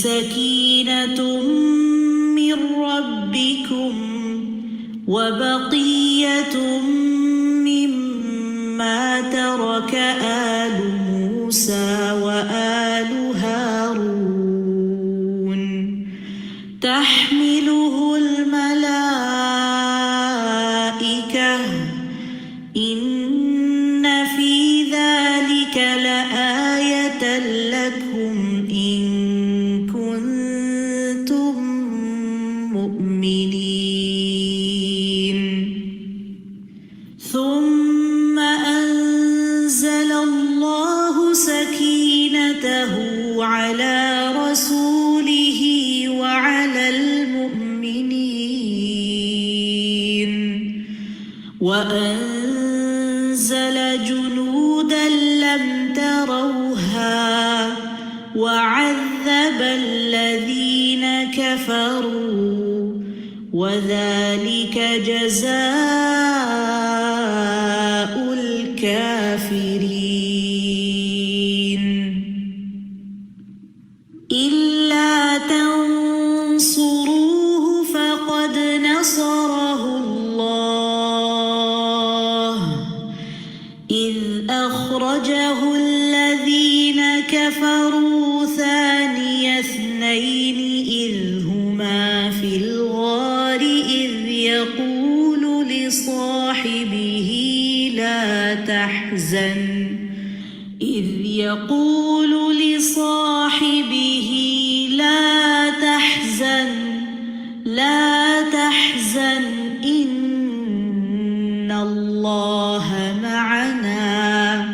سكينة من ربكم وبقية مما ترك آل موسى وآل هارون تحمله الملائكة إن في ذلك لآية لكم إن كنتم مؤمنين ثم أنزل الله سكينته على رسوله وعلى المؤمنين وأنزل جنودا لم تروها وعذب الذين كفروا وذلك جزاء الكافرين إلا تنصروه فقد نصره الله إذ أخرجه الذين كفروا ثاني اثنين إذ هما في الغار إذ يقول لصاحبه لا تحزن إن الله معنا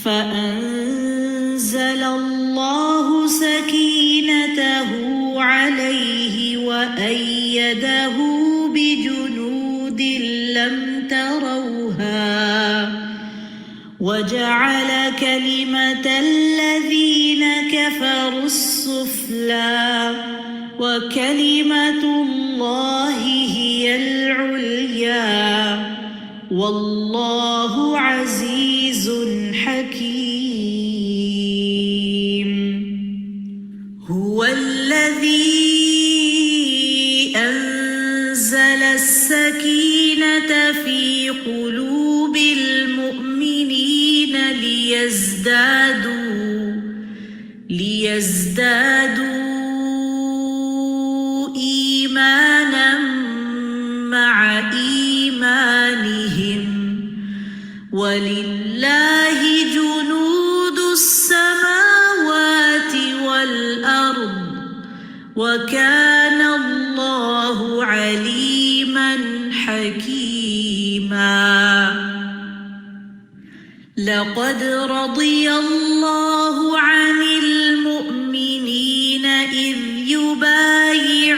فأنزل الله سكينته عليه وأيده بجنود لم تروها وجعل كلمة الذين كفروا السفلى وكلمة الله هي العليا والله عزيز حكيم هو الذي أنزل السكينة في قلوب المؤمنين ليزدادوا إيمانا مع إيمانهم ولله جنود السماوات والأرض وكان الله عليما حكيما لقد رضي الله عن المؤمنين إذ يبايعونك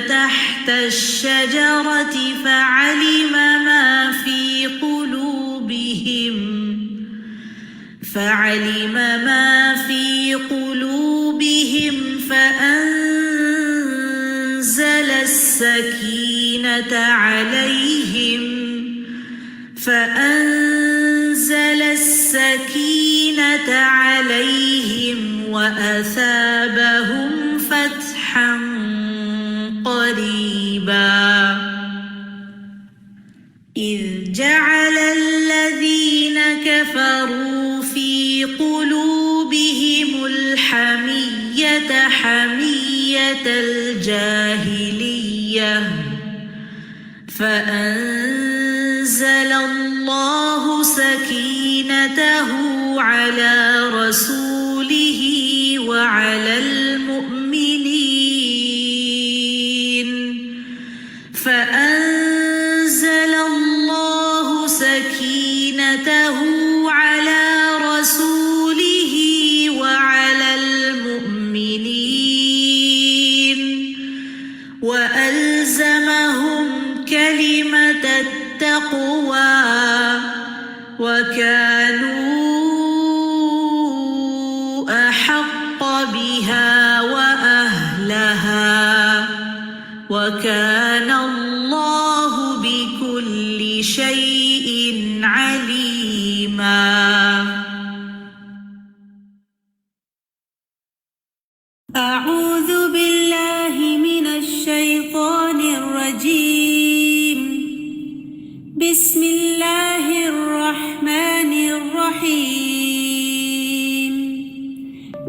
تحت الشجرة فعلم ما في قلوبهم فأنزل السكينة عليهم وأثابهم فتحا قريبا إذ جعل الذين كفروا في قلوبهم الحمية حمية الجاهلية فأنزل الله سكينته على رسوله وعلى المؤمنين فأنزل الله سكينته على رسوله وعلى المؤمنين وألزمهم كلمة التقوى وكانوا أحق بها وأهلها وكان الله بكل شيء عليما أعوذ بالله من الشيطان الرجيم. بسم الله الرحمن الرحيم.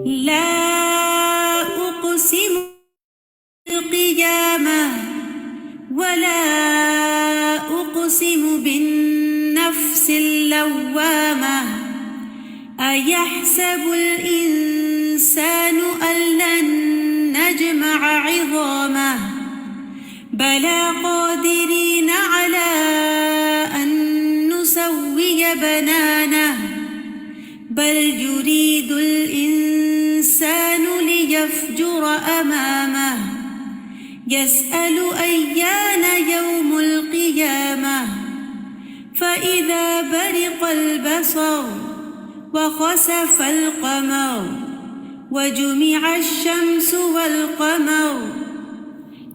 لا أقسم بالقيامة ولا أقسم بالنفس اللوامة. أيحسب الإنسان أن لن نجمع عظامه بلى قادرين على أن نسوي بنانه بل يريد الإنسان ليفجر أمامه يسأل أيان يوم القيامة فإذا برق البصر وخسف القمر وجمع الشمس والقمر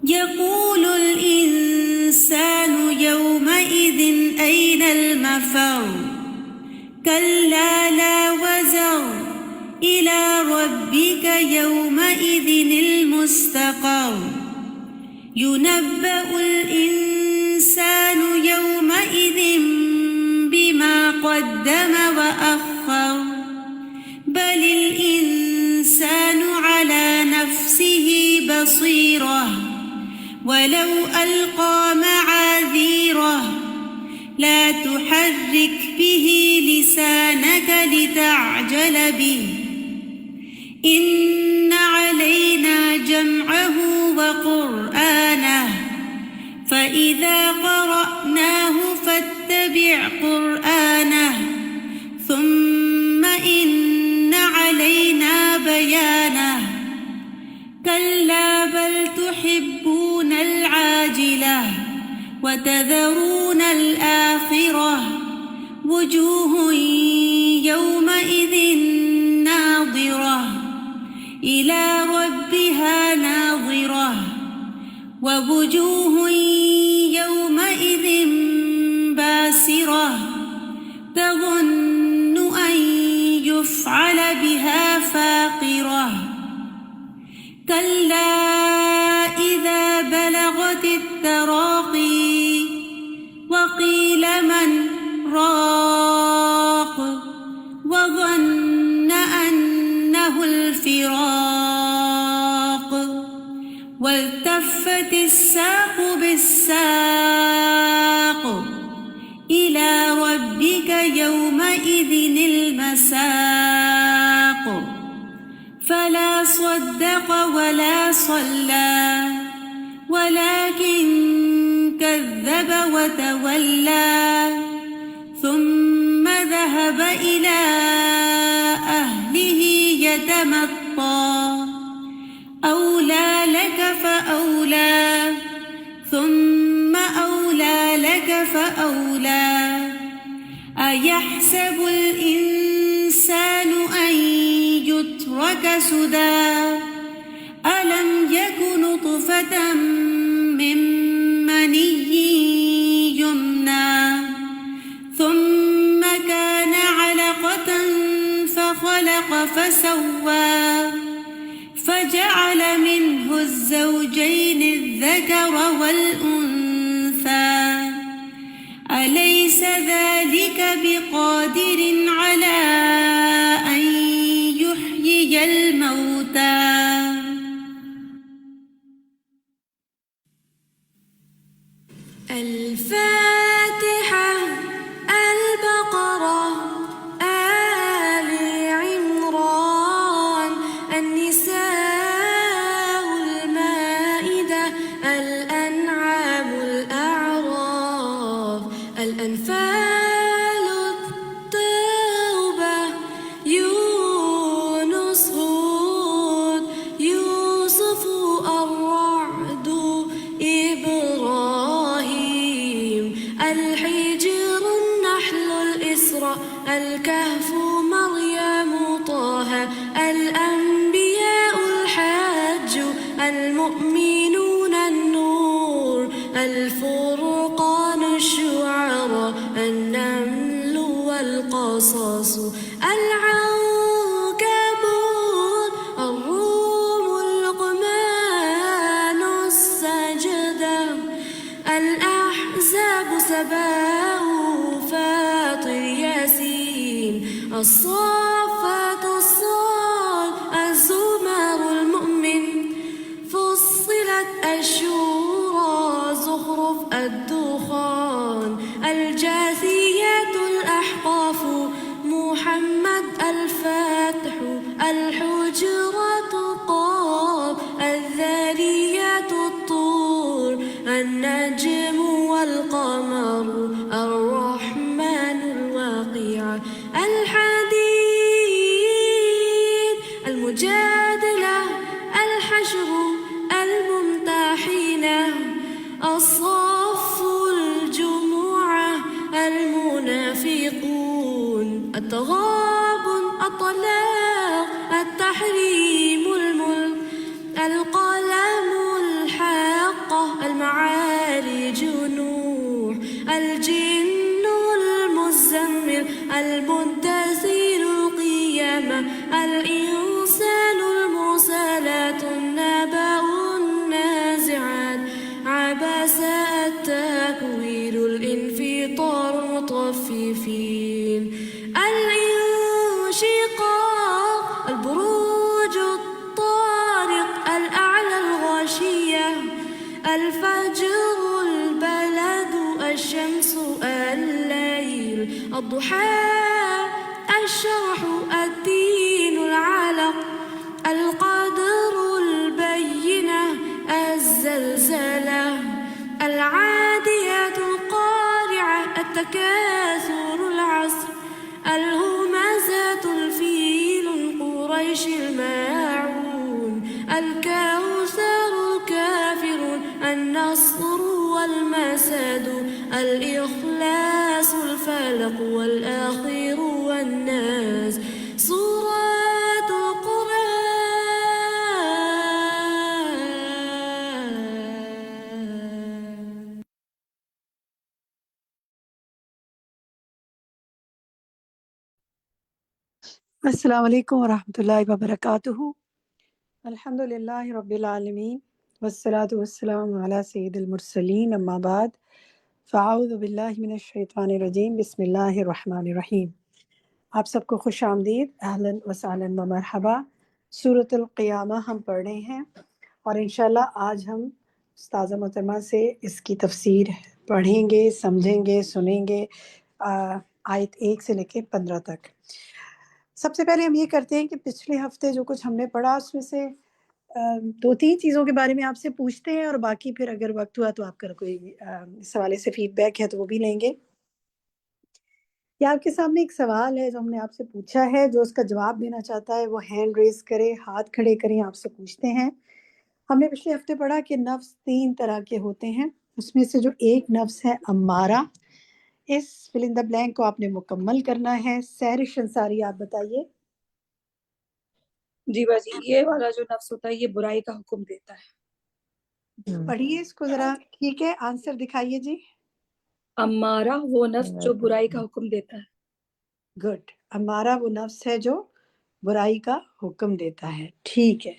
يقول الإنسان يومئذ أين المفر كلا لا وزر إلى ربك يومئذ المستقر ينبأ الإنسان يومئذ بما قدم وأخر بل الإنسان على نفسه بصيرة ولو ألقى معاذيره لا تحرك به لسانك لتعجل به إن علينا جمعه وقرآنه فإذا قرأناه فاتبع قرآنه ثم إن علينا بيانه كلا بل تحبون العاجلة وتذرون الآخرة وجوه يومئذ ناظرة إلى ربها ناظرة ووجوه يومئذ باسرة تظن أن يفعل بها فاقرة كلا إذا بلغت التراقي وقيل من راق وظن أنه الفراق والتفت الساق بالساق إلى ربك يومئذ المساق فلا صدق ولا صلى ولكن كذب وتولى ثم ذهب إلى أهله يتمطى أولى لك فأولى ثم أولى لك فأولى أيحسب الإنسان أن يترك سدى ألم يك نطفة من مني يمنى ثم كان علقة فخلق فسوى فجعل منه الزوجين الذكر والأنثى أليس ذلك بقادر على أن يحيي الموتى الفاتحة البقرة آل عمران النساء المائدة الأنعام الأعراف الأنفال التوبة يونس هود يوسف الرعد إبراهيم الحجر النحل الإسراء الكهف مريم طه الأنبياء الحج المؤمنون النور الفرقان الشعراء النمل والقصص العنكبوت الروم سباء فاطر ياسين الصافات الصاد الزمر المؤمن فصلت الشورى زخرف الدخان الجاثيات الأحقاف محمد الفاتح الحجرات طاب الذاريات الطور النجم والقمر الرحمن الواقع الحديد المجادلة الحشر الممتحنة الصف الجمعة المنافقون التغابن الطلاق التحريم الملك القلم الحاقة المعارج نوح الجن المزمل المنتظر القيامة الإنسان المرسلات النبأ النازعات عبس التكوير الانفطار المطففين الانشقاق البروج الطارق الأعلى الغاشية الفجر البلد الشمس الليل الضحى الشرح الدين العلق القدر البينة الزلزلة العاديات القارعة التكاثر العصر الهمزات الفيل قريش الماعون الكوثر الكافرون النصر والمسد الإخلاص الفلق والآخر والناس سورة القرآن. السلام علیکم ورحمۃ اللہ وبرکاتہ۔ الحمدللہ رب العالمین والصلاة والسلام علی سید المرسلین، اما بعد فاعوذ باللہ من الشیطان الرجیم، بسم اللہ الرحمن الرحیم۔ آپ سب کو خوش آمدید، اہلاً وسہلاً و مرحبا۔ سورۃ القیامہ ہم پڑھ رہے ہیں اور انشاءاللہ آج ہم استاذہ محترمہ سے اس کی تفسیر پڑھیں گے، سمجھیں گے، سنیں گے، آیت 1 سے لے کے 15 تک۔ سب سے پہلے ہم یہ کرتے ہیں کہ پچھلے ہفتے جو کچھ ہم نے پڑھا اس میں سے 2-3 چیزوں کے بارے میں آپ سے پوچھتے ہیں، اور باقی پھر اگر وقت ہوا تو آپ کا کوئی اس حوالے سے فیڈ بیک ہے تو وہ بھی لیں گے۔ یہ آپ کے سامنے ایک سوال ہے جو ہم نے آپ سے پوچھا ہے، جو اس کا جواب دینا چاہتا ہے وہ ہینڈ ریز کرے، ہاتھ کھڑے کریں، آپ سے پوچھتے ہیں۔ ہم نے پچھلے ہفتے پڑھا کہ نفس 3 طرح کے ہوتے ہیں، اس میں سے جو ایک نفس ہے امارہ، اس فل ان دا بلینک کو آپ نے مکمل کرنا ہے۔ سحرش انصاری آپ بتائیے۔ جی باجی، یہ والا جو نفس ہوتا ہے یہ برائی کا حکم دیتا ہے۔ پڑھیے اس کو ذرا، ٹھیک ہے، آنسر دکھائیے جی۔ امارہ وہ نفس جو برائی کا حکم دیتا ہے۔ گڈ، ہمارا وہ نفس ہے جو برائی کا حکم دیتا ہے، ٹھیک ہے۔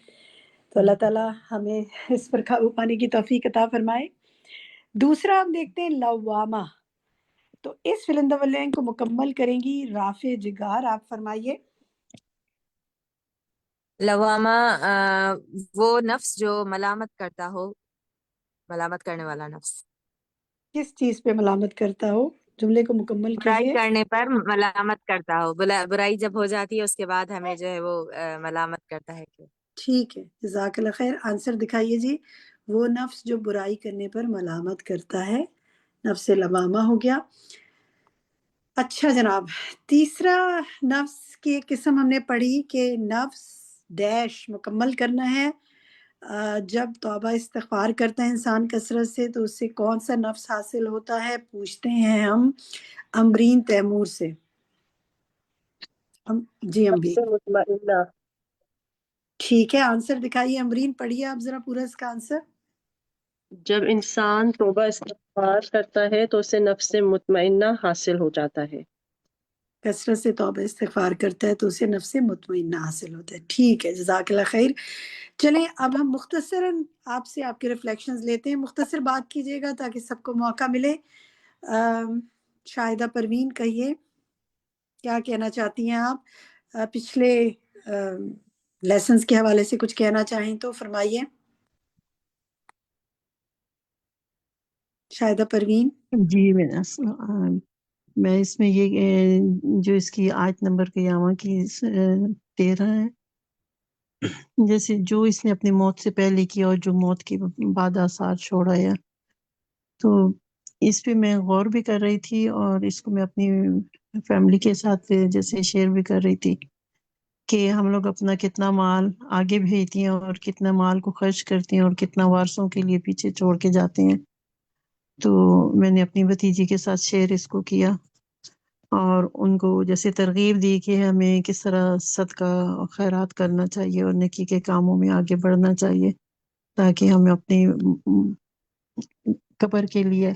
تو اللہ تعالیٰ ہمیں اس پر قابو پانے کی توفیق عطا فرمائے۔ دوسرا ہم دیکھتے ہیں لوامہ، تو اس فل ان دا بلینک کو مکمل کریں گی رافع جگار، آپ فرمائیے۔ لوامہ وہ نفس جو ملامت کرتا ہو، ملامت کرنے والا نفس، کس چیز پہ ملامت کرتا ہو؟ جملے کو مکمل برائی کیجیے۔ کرنے پر ملامت کرتا ہو، برائی جب ہو جاتی ہے اس کے بعد ہمیں جو ہے وہ ملامت کرتا ہے کہ ٹھیک ہے، جزاک اللہ خیر۔ آنسر دکھائیے جی۔ وہ نفس جو برائی کرنے پر ملامت کرتا ہے، نفس لوامہ ہو گیا۔ اچھا جناب، تیسرا نفس کی ایک قسم ہم نے پڑھی کہ نفس ڈیش مکمل کرنا ہے۔ جب توبہ استغفار کرتا ہے انسان کثرت سے تو اس سے کون سا نفس حاصل ہوتا ہے؟ پوچھتے ہیں ہم امبرین تیمور سے۔ جی امبرین، مطمئنہ، ٹھیک ہے، آنسر دکھائیے امبرین، پڑھیے آپ ذرا پورا اس کا آنسر۔ جب انسان توبہ استغفار کرتا ہے تو اسے نفس مطمئنہ حاصل ہو جاتا ہے۔ کثرت سے توبہ استغفار کرتا ہے تو اسے نفس مطمئنہ حاصل ہوتا ہے، ٹھیک ہے، جزاک اللہ خیر۔ چلیں اب ہم مختصراً آپ سے آپ کے ریفلیکشنز لیتے ہیں، مختصر بات کیجیے گا تاکہ سب کو موقع ملے۔ شاہدہ پروین کہیے کیا کہنا چاہتی ہیں آپ؟ پچھلے لیسنز کے حوالے سے کچھ کہنا چاہیں تو فرمائیے شاہدہ پروین۔ جی میں اس میں یہ جو اس کی آیت نمبر قیامہ کی 13 ہے، جیسے جو اس نے اپنی موت سے پہلے کیا اور جو موت کے بعد آثار چھوڑایا، تو اس پہ میں غور بھی کر رہی تھی اور اس کو میں اپنی فیملی کے ساتھ جیسے شیئر بھی کر رہی تھی کہ ہم لوگ اپنا کتنا مال آگے بھیجتی ہیں اور کتنا مال کو خرچ کرتی ہیں اور کتنا وارثوں کے لیے پیچھے چھوڑ کے جاتے ہیں۔ تو میں نے اپنی بھتیجی کے ساتھ شیئر اس کو کیا اور ان کو جیسے ترغیب دی کہ ہمیں کس طرح صدقہ اور خیرات کرنا چاہیے اور نیکی کے کاموں میں آگے بڑھنا چاہیے تاکہ ہم اپنی قبر کے لیے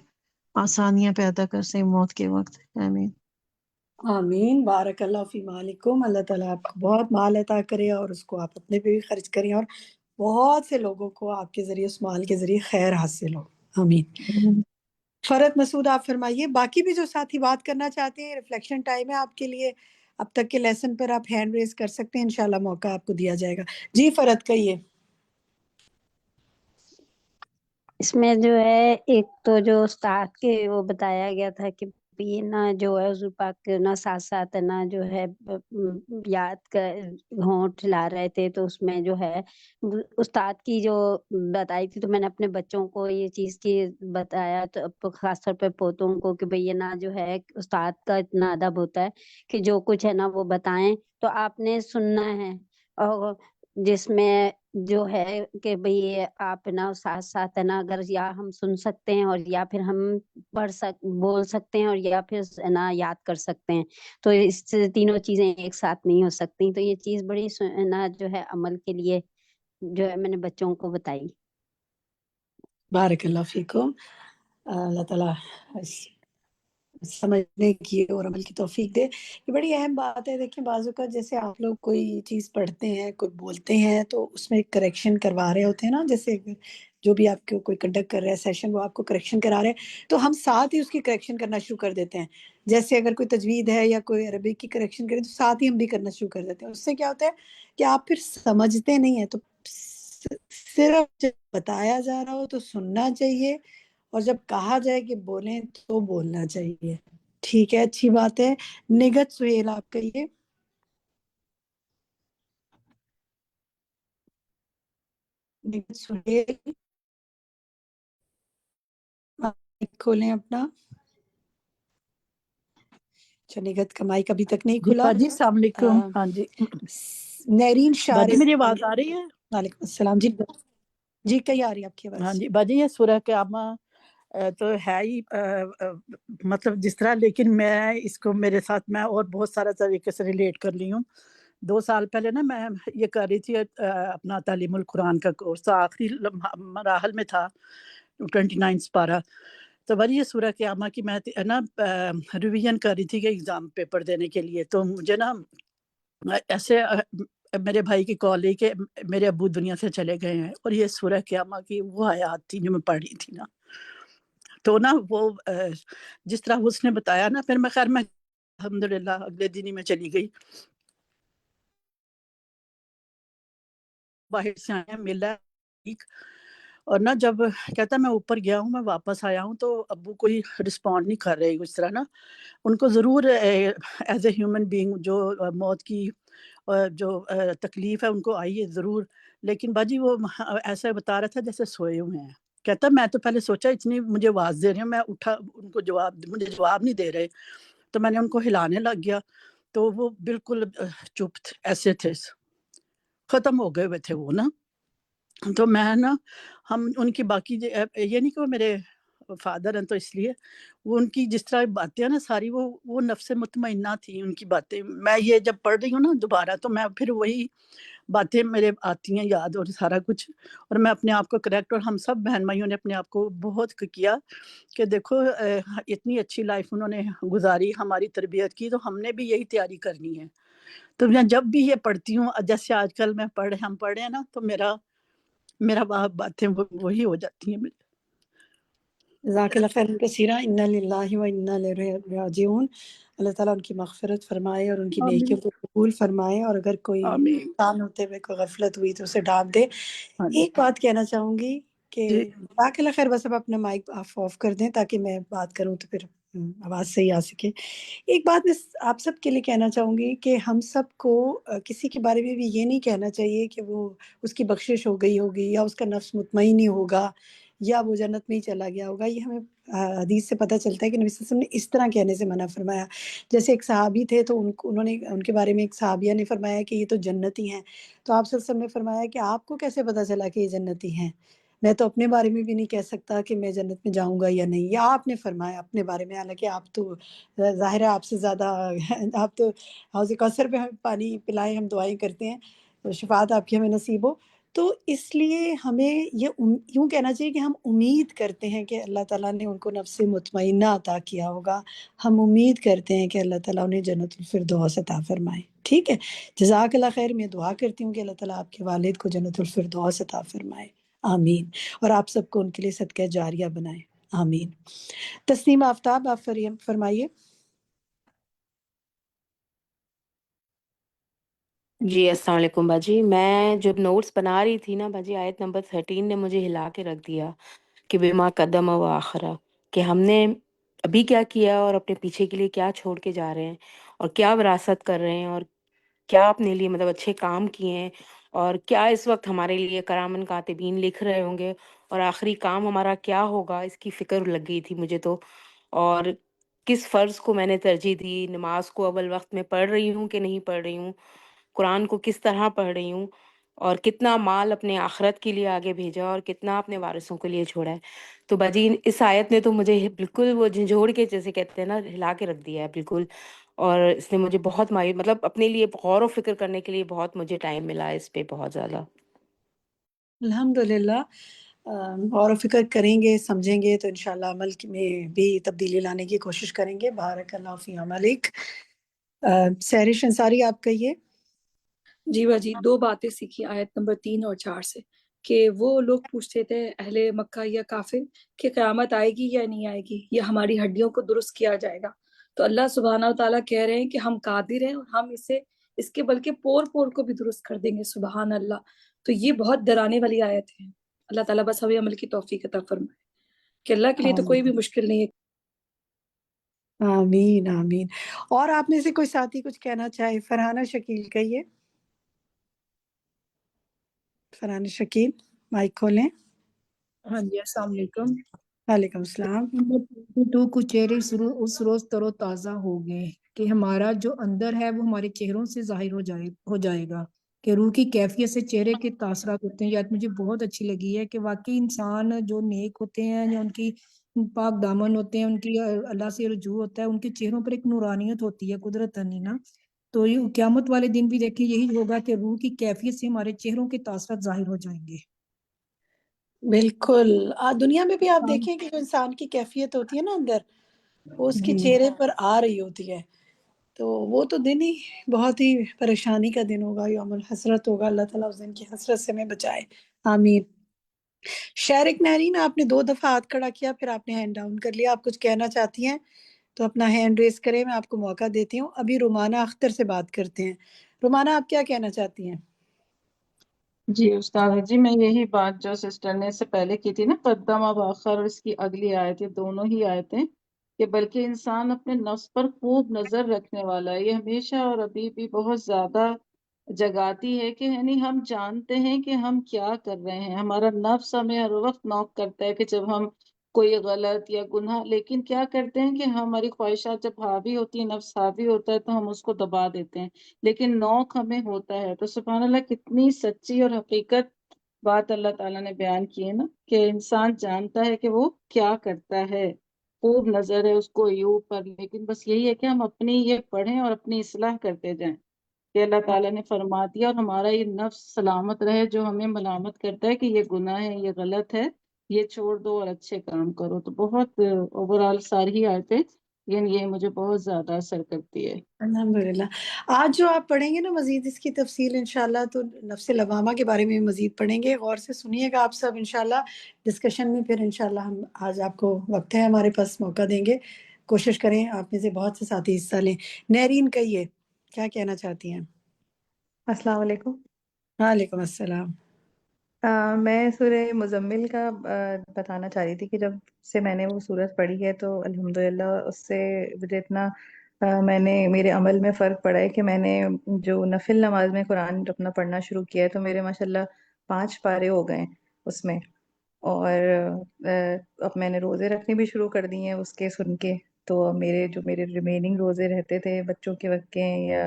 آسانیاں پیدا کر سکیں موت کے وقت۔ آمین آمین، بارک اللہ فی مالکم، اللہ تعالیٰ آپ کو بہت مال عطا کرے اور اس کو آپ اپنے پہ بھی خرچ کریں اور بہت سے لوگوں کو آپ کے ذریعے اس مال کے ذریعے خیر حاصل ہو، آمین۔ فرت مسعود آپ فرمائیے، باقی بھی جو ساتھی بات کرنا چاہتے ہیں ریفلیکشن ٹائم ہے آپ کے لیے، اب تک کے لیسن پر آپ ہینڈ ریز کر سکتے ہیں، انشاءاللہ موقع آپ کو دیا جائے گا۔ جی فرت کہیے۔ اس میں جو ہے ایک تو جو استاد کے وہ بتایا گیا تھا کہ یہ نہ جو ہے حضور پاک کے نہ ساتھ ساتھ نہ جو ہے یاد کا ہونٹ لا رہے تھے، تو اس میں جو ہے استاد کی جو بتائی تھی تو میں نے اپنے بچوں کو یہ چیز کی بتایا، تو خاص طور پہ پوتوں کو کہ بھئی یہ نہ جو ہے استاد کا اتنا ادب ہوتا ہے کہ جو کچھ ہے نا وہ بتائیں تو آپ نے سننا ہے، اور جس میں جو ہے کہ بھئی آپ نا ساتھ ساتھ ہے نا اگر یا ہم سن سکتے ہیں اور یا پھر ہم بول سکتے ہیں اور یا پھر نا یاد کر سکتے ہیں، تو اس سے تینوں چیزیں ایک ساتھ نہیں ہو سکتی، تو یہ چیز بڑی نا جو ہے عمل کے لیے جو ہے میں نے بچوں کو بتائی۔ بارک اللہ فیکم، اللہ تعالیٰ سمجھنے کی اور عمل کی توفیق دے۔ یہ بڑی اہم بات ہے، دیکھیں بعض اوقات جیسے آپ لوگ کوئی چیز پڑھتے ہیں، کوئی بولتے ہیں تو اس میں کریکشن کروا رہے ہوتے ہیں نا، جیسے جو بھی آپ کو کوئی کنڈکٹ کر رہا ہے سیشن وہ آپ کو کریکشن کرا رہے ہیں تو ہم ساتھ ہی اس کی کریکشن کرنا شروع کر دیتے ہیں، جیسے اگر کوئی تجوید ہے یا کوئی عربک کی کریکشن کرے تو ساتھ ہی ہم بھی کرنا شروع کر دیتے ہیں۔ اس سے کیا ہوتا ہے کہ آپ پھر سمجھتے نہیں ہیں، تو صرف جب بتایا جا رہا ہو تو سننا چاہیے اور جب کہا جائے کہ بولیں تو بولنا چاہیے۔ ٹھیک ہے، اچھی بات ہے۔ نگت سہیل آپ کہیے۔ نگت سہیل آپ کھولیں اپنا۔ اچھا، نگت کا مائک ابھی تک نہیں کھلا۔ جی السلام علیکم۔ ہاں جی نرین باجی شارف، میری آواز آ رہی ہے؟ وعلیکم السلام۔ جی جی کہیں آ رہی ہے آپ کی ہاں آواز؟ جی باجی یہ سورہ قیامہ تو ہے ہی مطلب جس طرح، لیکن میں اس کو میرے ساتھ میں اور بہت سارا طریقے سے ریلیٹ کر لی ہوں۔ 2 سال پہلے نا میں یہ کر رہی تھی اپنا تعلیم القرآن کا کورس، تو آخری مراحل میں تھا 29 سپارہ، تو بھائی یہ سورہ قیامہ کی میں نا ریویژن کر رہی تھی کہ ایگزام پیپر دینے کے لیے، تو مجھے نا ایسے میرے بھائی کی کال آئی کہ میرے ابو دنیا سے چلے گئے ہیں، اور یہ سورہ قیامہ کی وہ آیات تھی جو میں پڑھ رہی تھی نا، تو نا وہ جس طرح اس نے بتایا نا، پھر میں خیر میں الحمدللہ اگلے دن ہی میں چلی گئی، باہر سے آیا ملا ٹھیک، اور نا جب کہتا میں اوپر گیا ہوں، میں واپس آیا ہوں تو ابو کوئی رسپونڈ نہیں کر رہے اس طرح نا، ان کو ضرور ایز اے ہیومن بینگ جو موت کی جو تکلیف ہے ان کو آئی ہے ضرور، لیکن باجی وہ ایسا بتا رہا تھا جیسے سوئے ہوئے ہیں۔ کہتا میں تو پہلے سوچا اتنی مجھے آواز دے رہے ہیں، میں اٹھا ان کو مجھے جواب نہیں دے رہے، تو میں نے ان کو ہلانے لگ گیا تو وہ بالکل چپ ایسے تھے، ختم ہو گئے ہوئے تھے وہ نا، تو میں نا ہم ان کی باقی یہ نہیں کہ وہ میرے فادر ہیں تو اس لیے وہ ان کی جس طرح باتیں ہیں نا ساری وہ نفس مطمئنہ تھی ان کی باتیں، میں یہ جب پڑھ رہی ہوں نا دوبارہ تو میں پھر وہی باتیں میرے آتی ہیں یاد اور سارا کچھ، اور میں اپنے آپ کو کریکٹ، اور ہم سب بہن بھائیوں نے اپنے آپ کو بہت کیا کہ دیکھو اتنی اچھی لائف انہوں نے گزاری، ہماری تربیت کی، تو ہم نے بھی یہی تیاری کرنی ہے۔ تو میں جب بھی یہ پڑھتی ہوں، جیسے آج کل میں ہم پڑھ رہے ہیں نا، تو میرا باتیں وہی ہو جاتی ہیں۔ جزاک اللہ خیر کثیرہ، انا للہ و انا الیہ راجعون۔ اللہ تعالیٰ ان کی مغفرت فرمائے اور ان کی آمین نیکیوں کو قبول فرمائے، اور اگر کوئی آمین۔ انسان ہوتے ہوئے کوئی غفلت ہوئی تو اسے ڈانٹ دے۔ ہاں جی ایک بات کہنا چاہوں گی کہ جی جزاک اللہ خیر، بس اب اپنا مائک آف کر دیں تاکہ میں بات کروں تو پھر آواز صحیح آ سکے۔ ایک بات میں آپ سب کے لیے کہنا چاہوں گی کہ ہم سب کو کسی کے بارے میں بھی یہ نہیں کہنا چاہیے کہ وہ اس کی بخشش ہو گئی ہوگی، یا اس کا نفس مطمئن ہی ہوگا، یا وہ جنت میں ہی چلا گیا ہوگا۔ یہ ہمیں حدیث سے پتہ چلتا ہے کہ نبی صلی اللہ علیہ وسلم نے اس طرح کہنے سے منع فرمایا۔ جیسے ایک صحابی تھے تو انہوں نے ان کے بارے میں ایک صحابیہ نے فرمایا کہ یہ تو جنتی ہیں، تو آپ صلی اللہ علیہ وسلم نے فرمایا کہ آپ کو کیسے پتہ چلا کہ یہ جنتی ہیں؟ میں تو اپنے بارے میں بھی نہیں کہہ سکتا کہ میں جنت میں جاؤں گا یا نہیں، یا آپ نے فرمایا اپنے بارے میں، حالانکہ آپ تو ظاہر ہے آپ سے زیادہ آپ تو حوض کوثر پہ ہمیں پانی پلائیں، ہم دعائیں کرتے ہیں تو شفاعت آپ کی ہمیں نصیب ہو۔ تو اس لیے ہمیں یہ یوں کہنا چاہیے کہ ہم امید کرتے ہیں کہ اللہ تعالیٰ نے ان کو نفس مطمئنہ عطا کیا ہوگا، ہم امید کرتے ہیں کہ اللہ تعالیٰ انہیں جنت الفردوس عطا فرمائے۔ ٹھیک ہے، جزاک اللہ خیر۔ میں دعا کرتی ہوں کہ اللہ تعالیٰ آپ کے والد کو جنت الفردوس عطا فرمائے، آمین، اور آپ سب کو ان کے لیے صدقہ جاریہ بنائے، آمین۔ تسنیم آفتاب، آپ فرمائیے۔ جی السلام علیکم باجی، میں جب نوٹس بنا رہی تھی نا باجی، آیت نمبر 13 نے مجھے ہلا کے رکھ دیا کہ بما قدم و آخرہ، کہ ہم نے ابھی کیا کیا اور اپنے پیچھے کے لیے کیا چھوڑ کے جا رہے ہیں، اور کیا وراثت کر رہے ہیں، اور کیا اپنے لیے مطلب اچھے کام کیے ہیں، اور کیا اس وقت ہمارے لیے کرامن کاتبین لکھ رہے ہوں گے، اور آخری کام ہمارا کیا ہوگا، اس کی فکر لگ گئی تھی مجھے تو۔ اور کس فرض کو میں نے ترجیح دی، نماز کو اول وقت میں پڑھ رہی ہوں کہ نہیں پڑھ رہی ہوں، قرآن کو کس طرح پڑھ رہی ہوں، اور کتنا مال اپنے آخرت کے لیے آگے بھیجا اور کتنا اپنے وارثوں کے لیے چھوڑا ہے۔ تو باجی اس آیت نے تو مجھے بالکل وہ جھنجھوڑ کے جیسے کہتے ہیں نا، ہلا کے رکھ دیا ہے بالکل، اور اس نے مجھے بہت مطلب اپنے لیے غور و فکر کرنے کے لیے بہت مجھے ٹائم ملا ہے اس پہ، بہت زیادہ۔ الحمدللہ، غور و فکر کریں گے، سمجھیں گے تو انشاءاللہ عمل میں بھی تبدیلی لانے کی کوشش کریں گے۔ بارک اللہ فی عملک۔ سہرش انصاری، آپ کہیے۔ جی باجی، 2 باتیں سیکھی آیت نمبر 3 اور 4 سے، کہ وہ لوگ پوچھتے تھے اہل مکہ یا کافر کہ قیامت آئے گی یا نہیں آئے گی، یا ہماری ہڈیوں کو درست کیا جائے گا۔ تو اللہ سبحانہ وتعالیٰ کہہ رہے ہیں کہ ہم قادر ہیں، اور ہم اس کے بلکہ پور پور کو بھی درست کر دیں گے، سبحان اللہ۔ تو یہ بہت ڈرانے والی آیت ہے۔ اللہ تعالیٰ بس ہمیں عمل کی توفیق عطا فرمائے، کہ اللہ کے لیے تو کوئی بھی مشکل نہیں ہے۔ آمین آمین۔ اور آپ میں سے کوئی ساتھی کچھ کہنا چاہے؟ فرحانہ شکیل کہیے۔ فرحانہ شکیل، مائک کھولیں۔ ہاں جی، السلام علیکم۔ وعلیکم السلام۔ نمبر 22 کو چہرے اس روز تر و تازہ ہو گئے کہ ہمارا جو اندر ہے وہ ہمارے چہروں سے ظاہر ہو جائے گا، کہ روح کی کیفیت سے چہرے کے تاثرات ہوتے ہیں۔ یاد مجھے بہت اچھی لگی ہے کہ واقعی انسان جو نیک ہوتے ہیں یا ان کی پاک دامن ہوتے ہیں، ان کی اللہ سے رجوع ہوتا ہے، ان کے چہروں پر ایک نورانیت ہوتی ہے قدرتاً ہی نا۔ تو یہ قیامت والے دن بھی دیکھیں یہی ہوگا کہ روح کی کیفیت سے ہمارے چہروں کے تاثرات ظاہر ہو جائیں گے۔ بالکل، دنیا میں بھی آپ دیکھیں کہ جو انسان کی کیفیت ہوتی ہے نا اندر، وہ اس کے جی چہرے پر آ رہی ہوتی ہے، تو وہ تو دن ہی بہت ہی پریشانی کا دن ہوگا، یوم الحسرت ہوگا۔ اللہ تعالیٰ اس دن کی حسرت سے ہمیں بچائے، آمین۔ شارق نہرین، آپ نے 2 دفعہ ہاتھ کھڑا کیا، پھر آپ نے ہینڈ ڈاؤن کر لیا۔ آپ کچھ کہنا چاہتی ہیں تو اپنا ہینڈ ریز کریں، میں آپ کو موقع دیتی ہوں۔ ابھی رومانہ اختر سے بات کرتے ہیں۔ رومانہ، آپ کیا کہنا چاہتی ہیں؟ جی استاد جی، میں یہی بات جو سسٹر نے اس سے پہلے کی تھی نا، قدم و آخر، اور اس کی اگلی آیت، یہ دونوں ہی آیتیں، کہ بلکہ انسان اپنے نفس پر خوب نظر رکھنے والا ہے، یہ ہمیشہ اور ابھی بھی بہت زیادہ جگاتی ہے کہ یعنی ہم جانتے ہیں کہ ہم کیا کر رہے ہیں، ہمارا نفس ہمیں ہر وقت نوک کرتا ہے کہ جب ہم کوئی غلط یا گناہ، لیکن کیا کرتے ہیں کہ ہماری خواہشات جب حاوی ہوتی ہیں، نفس حاوی ہوتا ہے تو ہم اس کو دبا دیتے ہیں، لیکن نوک ہمیں ہوتا ہے۔ تو سبحان اللہ، کتنی سچی اور حقیقت بات اللہ تعالیٰ نے بیان کی ہے نا، کہ انسان جانتا ہے کہ وہ کیا کرتا ہے، خوب نظر ہے اس کو عیوب پر، لیکن بس یہی ہے کہ ہم اپنی یہ پڑھیں اور اپنی اصلاح کرتے جائیں، کہ اللہ تعالیٰ نے فرما دیا، اور ہمارا یہ نفس سلامت رہے جو ہمیں ملامت کرتا ہے کہ یہ گناہ ہے، یہ غلط ہے، یہ چھوڑ دو اور اچھے کام کرو۔ تو بہت اوورآل ساری آیتیں لیکن یہ مجھے بہت زیادہ اثر کرتی ہے۔ الحمدللہ۔ آج جو آپ پڑھیں گے نا مزید اس کی تفصیل انشاءاللہ، تو نفس لوامہ کے بارے میں مزید پڑھیں گے، غور سے سنیے گا آپ سب انشاءاللہ۔ ڈسکشن میں پھر انشاءاللہ ہم آج آپ کو وقت ہے ہمارے پاس، موقع دیں گے، کوشش کریں آپ میں سے بہت سے ساتھی حصہ لیں۔ نہرین کہیے کیا کہنا چاہتی ہیں؟ السلام علیکم۔ وعلیکم السلام۔ میں سورہ مزمل کا بتانا چاہ رہی تھی کہ جب سے میں نے وہ سورت پڑھی ہے تو الحمدللہ اس سے مجھے اتنا میرے عمل میں فرق پڑا ہے کہ میں نے جو نفل نماز میں قرآن اپنا پڑھنا شروع کیا ہے تو میرے ماشاءاللہ 5 پارے ہو گئے اس میں، اور اب میں نے روزے رکھنے بھی شروع کر دی ہیں اس کے سن کے، تو میرے ریمیننگ روزے رہتے تھے بچوں کے وقت کے یا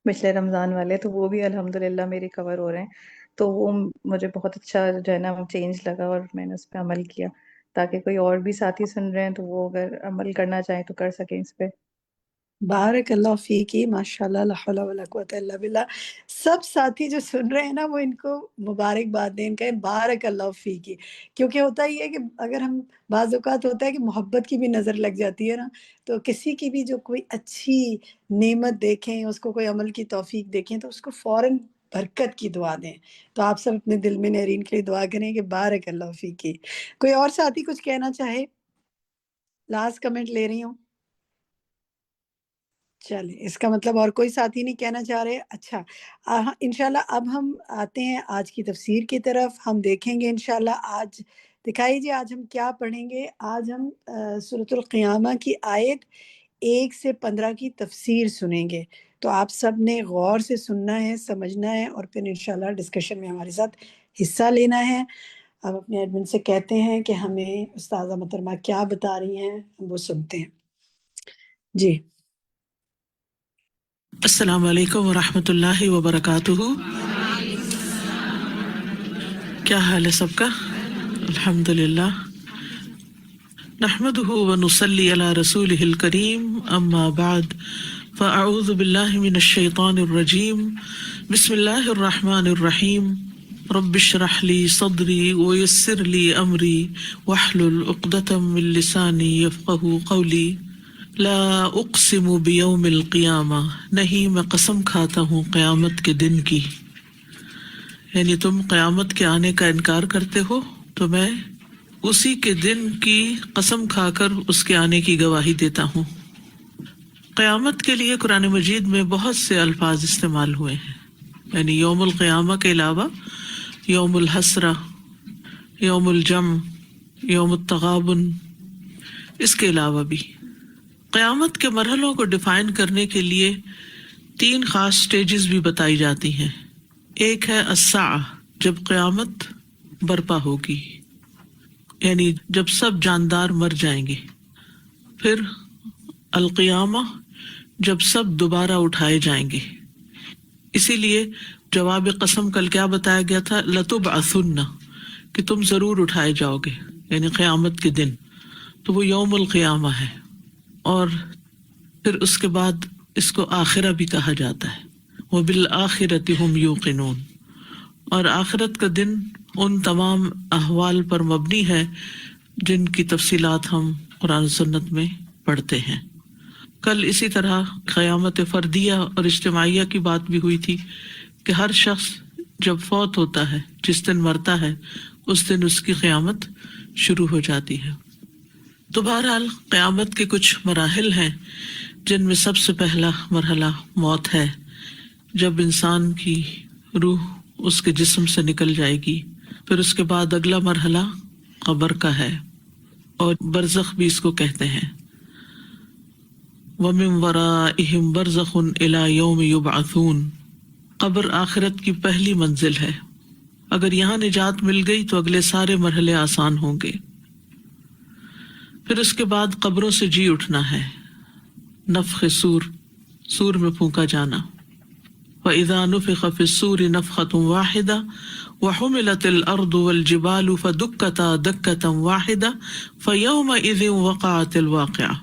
پچھلے رمضان والے، تو وہ بھی الحمدللہ میرے کور ہو رہے ہیں۔ تو وہ مجھے بہت اچھا جو ہے نا چینج لگا، اور میں نے اس پہ عمل کیا، تاکہ کوئی اور بھی ساتھی سن رہے ہیں تو وہ اگر عمل کرنا چاہیں تو کر سکیں اس پہ۔ بارک اللہ فیکی، ماشاءاللہ، لا حول ولا قوت الا باللہ۔ سب ساتھی جو سن رہے ہیں نا وہ ان کو مبارکباد دیں، ان کا بارک اللہ فیکی، کیونکہ ہوتا ہی ہے کہ اگر ہم بعض اوقات ہوتا ہے کہ محبت کی بھی نظر لگ جاتی ہے نا، تو کسی کی بھی جو کوئی اچھی نعمت دیکھیں، اس کو کوئی عمل کی توفیق دیکھیں تو اس کو فوراً برکت کی دعا دیں۔ تو آپ سب اپنے دل میں نہرین کے لیے دعا کریں کہ بارک اللہ فیکی۔ کوئی اور ساتھی کچھ کہنا چاہے؟ لاسٹ کمنٹ لے رہی ہوں۔ چلیں، اس کا مطلب اور کوئی ساتھی نہیں کہنا چاہ رہے۔ اچھا، انشاءاللہ اب ہم آتے ہیں آج کی تفسیر کی طرف۔ ہم دیکھیں گے انشاءاللہ آج، دکھائیے جی آج ہم کیا پڑھیں گے۔ آج ہم سورۃ القیامہ کی آیت 1 سے 15 کی تفسیر سنیں گے۔ تو آپ سب نے غور سے سننا ہے، سمجھنا ہے، اور پھر انشاءاللہ ڈسکشن میں ہمارے ساتھ حصہ لینا ہے۔ اب اپنے ایڈمن سے کہتے ہیں کہ ہمیں استاذہ محترمہ کیا بتا رہی ہیں، ہم وہ سنتے ہیں جی۔ السلام علیکم ورحمۃ اللہ وبرکاتہ۔ کیا حال ہے سب کا؟ الحمدللہ، نحمده ونصلی علی رسولہ الکریم، اما بعد، فاعوذ باللہ من الشیطان الرجیم، بسم اللہ الرحمن الرحیم، رب اشرح لی صدری ویسر لی امری واحلل عقدۃ من لسانی یفقہوا قولی۔ لا اقسم بیوم القیامہ، نہیں میں قسم کھاتا ہوں قیامت کے دن کی، یعنی تم قیامت کے آنے کا انکار کرتے ہو تو میں اسی کے دن کی قسم کھا کر اس کے آنے کی گواہی دیتا ہوں۔ قیامت کے لیے قرآن مجید میں بہت سے الفاظ استعمال ہوئے ہیں، یعنی یوم القیامہ کے علاوہ یوم الحسرہ، یوم الجمع، یوم التغابن، اس کے علاوہ بھی قیامت کے مرحلوں کو ڈیفائن کرنے کے لیے 3 خاص سٹیجز بھی بتائی جاتی ہیں۔ ایک ہے الساعہ، جب قیامت برپا ہوگی، یعنی جب سب جاندار مر جائیں گے۔ پھر القیامہ، جب سب دوبارہ اٹھائے جائیں گے۔ اسی لیے جواب قسم کل کیا بتایا گیا تھا؟ لتبعثن، کہ تم ضرور اٹھائے جاؤ گے، یعنی قیامت کے دن، تو وہ یوم القیامہ ہے۔ اور پھر اس کے بعد اس کو آخرہ بھی کہا جاتا ہے، وَبِالْآخِرَةِ هُمْ يُوقِنُونَ، اور آخرت کا دن ان تمام احوال پر مبنی ہے جن کی تفصیلات ہم قرآن و سنت میں پڑھتے ہیں۔ کل اسی طرح قیامت فردیہ اور اجتماعیہ کی بات بھی ہوئی تھی کہ ہر شخص جب فوت ہوتا ہے، جس دن مرتا ہے، اس دن اس کی قیامت شروع ہو جاتی ہے۔ تو بہرحال قیامت کے کچھ مراحل ہیں جن میں سب سے پہلا مرحلہ موت ہے، جب انسان کی روح اس کے جسم سے نکل جائے گی۔ پھر اس کے بعد اگلا مرحلہ قبر کا ہے، اور برزخ بھی اس کو کہتے ہیں۔ وَمِن وَرَائِهِمْ بَرْزَخٌ إِلَى يَوْمِ يُبْعَثُونَ، قبر آخرت کی پہلی منزل ہے، اگر یہاں نجات مل گئی تو اگلے سارے مرحلے آسان ہوں گے۔ پھر اس کے بعد قبروں سے جی اٹھنا ہے، نفخ سور، سور میں پھونکا جانا۔ وَإِذَا نُفِخَ فِي الصُّورِ نَفْخَةٌ وَاحِدَةٌ وَحُمِلَتِ الْأَرْضُ وَالْجِبَالُ فَدُكَّتَا دَكَّةً وَاحِدَةً فَيَوْمَئِذٍ وَقَعَتِ الْوَاقِعَةُ،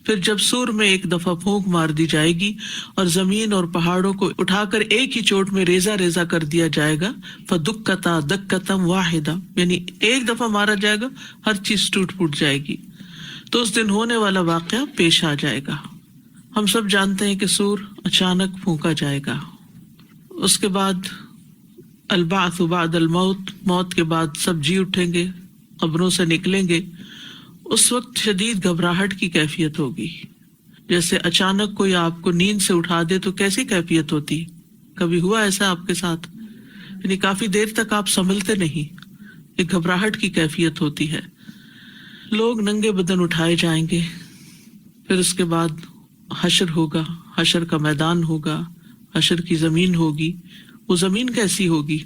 پھر جب سور میں ایک دفعہ پھونک مار دی جائے گی اور زمین اور پہاڑوں کو اٹھا کر ایک ہی چوٹ میں ریزہ ریزہ کر دیا جائے گا، فَدُكَّتَا دَكَّةً وَاحِدَةً، یعنی ایک دفعہ مارا جائے گا، ہر چیز ٹوٹ پھوٹ جائے گی۔ تو اس دن ہونے والا واقعہ پیش آ جائے گا۔ ہم سب جانتے ہیں کہ سور اچانک پھونکا جائے گا، اس کے بعد البعث بعد الموت، موت کے بعد سب جی اٹھیں گے، قبروں سے نکلیں گے۔ اس وقت شدید گھبراہٹ کی کیفیت ہوگی، جیسے اچانک کوئی آپ کو نیند سے اٹھا دے تو کیسی کیفیت ہوتی؟ کبھی ہوا ایسا آپ کے ساتھ؟ یعنی کافی دیر تک آپ سنبھلتے نہیں، ایک گھبراہٹ کی کیفیت ہوتی ہے۔ لوگ ننگے بدن اٹھائے جائیں گے، پھر اس کے بعد حشر ہوگا، حشر کا میدان ہوگا، حشر کی زمین ہوگی۔ وہ زمین کیسی ہوگی؟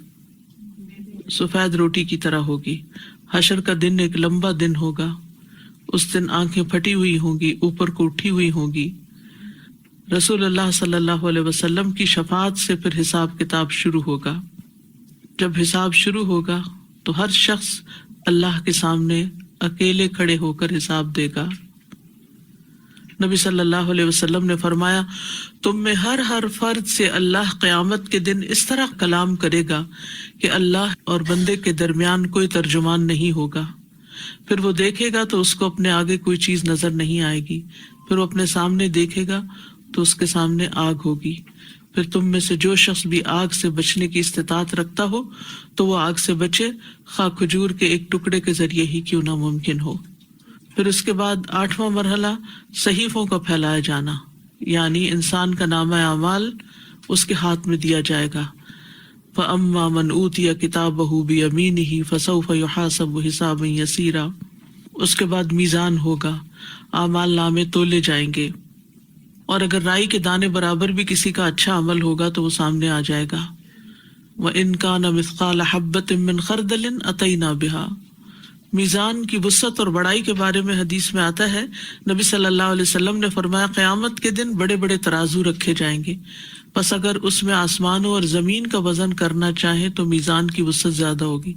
سفید روٹی کی طرح ہوگی۔ حشر کا دن ایک لمبا دن ہوگا، اس دن آنکھیں پھٹی ہوئی ہوں گی، اوپر کو اٹھی ہوئی ہوں گی۔ رسول اللہ صلی اللہ علیہ وسلم کی شفاعت سے پھر حساب کتاب شروع ہوگا۔ جب حساب شروع ہوگا تو ہر شخص اللہ کے سامنے اکیلے کھڑے ہو کر حساب دے گا۔ نبی صلی اللہ علیہ وسلم نے فرمایا، تم میں ہر فرد سے اللہ قیامت کے دن اس طرح کلام کرے گا کہ اللہ اور بندے کے درمیان کوئی ترجمان نہیں ہوگا۔ پھر وہ دیکھے گا تو اس کو اپنے آگے کوئی چیز نظر نہیں آئے گی، پھر وہ اپنے سامنے دیکھے گا تو اس کے سامنے آگ ہوگی۔ پھر تم میں سے جو شخص بھی آگ سے بچنے کی استطاعت رکھتا ہو تو وہ آگ سے بچے، خواہ کھجور کے ایک ٹکڑے کے ذریعے ہی کیوں نہ ممکن ہو۔ پھر اس کے بعد 8واں مرحلہ صحیفوں کا پھیلایا جانا، یعنی انسان کا نامہ اعمال اس کے ہاتھ میں دیا جائے گا۔ فَأَمَّا مَنْ أُوتِيَ كِتَابَهُ بِيَمِينِهِ فَسَوْفَ يُحَاسَبُ حِسَابًا يَسِيرًا۔ اس کے بعد میزان ہوگا، اعمال نامے تولے جائیں گے، اور اگر رائی کے دانے برابر بھی کسی کا اچھا عمل ہوگا تو وہ سامنے آ جائے گا۔ وَإِنْ كَانَ مِثْقَالَ حَبَّةٍ مِّنْ خَرْدَلٍ أَتَيْنَا بِهَا۔ میزان کی وسعت اور بڑائی کے بارے میں حدیث میں آتا ہے، نبی صلی اللہ علیہ وسلم نے فرمایا، قیامت کے دن بڑے بڑے ترازو رکھے جائیں گے، بس اگر اس میں آسمانوں اور زمین کا وزن کرنا چاہیں تو میزان کی وسعت زیادہ ہوگی،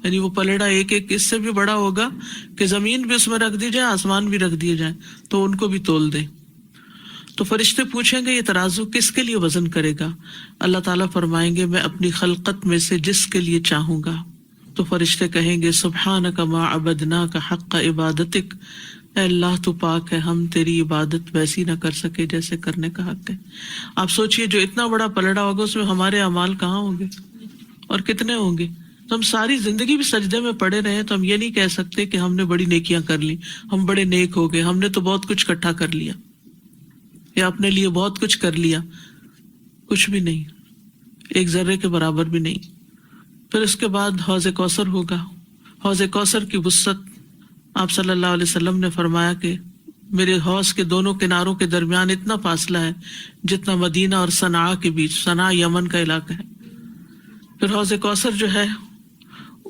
یعنی وہ پلڑا ایک اس سے بھی بڑا ہوگا کہ زمین بھی اس میں رکھ دی جائے، آسمان بھی رکھ دیے جائیں تو ان کو بھی تول دیں۔ تو فرشتے پوچھیں گے، یہ ترازو کس کے لیے وزن کرے گا؟ اللہ تعالیٰ فرمائیں گے، میں اپنی خلقت میں سے جس کے لیے چاہوں گا۔ تو فرشتے کہیں گے، سبحانک ما عبدناک حق عبادتک، اے اللہ تو پاک ہے، ہم تیری عبادت ویسی نہ کر سکے جیسے کرنے کا حق ہے۔ آپ سوچئے جو اتنا بڑا پلڑا ہوگا اس میں ہمارے اعمال کہاں ہوں گے اور کتنے ہوں گے؟ تو ہم ساری زندگی بھی سجدے میں پڑے رہے تو ہم یہ نہیں کہہ سکتے کہ ہم نے بڑی نیکیاں کر لی، ہم بڑے نیک ہو گئے، ہم نے تو بہت کچھ اکٹھا کر لیا یا اپنے لیے بہت کچھ کر لیا۔ کچھ بھی نہیں، ایک ذرے کے برابر بھی نہیں۔ پھر اس کے بعد حوض کوثر ہوگا۔ حوض کوثر کی وسعت آپ صلی اللہ علیہ وسلم نے فرمایا کہ میرے حوض کے دونوں کناروں کے درمیان اتنا فاصلہ ہے جتنا مدینہ اور صنعاء کے بیچ، صنعاء یمن کا علاقہ ہے۔ پھر حوض کوثر جو ہے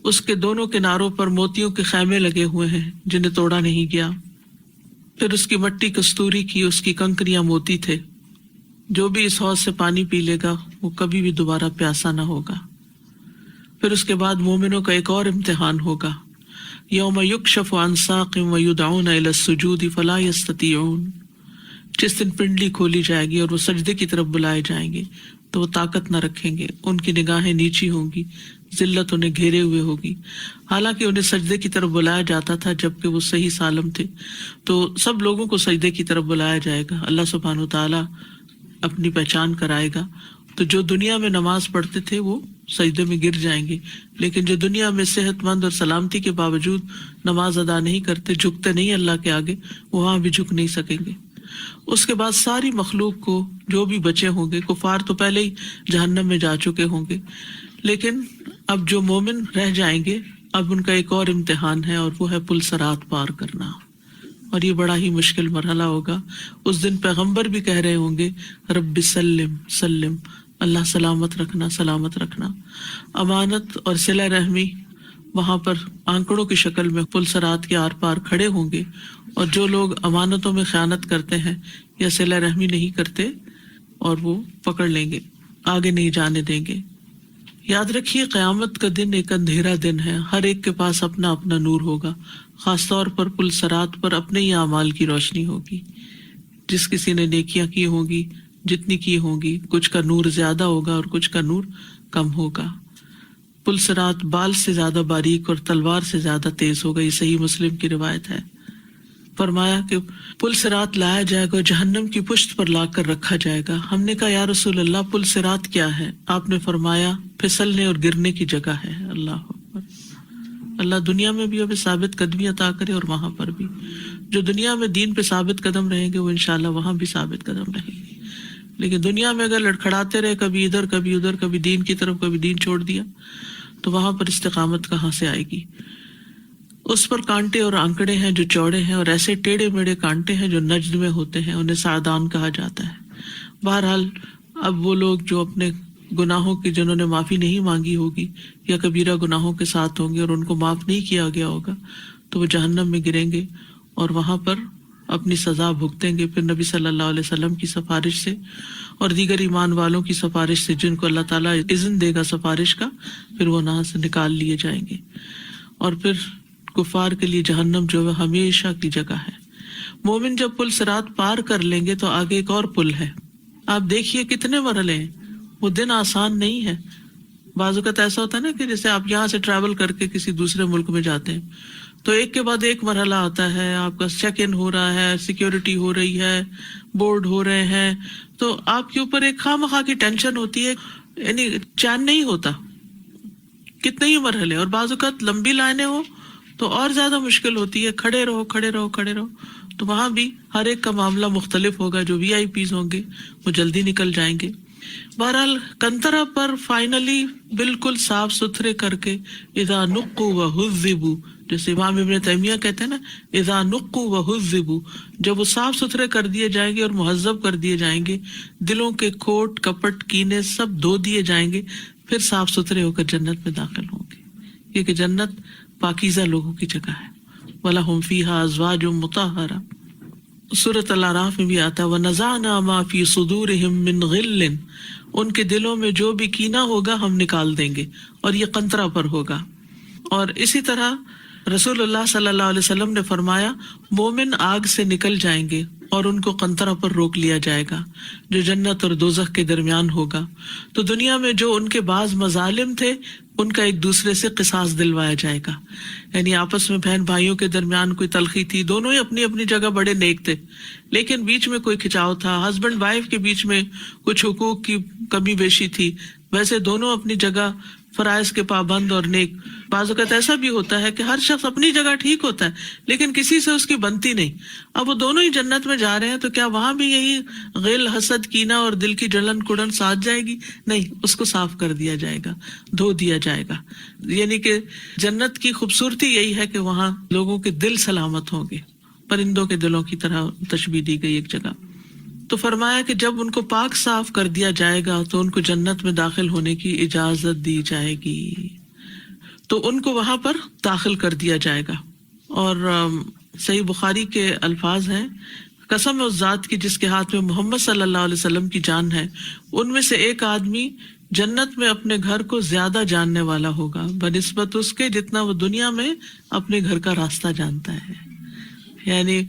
اس کے دونوں کناروں پر موتیوں کے خیمے لگے ہوئے ہیں جنہیں توڑا نہیں گیا۔ پھر اس کی مٹی کستوری کی، اس کی کنکریاں موتی تھے۔ جو بھی اس حوض سے پانی پی لے گا وہ کبھی بھی دوبارہ پیاسا نہ ہوگا۔ پھر اس کے بعد مومنوں کا ایک اور امتحان ہوگا، یوم یکشف عن ساق ویدعون الی السجود فلا یستطیعون۔ جس دن پنڈلی کھولی جائے گی اور وہ سجدے کی طرف بلائے جائیں گے تو وہ طاقت نہ رکھیں گے، ان کی نگاہیں نیچی ہوں گی، ذلت انہیں گھیرے ہوئے ہوگی۔ حالانکہ انہیں سجدے کی طرف بلایا جاتا تھا جبکہ وہ صحیح سالم تھے، تو سب لوگوں کو سجدے کی طرف بلایا جائے گا، اللہ سبحانہ وتعالیٰ اپنی پہچان کرائے گا۔ تو جو دنیا میں نماز پڑھتے تھے وہ سجدے میں گر جائیں گے، لیکن جو دنیا میں صحت مند اور سلامتی کے باوجود نماز ادا نہیں کرتے، جھکتے نہیں اللہ کے آگے، وہ وہاں بھی جھک نہیں سکیں گے۔ اس کے بعد ساری مخلوق کو جو بھی بچے ہوں گے، کفار تو پہلے ہی جہنم میں جا چکے ہوں گے، لیکن اب جو مومن رہ جائیں گے اب ان کا ایک اور امتحان ہے، اور وہ ہے پل صراط پار کرنا، اور یہ بڑا ہی مشکل مرحلہ ہوگا۔ اس دن پیغمبر بھی کہہ رہے ہوں گے، رب سلم سلم، اللہ سلامت رکھنا، سلامت رکھنا۔ امانت اور صلہ رحمی وہاں پر آنکڑوں کی شکل میں پل صراط کے آر پار کھڑے ہوں گے، اور جو لوگ امانتوں میں خیانت کرتے ہیں یا صلہ رحمی نہیں کرتے اور وہ پکڑ لیں گے، آگے نہیں جانے دیں گے۔ یاد رکھیے قیامت کا دن ایک اندھیرا دن ہے، ہر ایک کے پاس اپنا اپنا نور ہوگا، خاص طور پر پل صراط پر اپنے ہی اعمال کی روشنی ہوگی۔ جس کسی نے نیکیاں کی ہوں گی، جتنی کی ہوں گی، کچھ کا نور زیادہ ہوگا اور کچھ کا نور کم ہوگا۔ پل صراط بال سے زیادہ باریک اور تلوار سے زیادہ تیز ہوگا، یہ صحیح مسلم کی روایت ہے۔ فرمایا کہ پل صراط لایا جائے گا اور جہنم کی پشت پر لا کر رکھا جائے گا. ہم نے کہا یا رسول اللہ پل صراط کیا ہے؟ آپ نے فرمایا پھسلنے اور گرنے کی جگہ ہے. اللہ اکبر. اللہ دنیا میں بھی ہمیں ثابت قدمی عطا کرے اور وہاں پر بھی. جو دنیا میں دین پہ ثابت قدم رہیں گے وہ انشاءاللہ وہاں بھی ثابت قدم رہیں گے. لیکن دنیا میں اگر لڑکھڑاتے رہے کبھی ادھر کبھی ادھر، کبھی دین کی طرف کبھی دین چھوڑ دیا، تو وہاں پر استقامت کہاں سے آئے گی؟ اس پر کانٹے اور آنکڑے ہیں جو چوڑے ہیں، اور ایسے ٹیڑھے میڑے کانٹے ہیں جو نجد میں ہوتے ہیں، انہیں سعدان کہا جاتا ہے. بہرحال اب وہ لوگ جو اپنے گناہوں کی جنہوں نے معافی نہیں مانگی ہوگی یا کبیرہ گناہوں کے ساتھ ہوں گے اور ان کو معاف نہیں کیا گیا ہوگا، تو وہ جہنم میں گریں گے اور وہاں پر اپنی سزا بھگتیں گے. پھر نبی صلی اللہ علیہ وسلم کی سفارش سے اور دیگر ایمان والوں کی سفارش سے، جن کو اللہ تعالیٰ اذن دے گا سفارش کا، پھر وہ وہاں سے نکال لیے جائیں گے. اور پھر کفار کے لیے جہنم جو ہے ہمیشہ کی جگہ ہے. مومن جب پل صراط پار کر لیں گے تو آگے ایک اور پل ہے. آپ دیکھیے کتنے مرحلے ہیں. وہ دن آسان نہیں ہے. بعض اوقات ایسا ہوتا ہے نا کہ جیسے آپ یہاں سے ٹریول کر کے کسی دوسرے ملک میں جاتے ہیں تو ایک کے بعد ایک مرحلہ آتا ہے. آپ کا چیک ان ہو رہا ہے، سیکیورٹی ہو رہی ہے، بورڈ ہو رہے ہیں، تو آپ کے اوپر ایک خواہ مخواہ کی ٹینشن ہوتی ہے، یعنی چین نہیں ہوتا. کتنے ہی مرحلے، اور بعض اوقات لمبی لائنیں ہو تو اور زیادہ مشکل ہوتی ہے. کھڑے رہو کھڑے رہو کھڑے رہو. تو وہاں بھی ہر ایک کا معاملہ مختلف ہوگا. جو وی آئی پیز ہوں گے وہ جلدی نکل جائیں گے. بہرحال کنترا پر فائنلی بالکل صاف ستھرے کر کے اذا نقوا وحذبوا، جیسے امام ابن تیمیہ کہتے ہیں نا، اذا نقوا وحذبوا، جب وہ صاف ستھرے کر دیے جائیں گے اور مہذب کر دیے جائیں گے، دلوں کے کھوٹ کپٹ کینے سب دھو دیے جائیں گے، پھر صاف ستھرے ہو کر جنت میں داخل ہوں گے. کیونکہ جنت پاکیزہ لوگوں کی جگہ ہے. وَلَهُمْ فِيهَا أَزْوَاجٌ مُطَهَّرَةٌ. سورۃ الاعراف میں بھی آتا ہے وَنَزَعْنَا مَا فِي صُدُورِهِم مِّن غِلٍّ، ان کے دلوں میں جو بھی کینہ ہوگا ہم نکال دیں گے، اور یہ قنطرہ پر ہوگا. اور اسی طرح رسول اللہ صلی اللہ علیہ وسلم نے فرمایا مومن آگ سے نکل جائیں گے اور ان کو قنطرہ پر روک لیا جائے گا جو جنت اور دوزخ کے درمیان ہوگا. تو دنیا میں جو ان کے بعض مظالم تھے ان کا ایک دوسرے سے قصاص دلوایا جائے گا. یعنی آپس میں بہن بھائیوں کے درمیان کوئی تلخی تھی، دونوں ہی اپنی اپنی جگہ بڑے نیک تھے، لیکن بیچ میں کوئی کھچاؤ تھا، ہسبینڈ وائف کے بیچ میں کچھ حقوق کی کمی بیشی تھی. ویسے دونوں اپنی جگہ فرائض کے پابند اور نیک. بعض اوقات ایسا بھی ہوتا ہے کہ ہر شخص اپنی جگہ ٹھیک ہوتا ہے لیکن کسی سے اس کی بنتی نہیں. اب وہ دونوں ہی جنت میں جا رہے ہیں تو کیا وہاں بھی یہی غل حسد کینہ اور دل کی جلن کڑن ساتھ جائے گی؟ نہیں، اس کو صاف کر دیا جائے گا، دھو دیا جائے گا. یعنی کہ جنت کی خوبصورتی یہی ہے کہ وہاں لوگوں کے دل سلامت ہوں گے، پرندوں کے دلوں کی طرح تشبیہ دی گئی ایک جگہ. تو فرمایا کہ جب ان کو پاک صاف کر دیا جائے گا تو ان کو جنت میں داخل ہونے کی اجازت دی جائے گی، تو ان کو وہاں پر داخل کر دیا جائے گا. اور صحیح بخاری کے الفاظ ہیں قسم اس ذات کی جس کے ہاتھ میں محمد صلی اللہ علیہ وسلم کی جان ہے، ان میں سے ایک آدمی جنت میں اپنے گھر کو زیادہ جاننے والا ہوگا بنسبت اس کے جتنا وہ دنیا میں اپنے گھر کا راستہ جانتا ہے. یعنی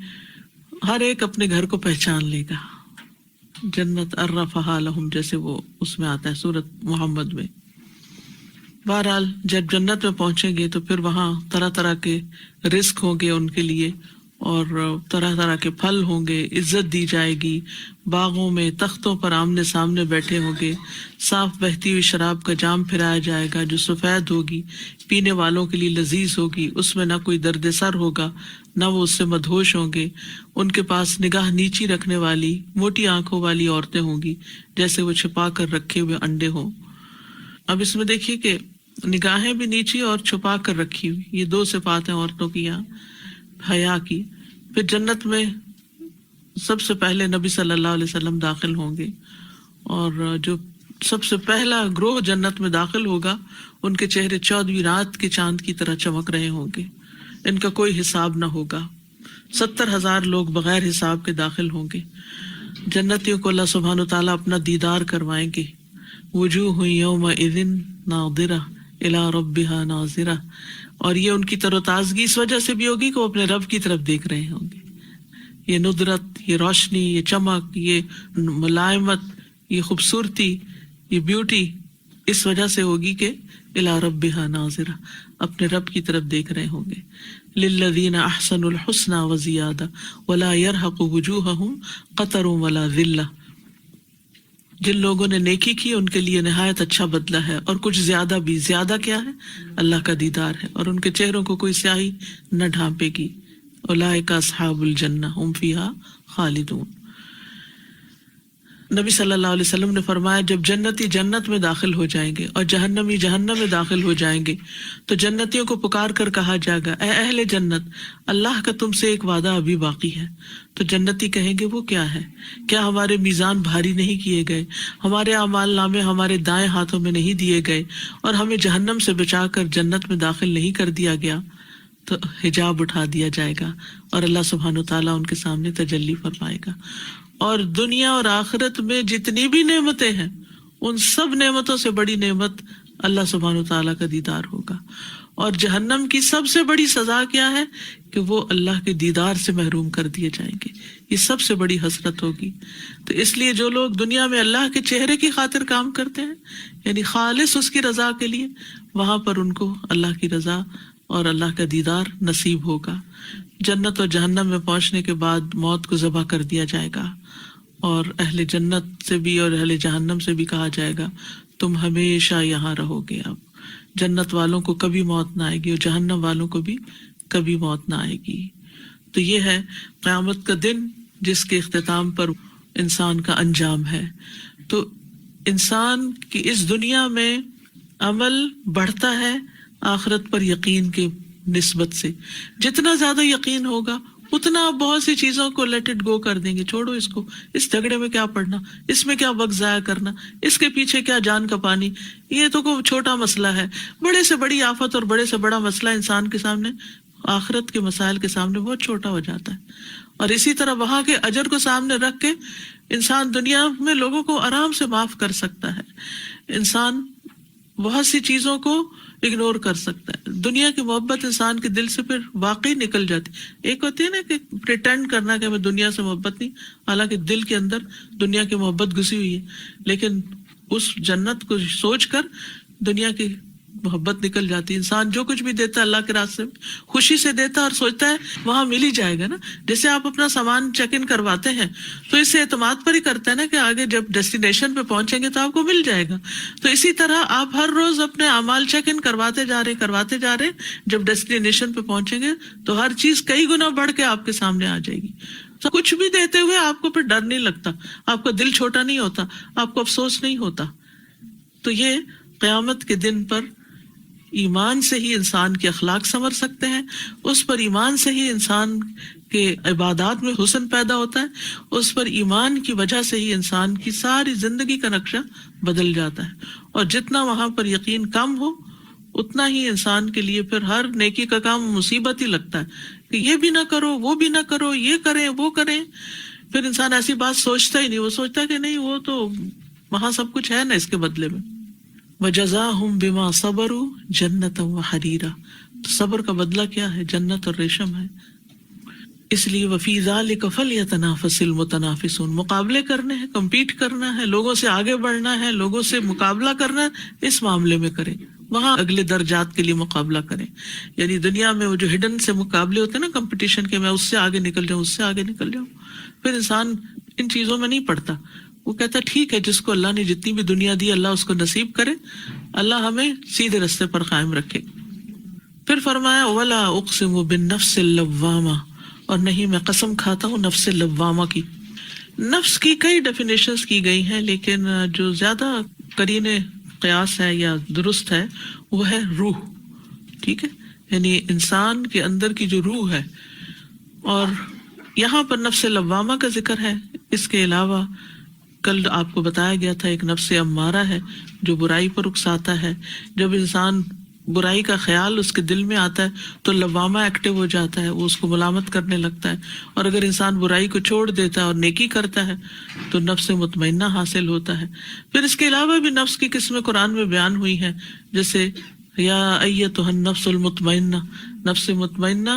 ہر ایک اپنے گھر کو پہچان لے گا. جنت عرفہا لہم، جیسے وہ اس میں آتا ہے سورۃ محمد میں. بہرحال جب جنت میں پہنچیں گے تو پھر وہاں طرح طرح کے رزق ہوں گے ان کے لیے، اور طرح طرح کے پھل ہوں گے، عزت دی جائے گی. باغوں میں تختوں پر آمنے سامنے بیٹھے ہوں گے، صاف بہتی ہوئی شراب کا جام پھرایا جائے گا جو سفید ہوگی، پینے والوں کے لیے لذیذ ہوگی. اس میں نہ کوئی درد سر ہوگا، نہ وہ اس سے مدہوش ہوں گے. ان کے پاس نگاہ نیچی رکھنے والی موٹی آنکھوں والی عورتیں ہوں گی جیسے وہ چھپا کر رکھے ہوئے انڈے ہوں. اب اس میں دیکھیے کہ نگاہیں بھی نیچی اور چھپا کر رکھی ہوئی، یہ دو صفات ہیں عورتوں کی یہاں حیا کی. پھر جنت میں سب سے پہلے نبی صلی اللہ علیہ وسلم داخل ہوں گے، اور جو سب سے پہلا گروہ جنت میں داخل ہوگا ان کے چہرے 14ویں رات کے چاند کی طرح چمک رہے ہوں گے. ان کا کوئی حساب نہ ہوگا. 70,000 لوگ بغیر حساب کے داخل ہوں گے. جنتیوں کو اللہ سبحانہ وتعالیٰ اپنا دیدار کروائیں گے. وجوہ یومئذ ناظرہ الی ربہا ناظرہ. اور یہ ان کی تر و تازگی اس وجہ سے بھی ہوگی کہ وہ اپنے رب کی طرف دیکھ رہے ہوں گے. یہ ندرت، یہ روشنی، یہ چمک، یہ ملائمت، یہ خوبصورتی، یہ بیوٹی اس وجہ سے ہوگی کہ الی ربہا ناظرہ، اپنے رب کی طرف دیکھ رہے ہوں گے. للذین احسنوا الحسنى وزیادہ ولا يرهق وجوہہم قتر ولا ذلہ. جن لوگوں نے نیکی کی ان کے لیے نہایت اچھا بدلہ ہے اور کچھ زیادہ بھی. زیادہ کیا ہے؟ اللہ کا دیدار ہے اور ان کے چہروں کو کوئی سیاہی نہ ڈھانپے گی. اولئک اصحاب الجنہ ہم فیہا خالدون. نبی صلی اللہ علیہ وسلم نے فرمایا جب جنتی جنت میں داخل ہو جائیں گے اور جہنمی جہنم میں داخل ہو جائیں گے تو جنتیوں کو پکار کر کہا جائے گا اے اہل جنت اللہ کا تم سے ایک وعدہ ابھی باقی ہے. تو جنتی کہیں گے وہ کیا ہے؟ کیا ہمارے میزان بھاری نہیں کیے گئے، ہمارے اعمال نامے ہمارے دائیں ہاتھوں میں نہیں دیے گئے اور ہمیں جہنم سے بچا کر جنت میں داخل نہیں کر دیا گیا؟ تو حجاب اٹھا دیا جائے گا اور اللہ سبحانہ وتعالیٰ ان کے سامنے تجلی فرمائے گا. اور دنیا اور آخرت میں جتنی بھی نعمتیں ہیں ان سب نعمتوں سے بڑی نعمت اللہ سبحانہ وتعالیٰ کا دیدار ہوگا. اور جہنم کی سب سے بڑی سزا کیا ہے؟ کہ وہ اللہ کے دیدار سے محروم کر دیے جائیں گے. یہ سب سے بڑی حسرت ہوگی. تو اس لیے جو لوگ دنیا میں اللہ کے چہرے کی خاطر کام کرتے ہیں یعنی خالص اس کی رضا کے لیے، وہاں پر ان کو اللہ کی رضا اور اللہ کا دیدار نصیب ہوگا. جنت اور جہنم میں پہنچنے کے بعد موت کو ذبح کر دیا جائے گا اور اہل جنت سے بھی اور اہل جہنم سے بھی کہا جائے گا تم ہمیشہ یہاں رہو گے. اب جنت والوں کو کبھی موت نہ آئے گی اور جہنم والوں کو بھی کبھی موت نہ آئے گی. تو یہ ہے قیامت کا دن جس کے اختتام پر انسان کا انجام ہے. تو انسان کی اس دنیا میں عمل بڑھتا ہے آخرت پر یقین کے نسبت سے. جتنا زیادہ یقین ہوگا اتنا آپ بہت سی چیزوں کو لیٹ اٹ گو کر دیں گے. چھوڑو اس کو، اس جھگڑے میں کیا پڑنا، اس میں کیا وقت ضائع کرنا، اس کے پیچھے کیا جان کا پانی، یہ تو کوئی چھوٹا مسئلہ ہے. بڑے سے بڑی آفت اور بڑے سے بڑا مسئلہ انسان کے سامنے، آخرت کے مسائل کے سامنے بہت چھوٹا ہو جاتا ہے. اور اسی طرح وہاں کے اجر کو سامنے رکھ کے انسان دنیا میں لوگوں کو آرام سے معاف کر سکتا ہے. انسان بہت سی چیزوں کو اگنور کر سکتا ہے. دنیا کی محبت انسان کے دل سے پھر واقعی نکل جاتی. ایک ہوتی ہے نا کہ پریٹینڈ کرنا کہ ہمیں دنیا سے محبت نہیں، حالانکہ دل کے اندر دنیا کی محبت گھسی ہوئی ہے، لیکن اس جنت کو سوچ کر دنیا کی محبت نکل جاتی. انسان جو کچھ بھی دیتا ہے اللہ کے راستے میں خوشی سے دیتا ہے اور سوچتا ہے وہاں مل ہی جائے گا نا. جیسے آپ اپنا سامان چیک ان کرواتے ہیں تو اس سے اعتماد پر ہی کرتا ہے نا کہ آگے جب ڈیسٹینیشن پہ پہنچیں گے تو آپ کو مل جائے گا. تو اسی طرح آپ ہر روز اپنے اعمال چیک ان کرواتے جا رہے، جب ڈیسٹینیشن پہ پہنچیں گے تو ہر چیز کئی گنا بڑھ کے آپ کے سامنے آ جائے گی. تو کچھ بھی دیتے ہوئے آپ کو پھر ڈر نہیں لگتا، آپ کا دل چھوٹا نہیں ہوتا، آپ کو افسوس نہیں ہوتا. تو یہ قیامت کے دن پر ایمان سے ہی انسان کے اخلاق سنور سکتے ہیں. اس پر ایمان سے ہی انسان کے عبادات میں حسن پیدا ہوتا ہے. اس پر ایمان کی وجہ سے ہی انسان کی ساری زندگی کا نقشہ بدل جاتا ہے. اور جتنا وہاں پر یقین کم ہو اتنا ہی انسان کے لیے پھر ہر نیکی کا کام مصیبت ہی لگتا ہے کہ یہ بھی نہ کرو، وہ بھی نہ کرو، یہ کریں وہ کریں. پھر انسان ایسی بات سوچتا ہی نہیں. وہ سوچتا کہ نہیں وہ تو وہاں سب کچھ ہے نا اس کے بدلے میں. وَجَزَاهُمْ بِمَا صَبَرُوا جَنَّةً وَحَرِيرًا. تو صبر کا بدلہ کیا ہے؟ جنت اور ریشم ہے. اس لیے وَفِي ذَلِكَ فَلْيَتَنَافَسِ الْمُتَنَافِسُونَ. مقابلے کرنے ہیں، کمپیٹ کرنا ہے، لوگوں سے آگے بڑھنا ہے، لوگوں سے مقابلہ کرنا ہے، اس معاملے میں کریں. وہاں اگلے درجات کے لیے مقابلہ کریں. یعنی دنیا میں وہ جو ہڈن سے مقابلے ہوتے ہیں نا کمپٹیشن کے، میں اس سے آگے نکل جاؤں، اس سے آگے نکل جاؤں، پھر انسان ان چیزوں میں نہیں پڑتا. وہ کہتا ٹھیک ہے جس کو اللہ نے جتنی بھی دنیا دی اللہ اس کو نصیب کرے، اللہ ہمیں سیدھے رستے پر قائم رکھے. پھر فرمایا وَلَا أُقْسِمُ بِالنَّفْسِ اللَّوَّامَةِ. اور نہیں میں قسم کھاتا ہوں نفس لوامہ کی. نفس کی کئی ڈیفینیشنز کی گئی ہیں لیکن جو زیادہ قرین قیاس ہے یا درست ہے وہ ہے روح. ٹھیک ہے، یعنی انسان کے اندر کی جو روح ہے. اور یہاں پر نفس لوامہ کا ذکر ہے. اس کے علاوہ کل آپ کو بتایا گیا تھا ایک نفس امارہ ہے جو برائی پر اکساتا ہے. جب انسان برائی کا خیال اس کے دل میں آتا ہے تو لوامہ ایکٹیو ہو جاتا ہے، وہ اس کو ملامت کرنے لگتا ہے. اور اگر انسان برائی کو چھوڑ دیتا ہے اور نیکی کرتا ہے تو نفس مطمئنہ حاصل ہوتا ہے. پھر اس کے علاوہ بھی نفس کی قسمیں قرآن میں بیان ہوئی ہیں، جیسے یا ایتھا النفس المطمئنہ، نفس مطمئنہ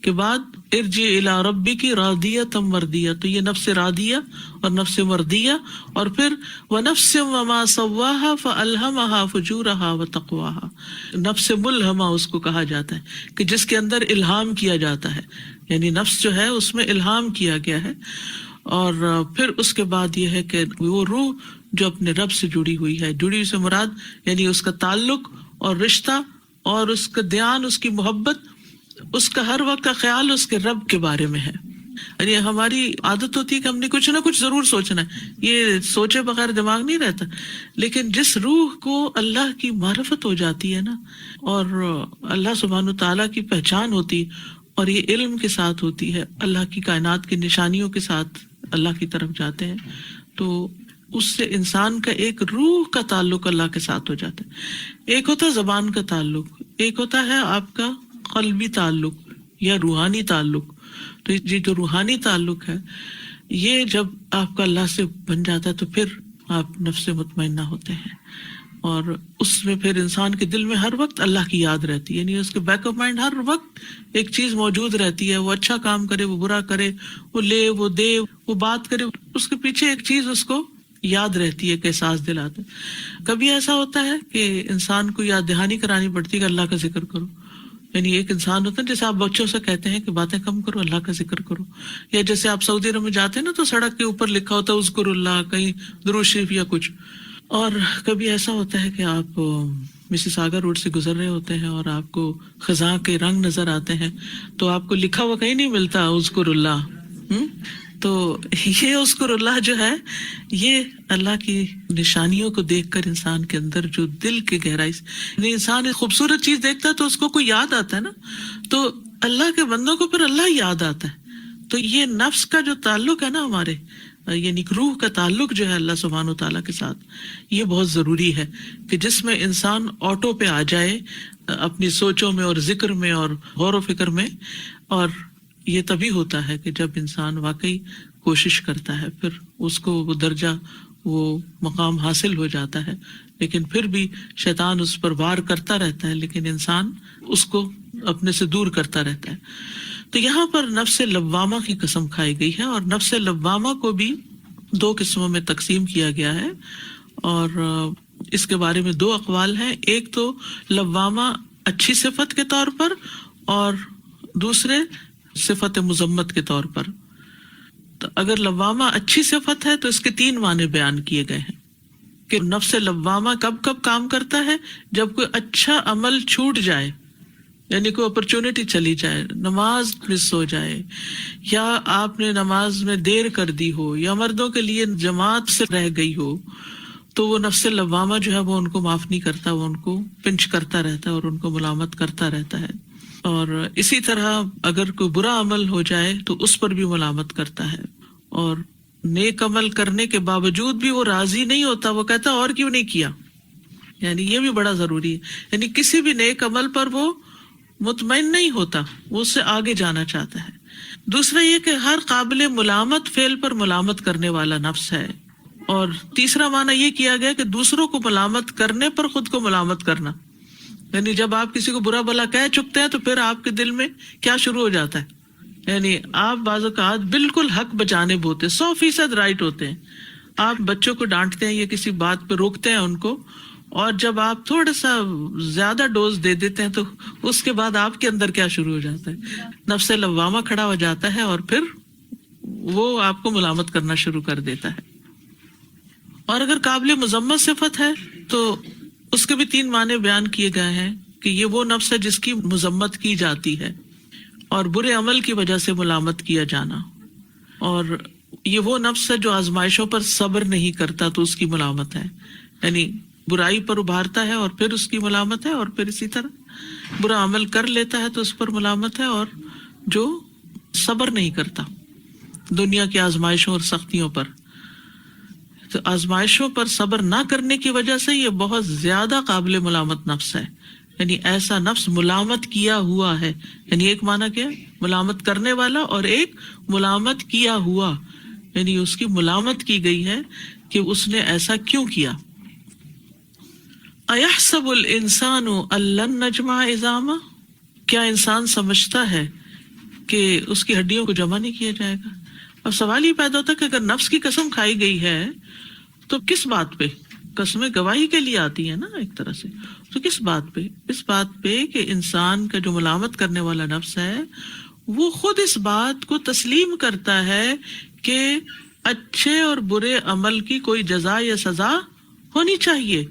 کے بعد ارجع الی ربک راضیۃ مرضیہ، تو یہ نفس راضیہ اور نفس مرضیہ، اور پھر ونفس وما سواہا فالہمہا فجورہا وتقواہا، نفس ملہمہ اس کو کہا جاتا ہے کہ جس کے اندر الہام کیا جاتا ہے، یعنی نفس جو ہے اس میں الہام کیا گیا ہے. اور پھر اس کے بعد یہ ہے کہ وہ روح جو اپنے رب سے جڑی ہوئی ہے، جڑی ہوئی سے مراد یعنی اس کا تعلق اور رشتہ اور اس کا دھیان، اس کی محبت، اس کا ہر وقت کا خیال اس کے رب کے بارے میں ہے. یعنی ہماری عادت ہوتی ہے کہ ہم نے کچھ نہ کچھ ضرور سوچنا ہے، یہ سوچے بغیر دماغ نہیں رہتا. لیکن جس روح کو اللہ کی معرفت ہو جاتی ہے نا، اور اللہ سبحانہ تعالیٰ کی پہچان ہوتی، اور یہ علم کے ساتھ ہوتی ہے، اللہ کی کائنات کی نشانیوں کے ساتھ اللہ کی طرف جاتے ہیں، تو اس سے انسان کا ایک روح کا تعلق اللہ کے ساتھ ہو جاتا ہے. ایک ہوتا ہے زبان کا تعلق، ایک ہوتا ہے آپ کا قلبی تعلق یا روحانی تعلق. تو یہ جو روحانی تعلق ہے، یہ جب آپ کا اللہ سے بن جاتا ہے تو پھر آپ نفس مطمئنہ ہوتے ہیں، اور اس میں پھر انسان کے دل میں ہر وقت اللہ کی یاد رہتی ہے. یعنی اس کے بیک آف مائنڈ ہر وقت ایک چیز موجود رہتی ہے، وہ اچھا کام کرے، وہ برا کرے، وہ لے، وہ دے، وہ بات کرے، اس کے پیچھے ایک چیز اس کو یاد رہتی ہے کہ احساس دلاتا ہے. کبھی ایسا ہوتا ہے کہ انسان کو یاد دہانی کرانی پڑتی ہے کہ اللہ کا ذکر کرو. یعنی ایک انسان ہوتا ہے جیسے آپ بچوں سے کہتے ہیں کہ باتیں کم کرو، اللہ کا ذکر کرو، یا جیسے آپ سعودی عرب میں جاتے ہیں نا تو سڑک کے اوپر لکھا ہوتا ہے اذکر اللہ، کہیں درود شریف یا کچھ. اور کبھی ایسا ہوتا ہے کہ آپ مسز آگا روڈ سے گزر رہے ہوتے ہیں اور آپ کو خزاں کے رنگ نظر آتے ہیں، تو آپ کو لکھا ہوا کہیں نہیں ملتا اذکر اللہ. تو یہ اذکر اللہ جو ہے، یہ اللہ کی نشانیوں کو دیکھ کر انسان کے اندر جو دل کی گہرائی سے انسان ایک خوبصورت چیز دیکھتا ہے تو اس کو کوئی یاد آتا ہے نا، تو اللہ کے بندوں کو پھر اللہ یاد آتا ہے. تو یہ نفس کا جو تعلق ہے نا ہمارے، یعنی روح کا تعلق جو ہے اللہ سبحانہ و تعالیٰ کے ساتھ، یہ بہت ضروری ہے کہ جس میں انسان آٹو پہ آ جائے اپنی سوچوں میں اور ذکر میں اور غور و فکر میں. اور یہ تبھی ہوتا ہے کہ جب انسان واقعی کوشش کرتا ہے، پھر اس کو وہ درجہ، وہ مقام حاصل ہو جاتا ہے. لیکن پھر بھی شیطان اس پر وار کرتا رہتا ہے، لیکن انسان اس کو اپنے سے دور کرتا رہتا ہے. تو یہاں پر نفس لوامہ کی قسم کھائی گئی ہے، اور نفس لوامہ کو بھی دو قسموں میں تقسیم کیا گیا ہے، اور اس کے بارے میں دو اقوال ہیں. ایک تو لوامہ اچھی صفت کے طور پر، اور دوسرے صفت مذمت کے طور پر. تو اگر لوامہ اچھی صفت ہے تو اس کے تین معنی بیان کیے گئے ہیں کہ نفس لوامہ کب کب کام کرتا ہے، جب کوئی اچھا عمل چھوٹ جائے، یعنی کوئی اپرچونٹی چلی جائے، نماز مس ہو جائے، یا آپ نے نماز میں دیر کر دی ہو، یا مردوں کے لیے جماعت سے رہ گئی ہو، تو وہ نفس لوامہ جو ہے وہ ان کو معاف نہیں کرتا، وہ ان کو پنچ کرتا رہتا ہے اور ان کو ملامت کرتا رہتا ہے. اور اسی طرح اگر کوئی برا عمل ہو جائے تو اس پر بھی ملامت کرتا ہے، اور نیک عمل کرنے کے باوجود بھی وہ راضی نہیں ہوتا، وہ کہتا اور کیوں نہیں کیا. یعنی یہ بھی بڑا ضروری ہے، یعنی کسی بھی نیک عمل پر وہ مطمئن نہیں ہوتا، وہ اس سے آگے جانا چاہتا ہے. دوسرا یہ کہ ہر قابل ملامت فعل پر ملامت کرنے والا نفس ہے. اور تیسرا معنی یہ کیا گیا کہ دوسروں کو ملامت کرنے پر خود کو ملامت کرنا، یعنی جب آپ کسی کو برا بھلا کہہ چکتے ہیں تو پھر آپ کے دل میں کیا شروع ہو جاتا ہے، یعنی آپ بعض اوقات بالکل حق بجانب ہوتے، 100% رائٹ ہوتے ہیں. آپ بچوں کو ڈانٹتے ہیں یا کسی بات پہ روکتے ہیں ان کو، اور جب آپ تھوڑا سا زیادہ ڈوز دے دیتے ہیں تو اس کے بعد آپ کے اندر کیا شروع ہو جاتا ہے، نفس لوامہ کھڑا ہو جاتا ہے، اور پھر وہ آپ کو ملامت کرنا شروع کر دیتا ہے. اور اگر قابل مذمت صفت ہے تو اس کے بھی تین معنی بیان کیے گئے ہیں کہ یہ وہ نفس ہے جس کی مذمت کی جاتی ہے، اور برے عمل کی وجہ سے ملامت کیا جانا. اور یہ وہ نفس ہے جو آزمائشوں پر صبر نہیں کرتا تو اس کی ملامت ہے، یعنی برائی پر ابھارتا ہے اور پھر اس کی ملامت ہے، اور پھر اسی طرح برا عمل کر لیتا ہے تو اس پر ملامت ہے، اور جو صبر نہیں کرتا دنیا کی آزمائشوں اور سختیوں پر، تو آزمائشوں پر صبر نہ کرنے کی وجہ سے یہ بہت زیادہ قابل ملامت نفس ہے. یعنی ایسا نفس ملامت کیا ہوا ہے، یعنی ایک معنی کیا، ملامت کرنے والا، اور ایک ملامت کیا ہوا، یعنی اس کی ملامت کی گئی ہے کہ اس نے ایسا کیوں کیا. اَيَحْسَبُ الْإِنسَانُ أَن لَّن نَّجْمَعَ عِظَامَهُ، کیا انسان سمجھتا ہے کہ اس کی ہڈیوں کو جمع نہیں کیا جائے گا؟ اب سوال یہ پیدا ہوتا ہے کہ اگر نفس کی قسم کھائی گئی ہے تو کس بات پہ؟ قسمیں گواہی کے لیے آتی ہیں نا ایک طرح سے، تو کس بات پہ؟ اس بات پہ کہ انسان کا جو ملامت کرنے والا نفس ہے وہ خود اس بات کو تسلیم کرتا ہے کہ اچھے اور برے عمل کی کوئی جزا یا سزا ہونی چاہیے.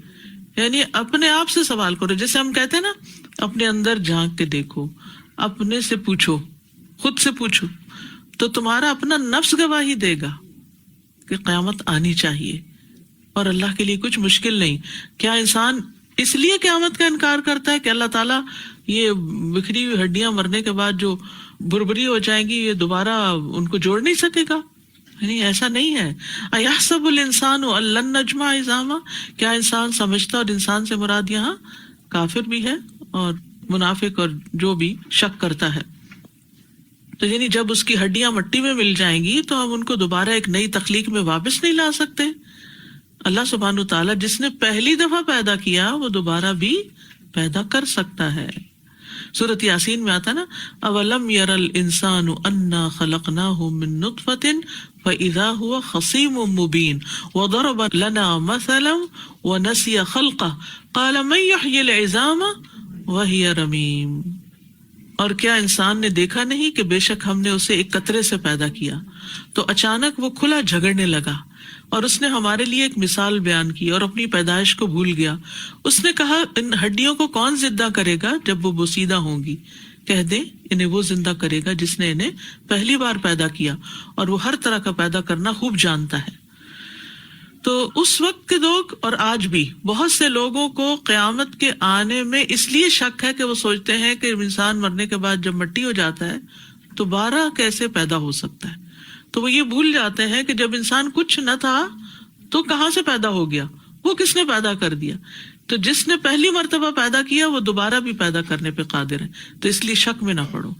یعنی اپنے آپ سے سوال کرو، جیسے ہم کہتے ہیں نا اپنے اندر جھانک کے دیکھو، اپنے سے پوچھو، خود سے پوچھو، تو تمہارا اپنا نفس گواہی دے گا کہ قیامت آنی چاہیے اور اللہ کے لیے کچھ مشکل نہیں. کیا انسان اس لیے قیامت کا انکار کرتا ہے کہ اللہ تعالیٰ یہ بکھری ہوئی ہڈیاں مرنے کے بعد جو بربری ہو جائیں گی یہ دوبارہ ان کو جوڑ نہیں سکے گا؟ نہیں، ایسا نہیں ہے. اَيَحْسَبُ الْإِنسَانُ أَن لَّن نَّجْمَعَ عِظَامَهُ، کیا انسان سمجھتا، اور انسان سے مراد یہاں کافر بھی ہے اور منافق اور جو بھی شک کرتا ہے. تو یعنی جب اس کی ہڈیاں مٹی میں مل جائیں گی تو ہم ان کو دوبارہ ایک نئی تخلیق میں واپس نہیں لا سکتے. اللہ سبحانہ وتعالیٰ جس نے پہلی دفعہ پیدا کیا وہ دوبارہ بھی پیدا کر سکتا ہے. سورۃ یاسین میں آتا نا اولم یر الانسان انا خلقناہ من نطفۃ فاذا هو خصیم مبین وضرب لنا مثلا ونسی خلقہ قال من یحیی العظام وہی رمیم. اور کیا انسان نے دیکھا نہیں کہ بے شک ہم نے اسے ایک قطرے سے پیدا کیا تو اچانک وہ کھلا جھگڑنے لگا، اور اس نے ہمارے لیے ایک مثال بیان کی اور اپنی پیدائش کو بھول گیا. اس نے کہا ان ہڈیوں کو کون زندہ کرے گا جب وہ بوسیدہ ہوں گی؟ کہہ دیں انہیں وہ زندہ کرے گا جس نے انہیں پہلی بار پیدا کیا، اور وہ ہر طرح کا پیدا کرنا خوب جانتا ہے. تو اس وقت کے لوگ اور آج بھی بہت سے لوگوں کو قیامت کے آنے میں اس لیے شک ہے کہ وہ سوچتے ہیں کہ انسان مرنے کے بعد جب مٹی ہو جاتا ہے تو دوبارہ کیسے پیدا ہو سکتا ہے. تو وہ یہ بھول جاتے ہیں کہ جب انسان کچھ نہ تھا تو کہاں سے پیدا ہو گیا، وہ کس نے پیدا کر دیا. تو جس نے پہلی مرتبہ پیدا کیا وہ دوبارہ بھی پیدا کرنے پہ قادر ہے. تو اس لیے شک میں نہ پڑو.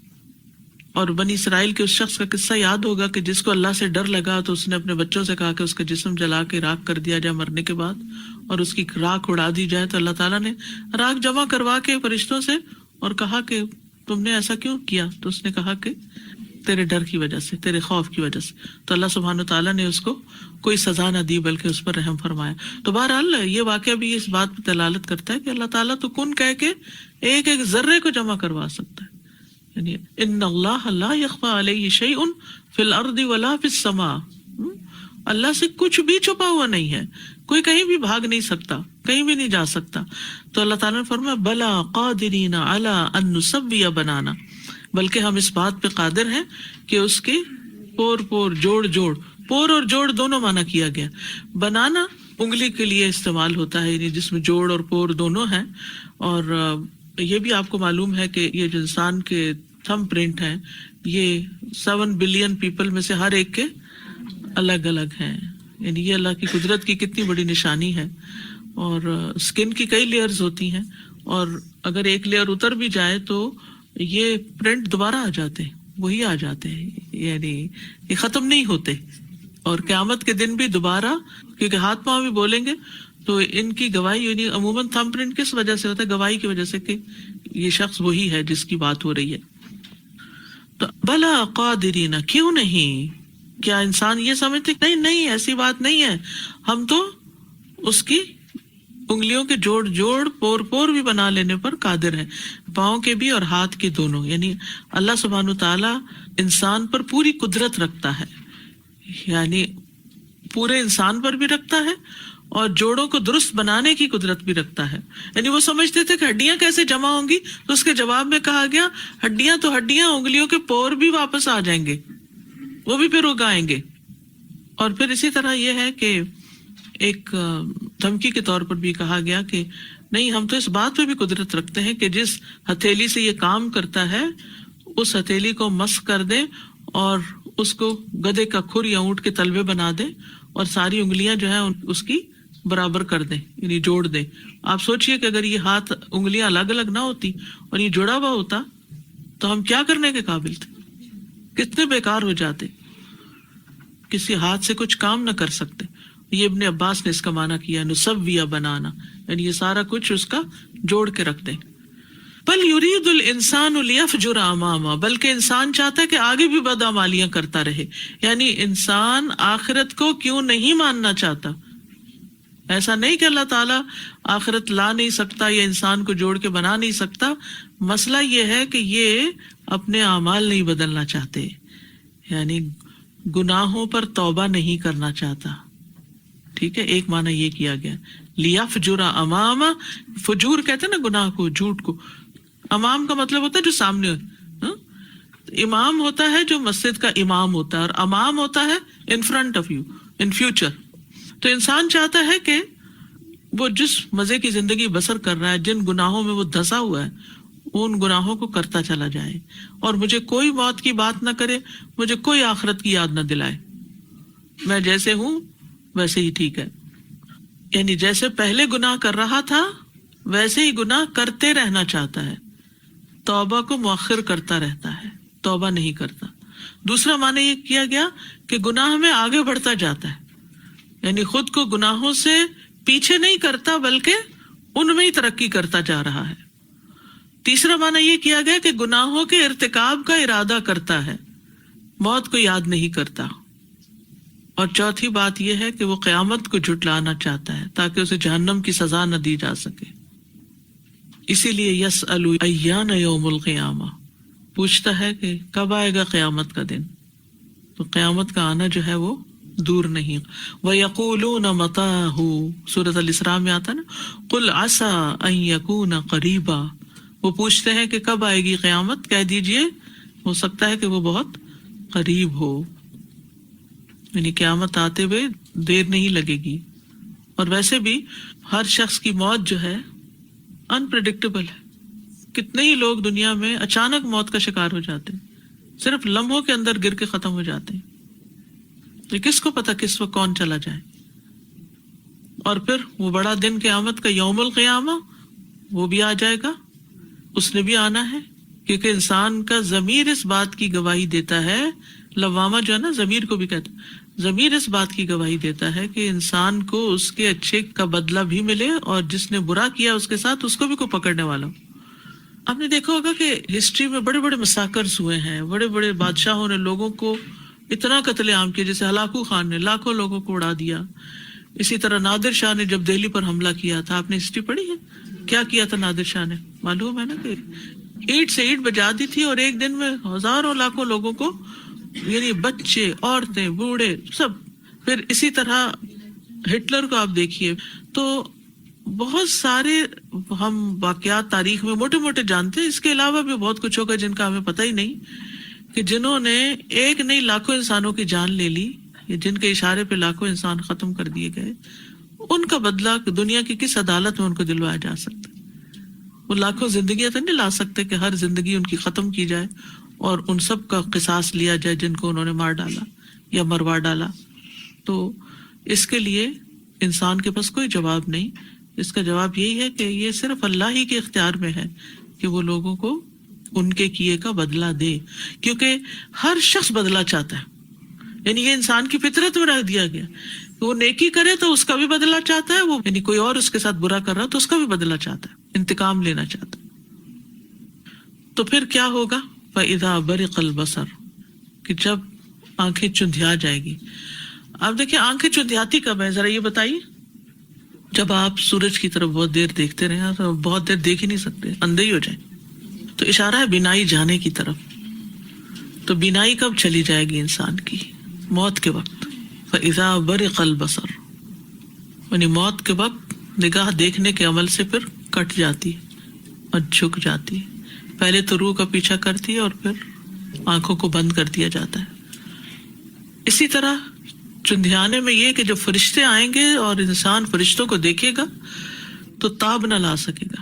اور بنی اسرائیل کے اس شخص کا قصہ یاد ہوگا کہ جس کو اللہ سے ڈر لگا تو اس نے اپنے بچوں سے کہا کہ اس کا جسم جلا کے راکھ کر دیا جائے مرنے کے بعد، اور اس کی راکھ اڑا دی جائے. تو اللہ تعالیٰ نے راکھ جمع کروا کے فرشتوں سے اور کہا کہ تم نے ایسا کیوں کیا؟ تو اس نے کہا کہ تیرے ڈر کی وجہ سے، تیرے خوف کی وجہ سے. تو اللہ سبحانہ وتعالیٰ نے اس کو کوئی سزا نہ دی بلکہ اس پر رحم فرمایا. تو بہرحال یہ واقعہ بھی اس بات پہ دلالت کرتا ہے کہ اللہ تعالیٰ تو کن کہہ کے ایک ایک ذرے کو جمع کروا سکتا ہے. یعنی ان اللہ لا یخفی علیہ شیء فی الارض ولا فی السماء، اللہ سے کچھ بھی چھپا ہوا نہیں ہے، کوئی کہیں بھی بھاگ نہیں سکتا، کہیں بھی نہیں جا سکتا. تو اللہ تعالیٰ نے فرمایا بلا قادرین علی ان نسوی بنانا، بلکہ ہم اس بات پہ قادر ہیں کہ اس کے پور پور جوڑ جوڑ، پور اور جوڑ دونوں معنی کیا گیا. بنانا انگلی کے لیے استعمال ہوتا ہے، یعنی جس میں جوڑ اور پور دونوں ہیں. اور یہ بھی آپ کو معلوم ہے کہ یہ جو انسان کے تھم پرنٹ ہیں یہ 7 بلین پیپل میں سے ہر ایک کے الگ الگ ہیں. یعنی یہ اللہ کی قدرت کی کتنی بڑی نشانی ہے. اور اسکن کی کئی لیئرز ہوتی ہیں، اور اگر ایک لیئر اتر بھی جائے تو یہ پرنٹ دوبارہ آ جاتے ہیں، وہی آ جاتے ہیں، یعنی یہ ختم نہیں ہوتے. اور قیامت کے دن بھی دوبارہ، کیونکہ ہاتھ پاؤں بھی بولیں گے تو ان کی گواہی، یعنی عموماً تھم پرنٹ کس وجہ سے ہوتا ہے؟ گواہی کی وجہ سے کہ یہ شخص وہی ہے جس کی بات ہو رہی ہے. تو بلا قادرین، کیوں نہیں؟ کیا انسان یہ سمجھتے نہیں نہیں ایسی بات نہیں ہے، ہم تو اس کی انگلیوں کے جوڑ جوڑ پور پور بھی بنا لینے پر قادر ہیں، پاؤں کے بھی اور ہاتھ کے دونوں. یعنی اللہ سبحانہ وتعالیٰ انسان پر پوری قدرت رکھتا ہے، یعنی پورے انسان پر بھی رکھتا ہے اور جوڑوں کو درست بنانے کی قدرت بھی رکھتا ہے. یعنی وہ سمجھتے تھے کہ ہڈیاں کیسے جمع ہوں گی، تو اس کے جواب میں کہا گیا ہڈیاں تو ہڈیاں، انگلیوں کے پور بھی واپس آ جائیں گے، وہ بھی پھر اگائیں گے. اور پھر اسی طرح یہ ہے کہ ایک دھمکی کے طور پر بھی کہا گیا کہ نہیں، ہم تو اس بات پہ بھی قدرت رکھتے ہیں کہ جس ہتھیلی سے یہ کام کرتا ہے اس ہتھیلی کو مس کر دے اور اس کو گدھے کا کھر یا اونٹ کے تلوے بنا دے اور ساری انگلیاں جو ہیں اس کی برابر کر دیں، یعنی جوڑ دیں. آپ سوچئے کہ اگر یہ ہاتھ انگلیاں الگ الگ نہ ہوتی اور یہ جڑا ہوا ہوتا تو ہم کیا کرنے کے قابل تھے، کتنے بیکار ہو جاتے، کسی ہاتھ سے کچھ کام نہ کر سکتے. یہ ابن عباس نے اس کا معنی کیا نسوی بنانا، یعنی یہ سارا کچھ اس کا جوڑ کے رکھ دیں. بل یرید الانسان لیفجر امامہ، بلکہ انسان چاہتا ہے کہ آگے بھی بدعمالیاں کرتا رہے. یعنی انسان آخرت کو کیوں نہیں ماننا چاہتا؟ ایسا نہیں کہ اللہ تعالیٰ آخرت لا نہیں سکتا یا انسان کو جوڑ کے بنا نہیں سکتا، مسئلہ یہ ہے کہ یہ اپنے اعمال نہیں بدلنا چاہتے، یعنی گناہوں پر توبہ نہیں کرنا چاہتا. ٹھیک ہے، ایک معنی یہ کیا گیا لیفجر امام. فجور کہتے ہیں نا گناہ کو، جھوٹ کو. امام کا مطلب ہوتا ہے جو سامنے ہو. امام ہوتا ہے جو مسجد کا امام ہوتا ہے، اور امام ہوتا ہے in front of you, in future. تو انسان چاہتا ہے کہ وہ جس مزے کی زندگی بسر کر رہا ہے، جن گناہوں میں وہ دھسا ہوا ہے، ان گناہوں کو کرتا چلا جائے، اور مجھے کوئی موت کی بات نہ کرے، مجھے کوئی آخرت کی یاد نہ دلائے. میں جیسے ہوں ویسے ہی ٹھیک ہے. یعنی جیسے پہلے گناہ کر رہا تھا ویسے ہی گناہ کرتے رہنا چاہتا ہے، توبہ کو مؤخر کرتا رہتا ہے، توبہ نہیں کرتا. دوسرا معنی یہ کیا گیا کہ گناہ میں آگے بڑھتا جاتا ہے، یعنی خود کو گناہوں سے پیچھے نہیں کرتا بلکہ ان میں ہی ترقی کرتا جا رہا ہے. تیسرا معنی یہ کیا گیا کہ گناہوں کے ارتکاب کا ارادہ کرتا ہے، موت کو یاد نہیں کرتا. اور چوتھی بات یہ ہے کہ وہ قیامت کو جھٹلانا چاہتا ہے تاکہ اسے جہنم کی سزا نہ دی جا سکے. اسی لیے یسأل ایان یوم القیامہ، پوچھتا ہے کہ کب آئے گا قیامت کا دن. تو قیامت کا آنا جو ہے وہ دور نہیں. وَيَقُولُونَ مَتَاهُ، سورۃ الاسراء میں آتا نا قُلْ عَسَىٰ أَن يَكُونَ قَرِيبًا. وہ پوچھتے ہیں کہ کب آئے گی قیامت، کہہ دیجئے ہو سکتا ہے کہ وہ بہت قریب ہو. یعنی قیامت آتے ہوئے دیر نہیں لگے گی. اور ویسے بھی ہر شخص کی موت جو ہے انپریڈکٹیبل ہے. کتنے ہی لوگ دنیا میں اچانک موت کا شکار ہو جاتے ہیں، صرف لمحوں کے اندر گر کے ختم ہو جاتے ہیں. یہ کس کو پتا کس وقت کون چلا جائے. اور پھر وہ بڑا دن قیامت کا یوم القیامہ وہ بھی آ جائے گا، اس نے بھی آنا ہے، کیونکہ انسان کا ضمیر اس بات کی گواہی دیتا ہے. لوامہ جو ہے نا ضمیر کو بھی کہتے ہیں، ضمیر اس بات کی گواہی دیتا ہے کہ انسان کو اس کے اچھے کا بدلہ بھی ملے، اور جس نے برا کیا اس کے ساتھ اس کو بھی کوئی پکڑنے والا ہو. آپ نے دیکھا ہوگا کہ ہسٹری میں بڑے بڑے مساکرز ہوئے ہیں، بڑے بڑے بادشاہوں نے لوگوں کو اتنا قتل عام کیا، جیسے ہلاکو خان نے لاکھوں لوگوں کو اڑا دیا. اسی طرح نادر شاہ نے جب دہلی پر حملہ کیا تھا، آپ نے ہسٹری پڑھی ہے کیا کیا تھا نادر شاہ نے؟ معلوم ہے نا کہ اینٹ سے اینٹ بجا دی تھی، اور ایک دن میں ہزاروں لاکھوں لوگوں کو، یعنی بچے، عورتیں، بوڑھے سب. پھر اسی طرح ہٹلر کو آپ دیکھیے. تو بہت سارے ہم واقعات تاریخ میں موٹے موٹے جانتے ہیں، اس کے علاوہ بھی بہت کچھ ہوگا جن کا ہمیں پتہ ہی نہیں، کہ جنہوں نے ایک نہیں لاکھوں انسانوں کی جان لے لی، جن کے اشارے پہ لاکھوں انسان ختم کر دیے گئے. ان کا بدلہ دنیا کی کس عدالت میں ان کو دلوایا جا سکتا؟ وہ لاکھوں زندگیاں تو نہیں لا سکتے کہ ہر زندگی ان کی ختم کی جائے اور ان سب کا قصاص لیا جائے جن کو انہوں نے مار ڈالا یا مروا ڈالا. تو اس کے لیے انسان کے پاس کوئی جواب نہیں. اس کا جواب یہی ہے کہ یہ صرف اللہ ہی کے اختیار میں ہے کہ وہ لوگوں کو ان کے کیے کا بدلہ دے، کیونکہ ہر شخص بدلہ چاہتا ہے. یعنی یہ انسان کی فطرت میں رکھ دیا گیا کہ وہ نیکی کرے تو اس کا بھی بدلہ چاہتا ہے، وہ یعنی کوئی اور اس کے ساتھ برا کر رہا تو اس کا بھی بدلہ چاہتا ہے، انتقام لینا چاہتا ہے. تو پھر کیا ہوگا؟ فَإِذَا بَرِقَ الْبَصَرُ، کہ جب آنکھیں چندھیا جائے گی. آپ دیکھیں آنکھیں چندھیاتی کب ہے، ذرا یہ بتائیے. جب آپ سورج کی طرف بہت دیر دیکھتے رہے تو بہت دیر دیکھ ہی نہیں سکتے، اندھے ہی ہو جائیں. تو اشارہ ہے بینائی جانے کی طرف. تو بینائی کب چلی جائے گی انسان کی؟ موت کے وقت. فَإِذَا بَرِقَ الْبَصَرُ، یعنی موت کے وقت نگاہ دیکھنے کے عمل سے پھر کٹ جاتی اور جھک جاتی. پہلے تو روح کا پیچھا کرتی ہے اور پھر آنکھوں کو بند کر دیا جاتا ہے. اسی طرح چندھیانے میں یہ کہ جب فرشتے آئیں گے اور انسان فرشتوں کو دیکھے گا تو تاب نہ لا سکے گا.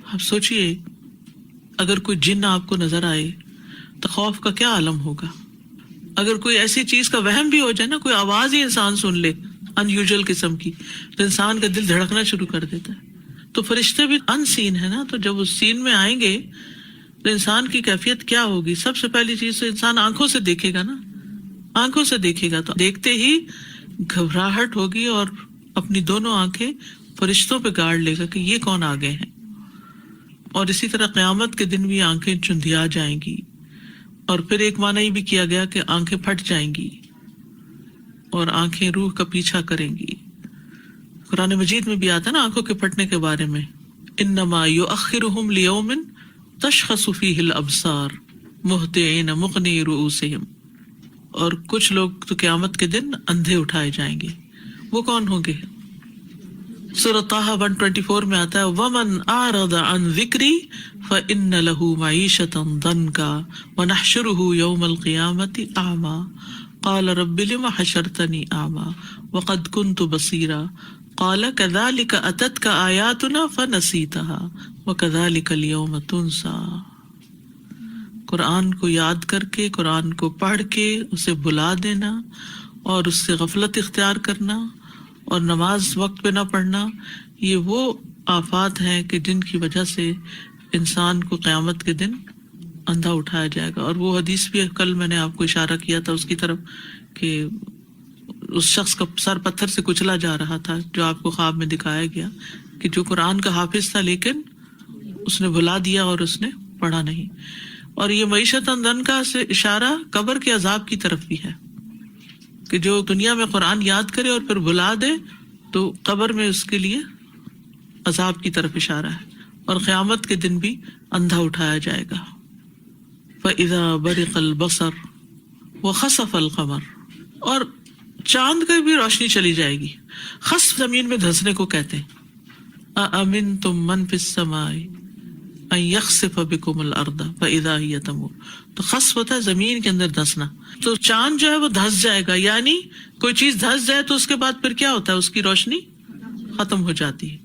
آپ سوچئے اگر کوئی جن آپ کو نظر آئے تو خوف کا کیا عالم ہوگا. اگر کوئی ایسی چیز کا وہم بھی ہو جائے نا، کوئی آواز ہی انسان سن لے ان یوزول قسم کی، تو انسان کا دل دھڑکنا شروع کر دیتا ہے. تو فرشتے بھی ان سین ہے نا، تو جب اس سین میں آئیں گے تو انسان کی کیفیت کیا ہوگی؟ سب سے پہلی چیز تو انسان آنکھوں سے دیکھے گا نا، آنکھوں سے دیکھے گا. تو دیکھتے ہی گھبراہٹ ہوگی اور اپنی دونوں آنکھیں فرشتوں پہ گاڑ لے گا کہ یہ کون آ گئے ہیں. اور اسی طرح قیامت کے دن بھی آنکھیں چندھیا جائیں گی. اور پھر ایک معنی یہ بھی کیا گیا کہ آنکھیں پھٹ جائیں گی اور آنکھیں روح کا پیچھا کریں گی. قرآن مجید میں بھی آتا ہے نا آنکھوں کے پھٹنے کے بارے میں، انما یؤخرہم لیوم تشخص فیہ الابصار مہطعین مقنعی رؤوسہم. اور کچھ لوگ تو قیامت کے دن اندھے اٹھائے جائیں گے. وہ کون ہوں گے؟ سورۃ طٰہٰ 124 میں آتا ہے وَمَنْ أَعْرَضَ عَنْ ذِكْرِي فَإِنَّ لَهُ مَعِيشَةً ضَنْكًا وَنَحْشُرُهُ يَوْمَ الْقِيَامَةِ أَعْمَى قَالَ رَبِّ لِمَ حَشَرْتَنِي أَعْمَى وَقَدْ كُنْتُ بَصِيرًا قَالَ كَذَلِكَ أَتَتْكَ آيَاتُنَا فَنَسِيتَهَا وَكَذَلِكَ الْيَوْمَ تُنْسَى. قرآن کو یاد کر کے، قرآن کو پڑھ کے اسے بھلا دینا اور اس سے غفلت اختیار کرنا اور نماز وقت پہ نہ پڑھنا، یہ وہ آفات ہیں کہ جن کی وجہ سے انسان کو قیامت کے دن اندھا اٹھایا جائے گا. اور وہ حدیث بھی کل میں نے آپ کو اشارہ کیا تھا اس کی طرف کہ اس شخص کا سر پتھر سے کچلا جا رہا تھا جو آپ کو خواب میں دکھایا گیا کہ جو قرآن کا حافظ تھا لیکن اس نے بھلا دیا اور اس نے پڑھا نہیں. اور یہ معیشت اندن کا سے اشارہ قبر کے عذاب کی طرف بھی ہے کہ جو دنیا میں قرآن یاد کرے اور پھر بھلا دے تو قبر میں اس کے لیے عذاب کی طرف اشارہ ہے. اور قیامت کے دن بھی اندھا اٹھایا جائے گا. فَإِذَا بَرِقَ الْبَصَرُ وَخَسَفَ الْقَمَرُ. اور چاند کی بھی روشنی چلی جائے گی. خسف زمین میں دھنسنے کو کہتے ہیں. أَأَمِنْتُم مَّن فِي السَّمَاءِ أَن يَخْسِفَ بِكُمُ الْأَرْضَ فَإِذَا هِيَ تَمُورُ. تو خسف ہوتا ہے زمین کے اندر دھنسنا. تو چاند جو ہے وہ دھنس جائے گا، یعنی کوئی چیز دھنس جائے تو اس کے بعد پھر کیا ہوتا ہے؟ اس کی روشنی ختم ہو جاتی ہے.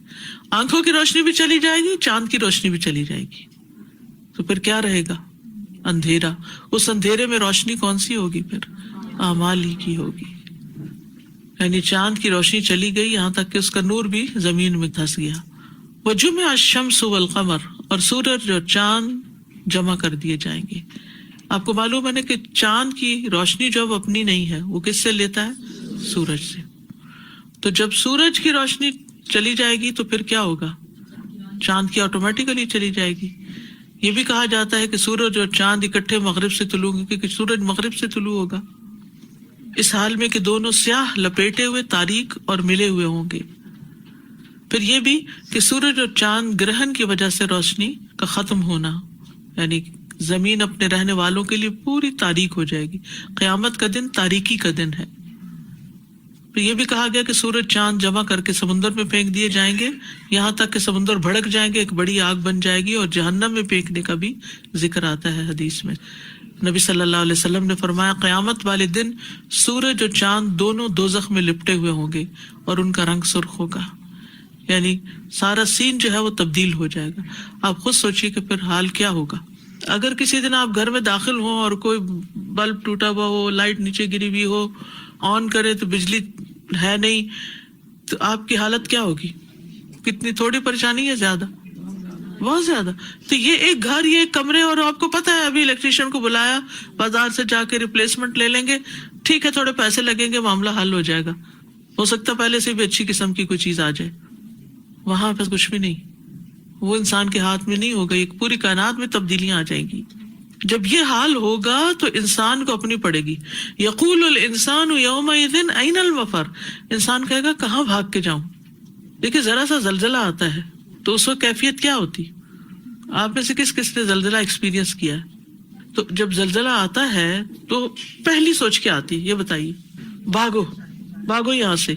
آنکھوں کی روشنی بھی چلی جائے گی، چاند کی روشنی بھی چلی جائے گی. تو پھر کیا رہے گا؟ اندھیرا. اس اندھیرے میں روشنی کون سی ہوگی؟ پھر اعمال ہی کی ہوگی. یعنی چاند کی روشنی چلی گئی یہاں تک کہ اس کا نور بھی زمین میں دھس گیا. وَجُمِعَ الشَّمْسُ وَالْقَمَرُ. اور سورج اور چاند جمع کر دیے جائیں گے. آپ کو معلوم ہے نا کہ چاند کی روشنی جو وہ اپنی نہیں ہے، وہ کس سے لیتا ہے؟ سورج سے. تو جب سورج کی روشنی چلی جائے گی تو پھر کیا ہوگا؟ چاند کی آٹومیٹیکلی چلی جائے گی. یہ بھی کہا جاتا ہے کہ سورج اور چاند اکٹھے مغرب سے طلوع ہوں گے کیونکہ سورج مغرب سے طلوع ہوگا، اس حال میں کہ دونوں سیاہ لپیٹے ہوئے تاریک اور ملے ہوئے ہوں گے. پھر یہ بھی کہ سورج اور چاند گرہن کی وجہ سے روشنی کا ختم ہونا، یعنی زمین اپنے رہنے والوں کے لیے پوری تاریک ہو جائے گی. قیامت کا دن تاریکی کا دن ہے. پھر یہ بھی کہا گیا کہ سورج چاند جمع کر کے سمندر میں پھینک دیے جائیں گے یہاں تک کہ سمندر بھڑک جائیں گے، ایک بڑی آگ بن جائے گی. اور جہنم میں پھینکنے کا بھی ذکر آتا ہے حدیث میں. نبی صلی اللہ علیہ وسلم نے فرمایا قیامت والے دن سورج اور چاند دونوں دوزخ میں لپٹے ہوئے ہوں گے اور ان کا رنگ سرخ ہوگا. یعنی سارا سین جو ہے وہ تبدیل ہو جائے گا. آپ خود سوچئے کہ پھر حال کیا ہوگا. اگر کسی دن آپ گھر میں داخل ہوں اور کوئی بلب ٹوٹا ہوا ہو، لائٹ نیچے گری ہوئی ہو، آن کرے تو بجلی ہے نہیں، تو آپ کی حالت کیا ہوگی؟ کتنی تھوڑی پریشانی ہے؟ زیادہ، بہت زیادہ. تو یہ ایک گھر، یہ ایک کمرے، اور آپ کو پتا ہے ابھی الیکٹریشین کو بلایا، بازار سے جا کے ریپلیسمنٹ لے لیں گے، ٹھیک ہے تھوڑے پیسے لگیں گے، معاملہ حل ہو جائے گا. ہو سکتا پہلے سے بھی اچھی قسم کی کوئی چیز آ جائے. وہاں پہ کچھ بھی نہیں، وہ انسان کے ہاتھ میں نہیں ہوگا. ایک پوری کائنات میں تبدیلیاں آ جائیں گی. جب یہ حال ہوگا تو انسان کو اپنی پڑے گی. یقول الانسان یومئذ این المفر. انسان کہے گا کہاں بھاگ کے جاؤں. دیکھیں ذرا سا زلزلہ آتا ہے تو اس وقت کیفیت کیا ہوتی؟ آپ میں سے کس کس نے زلزلہ ایکسپیرینس کیا ہے؟ تو جب زلزلہ آتا ہے تو پہلی سوچ کیا آتی ہے یہ بتائیے؟ بھاگو، بھاگو یہاں سے.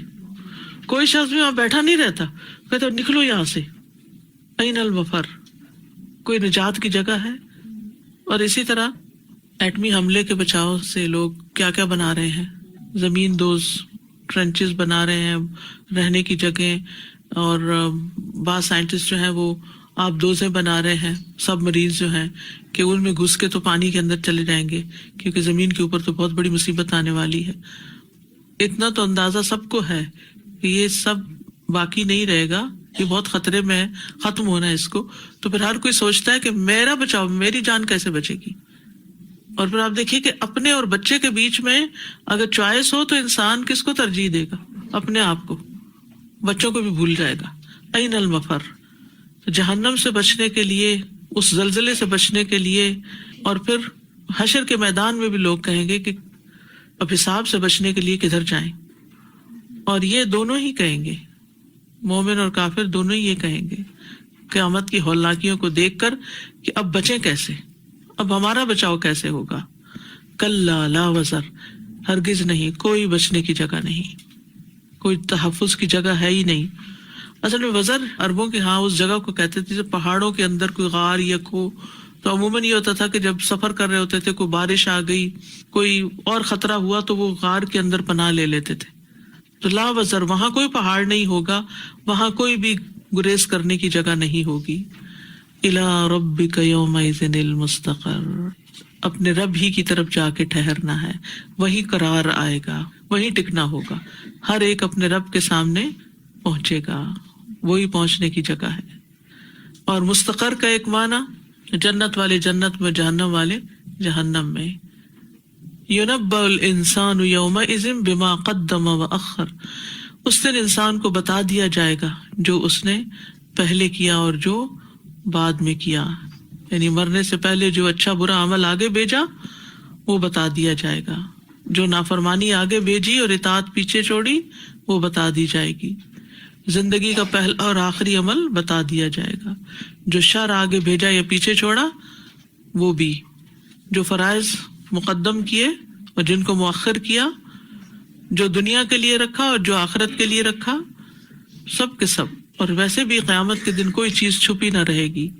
کوئی شخص بھی وہاں بیٹھا نہیں رہتا، کہتے نکلو یہاں سے. این المفر، کوئی نجات کی جگہ ہے. اور اسی طرح ایٹمی حملے کے بچاؤ سے لوگ کیا کیا بنا رہے ہیں، زمین دوز ٹرنچز بنا رہے ہیں، رہنے کی جگہیں. اور بعض سائنٹسٹ جو ہیں وہ آپ دوزیں بنا رہے ہیں، سب مریض جو ہیں کہ ان میں گھس کے تو پانی کے اندر چلے جائیں گے کیونکہ زمین کے اوپر تو بہت بڑی مصیبت آنے والی ہے. اتنا تو اندازہ سب کو ہے کہ یہ سب باقی نہیں رہے گا، یہ بہت خطرے میں ہے، ختم ہونا ہے اس کو. تو پھر ہر کوئی سوچتا ہے کہ میرا بچاؤ، میری جان کیسے بچے گی. اور پھر آپ دیکھیے کہ اپنے اور بچے کے بیچ میں اگر چوائس ہو تو انسان کس کو ترجیح دے گا؟ اپنے آپ کو، بچوں کو بھی بھول جائے گا۔ این المفر، جہنم سے بچنے کے لیے، اس زلزلے سے بچنے کے لیے، اور پھر حشر کے میدان میں بھی لوگ کہیں گے کہ اب حساب سے بچنے کے لیے کدھر جائیں، اور یہ دونوں ہی کہیں گے، مومن اور کافر دونوں ہی یہ کہیں گے قیامت کی ہولناکیوں کو دیکھ کر کہ اب بچیں کیسے، اب ہمارا بچاؤ کیسے ہوگا۔ کلا لا وزر، ہرگز نہیں، کوئی بچنے کی جگہ نہیں، کوئی تحفظ کی جگہ ہے ہی نہیں۔ اصل میں وزر عربوں کے ہاں اس جگہ کو کہتے تھے جب پہاڑوں کے اندر کوئی غار یا کھو، تو عموماً یہ ہوتا تھا کہ جب سفر کر رہے ہوتے تھے، کوئی بارش آ گئی، کوئی اور خطرہ ہوا تو وہ غار کے اندر پناہ لے لیتے تھے۔ تو لا وزر، وہاں کوئی پہاڑ نہیں ہوگا، وہاں کوئی بھی گریز کرنے کی جگہ نہیں ہوگی۔ الی ربک یومئذ المستقر، اپنے رب ہی کی طرف جا کے ٹھہرنا ہے، وہی قرار آئے گا، وہی ٹکنا ہوگا، ہر ایک اپنے رب کے سامنے پہنچے گا، وہی پہنچنے کی جگہ ہے۔ اور مستقر کا ایک معنی جنت والے جنت میں، جہنم والے جہنم میں۔ يُنَبَّأُ الْإِنسَانُ يَوْمَئِذٍ بِمَا قَدَّمَ وَأَخَّرَ، اس دن انسان کو بتا دیا جائے گا جو اس نے پہلے کیا اور جو بعد میں کیا، یعنی مرنے سے پہلے جو اچھا برا عمل آگے بھیجا وہ بتا دیا جائے گا، جو نافرمانی آگے بھیجی اور اطاعت پیچھے چھوڑی وہ بتا دی جائے گی، زندگی کا پہلا اور آخری عمل بتا دیا جائے گا، جو شر آگے بھیجا یا پیچھے چھوڑا وہ بھی، جو فرائض مقدم کیے اور جن کو مؤخر کیا، جو دنیا کے لیے رکھا اور جو آخرت کے لیے رکھا، سب کے سب۔ اور ویسے بھی قیامت کے دن کوئی چیز چھپی نہ رہے گی۔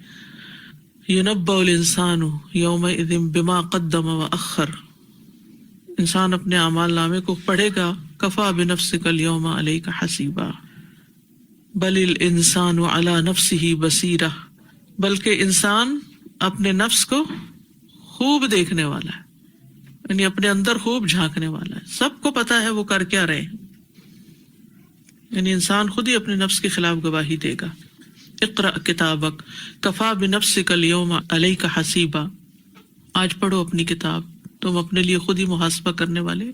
يُنَبَّأُ الْإِنسَانُ يَوْمَئِذٍ بِمَا قَدَّمَ وَأَخَّرَ، انسان اپنے اعمال نامے کو پڑھے گا۔ کفا بنفسک اليوم علیک حسیبا، بل الانسان علی نفسہ بصیرہ، بلکہ انسان اپنے نفس کو خوب دیکھنے والا ہے، یعنی اپنے اندر خوب جھانکنے والا ہے، سب کو پتا ہے وہ کر کیا رہے ہیں، یعنی انسان خود ہی اپنے نفس کے خلاف گواہی دے گا۔ اقرأ کتابک کفا بنفسک اليوم علیک حسیبا، آج پڑھو اپنی کتاب، تم اپنے لیے خود ہی محاسبہ کرنے والے